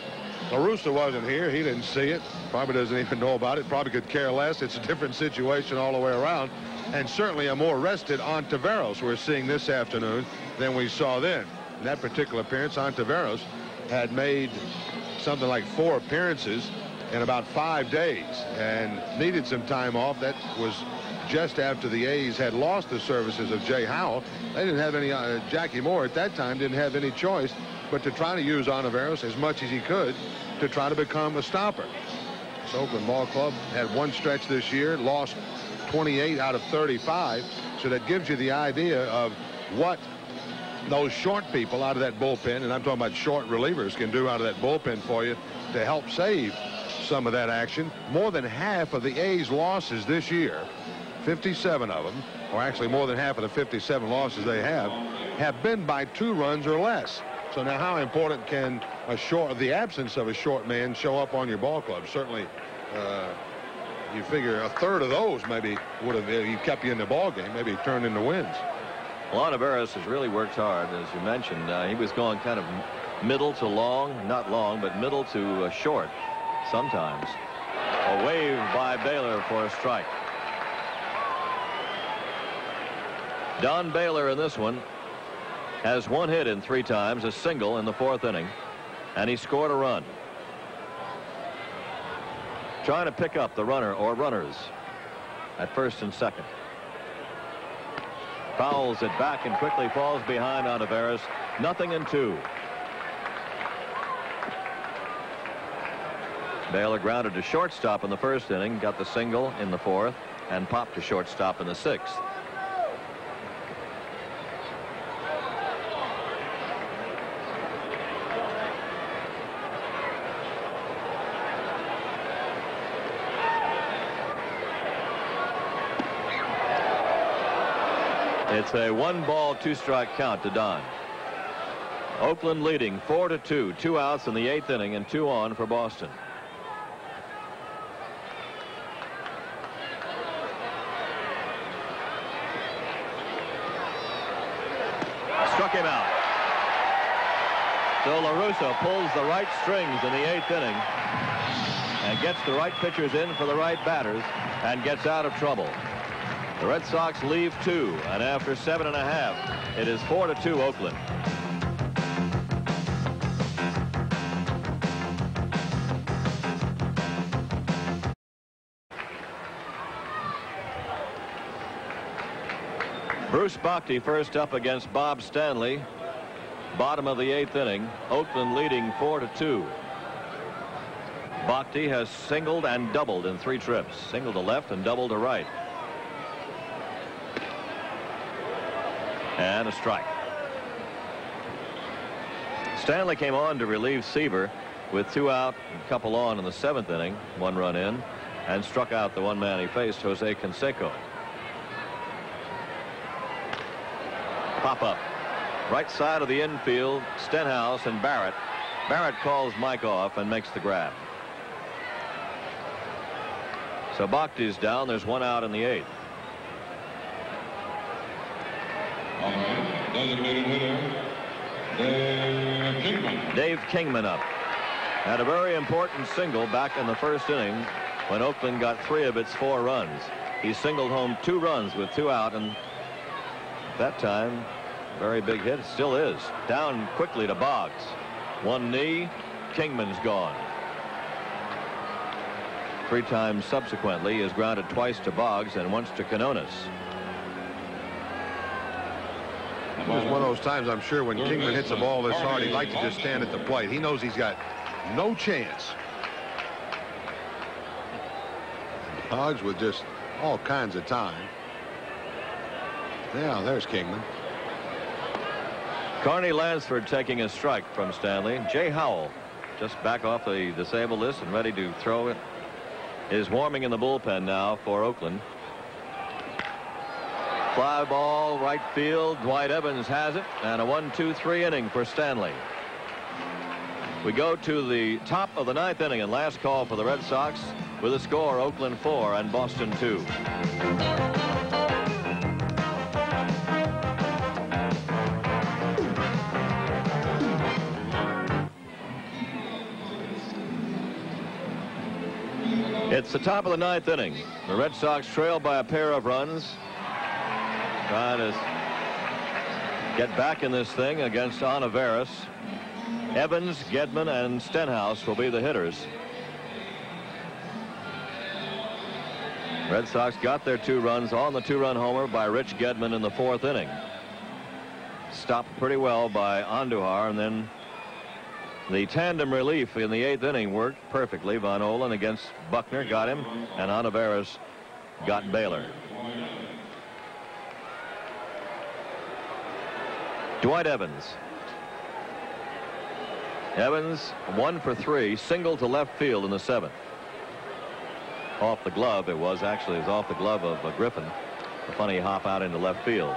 La Russa wasn't here. He didn't see it, probably doesn't even know about it, probably could care less. It's a different situation all the way around, and certainly a more rested Ontiveros we're seeing this afternoon than we saw then. In that particular appearance, Ontiveros had made something like 4 appearances in about 5 days and needed some time off. That was just after the A's had lost the services of Jay Howell. They didn't have any, Jackie Moore at that time didn't have any choice but to try to use Ontiveros as much as he could to try to become a stopper. This Oakland Ball Club had one stretch this year, lost 28 out of 35. So that gives you the idea of what those short people out of that bullpen, and I'm talking about short relievers, can do out of that bullpen for you to help save some of that action. More than half of the A's losses this year, 57 of them, or actually more than half of the 57 losses they have been by 2 runs or less. So now how important can the absence of a short man show up on your ball club? Certainly you figure a third of those maybe would have kept you in the ball game, maybe turned into wins. Ontiveros has really worked hard, as you mentioned. He was going kind of middle to long, not long, but middle to short sometimes. A wave by Baylor for a strike. Don Baylor in this one has 1 hit in 3 times, a single in the 4th inning, and he scored a run. Trying to pick up the runner or runners at first and second. Fouls it back and quickly falls behind Ontiveros. 0-2. Baylor grounded to shortstop in the 1st inning, got the single in the 4th, and popped to shortstop in the 6th. It's a 1-ball, 2-strike count to Don. Oakland leading 4-2, 2 outs in the 8th inning and 2 on for Boston. Struck him out. So La Russa pulls the right strings in the 8th inning and gets the right pitchers in for the right batters and gets out of trouble. The Red Sox leave 2, and after 7.5, it is 4-2 Oakland. Bruce Bocty first up against Bob Stanley. Bottom of the 8th inning. Oakland leading 4-2. Bocty has singled and doubled in 3 trips. Singled to left and doubled to right. And a strike. Stanley came on to relieve Seaver with 2 out, a couple on in the 7th inning, 1 run in, and struck out the 1 man he faced, Jose Canseco. Pop up. Right side of the infield, Stenhouse and Barrett. Barrett calls Mike off and makes the grab. So Bocty's down. There's 1 out in the 8th. Designated hitter, Dave Kingman. Dave Kingman up. Had a very important single back in the 1st inning when Oakland got 3 of its 4 runs. He singled home 2 runs with 2 out, and at that time, very big hit. It still is. Down quickly to Boggs. 1 knee. Kingman's gone. 3 times subsequently. He has grounded twice to Boggs and once to Canonis. It was one of those times, I'm sure, when Kingman hits a ball this hard, he'd like to just stand at the plate. He knows he's got no chance. Boggs with just all kinds of time. Yeah, there's Kingman. Carney Lansford taking a strike from Stanley. Jay Howell, just back off the disabled list and ready to throw it, is warming in the bullpen now for Oakland. Fly ball, right field. Dwight Evans has it, and a 1-2-3 inning for Stanley. We go to the top of the 9th inning and last call for the Red Sox with a score Oakland 4 and Boston 2. It's the top of the 9th inning. The Red Sox trail by a pair of runs. Trying to get back in this thing against Olivares. Evans, Gedman, and Stenhouse will be the hitters. Red Sox got their 2 runs on the 2-run homer by Rich Gedman in the 4th inning. Stopped pretty well by Andujar, and then the tandem relief in the 8th inning worked perfectly. Von Ohlen against Buckner got him, and Olivares got Baylor. Dwight Evans. Evans 1 for 3, single to left field in the 7th. Off the glove, it was off the glove of Griffin. A funny hop out into left field.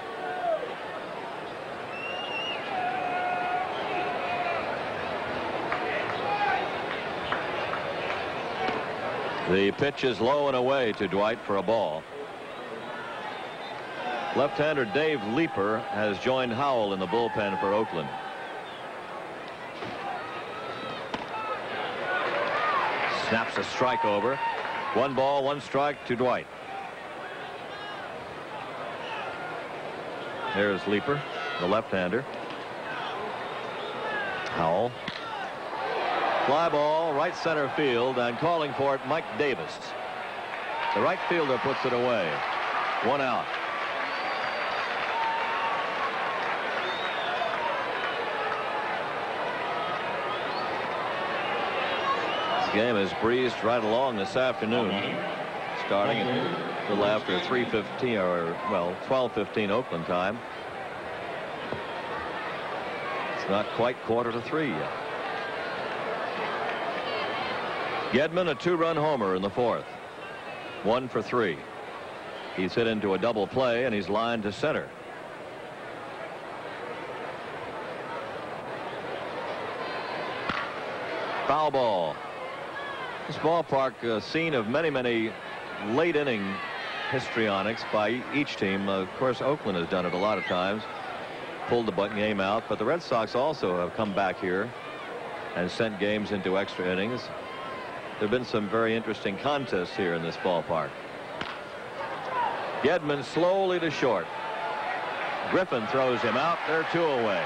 The pitch is low and away to Dwight for a ball. Left-hander Dave Leeper has joined Howell in the bullpen for Oakland. Snaps a strike over. 1 ball, 1 strike to Dwight. There's Leeper, the left-hander. Howell. Fly ball, right center field, and calling for it, Mike Davis. The right fielder puts it away. 1 out. Game has breezed right along this afternoon, starting at a little after 3:15 or, well, 12:15 Oakland time. It's not quite 2:45 yet. Gedman a 2-run homer in the 4th. 1 for 3. He's hit into a double play and he's lined to center. Foul ball. This ballpark, a scene of many late inning histrionics by each team. Of course, Oakland has done it a lot of times, pulled the game out, but the Red Sox also have come back here and sent games into extra innings. There have been some very interesting contests here in this ballpark. Gedman slowly to short. Griffin throws him out. They're 2 away.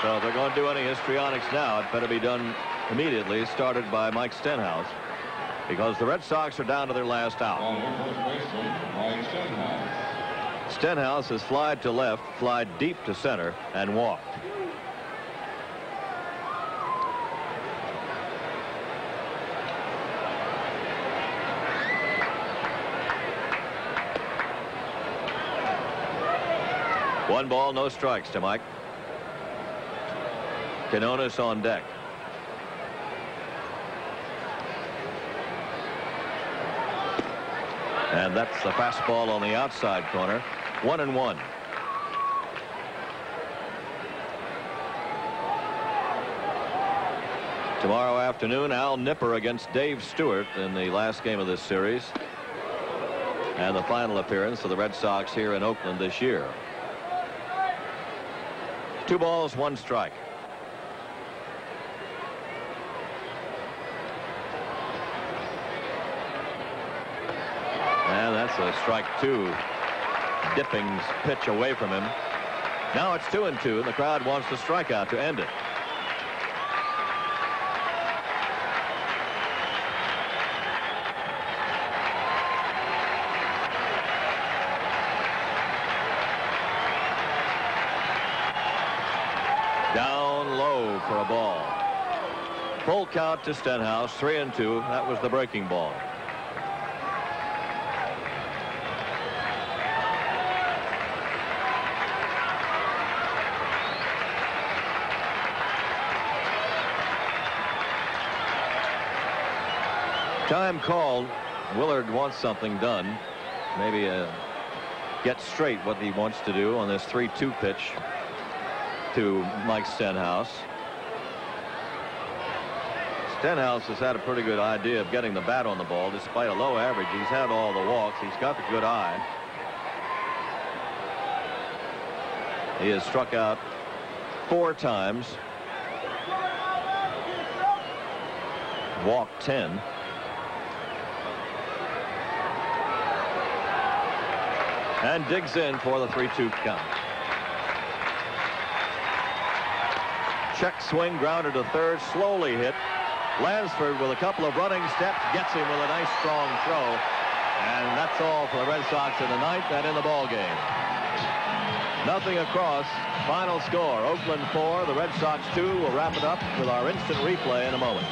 So if they're going to do any histrionics now, it better be done immediately, started by Mike Stenhouse, because the Red Sox are down to their last out. Stenhouse has flied to left, flied deep to center, and walked. One ball, no strikes to Mike. Quinones on deck. And that's the fastball on the outside corner. 1-1. Tomorrow afternoon, Al Nipper against Dave Stewart in the last game of this series, and the final appearance for the Red Sox here in Oakland this year. 2 balls, 1 strike. And that's a strike 2. Dipping's pitch away from him. Now it's 2-2, and the crowd wants the strikeout to end it. Down low for a ball. Full count to Stenhouse, 3-2. That was the breaking ball. Time called. Willard wants something done. Maybe get straight what he wants to do on this 3-2 pitch to Mike Stenhouse. Stenhouse has had a pretty good idea of getting the bat on the ball despite a low average. He's had all the walks. He's got the good eye. He has struck out 4 times. Walked 10. And digs in for the 3-2 count. Check swing, grounded to third, slowly hit. Lansford with a couple of running steps gets him with a nice strong throw. And that's all for the Red Sox in the 9th and in the ball game. Nothing across. Final score, Oakland 4, the Red Sox 2. We'll wrap it up with our instant replay in a moment.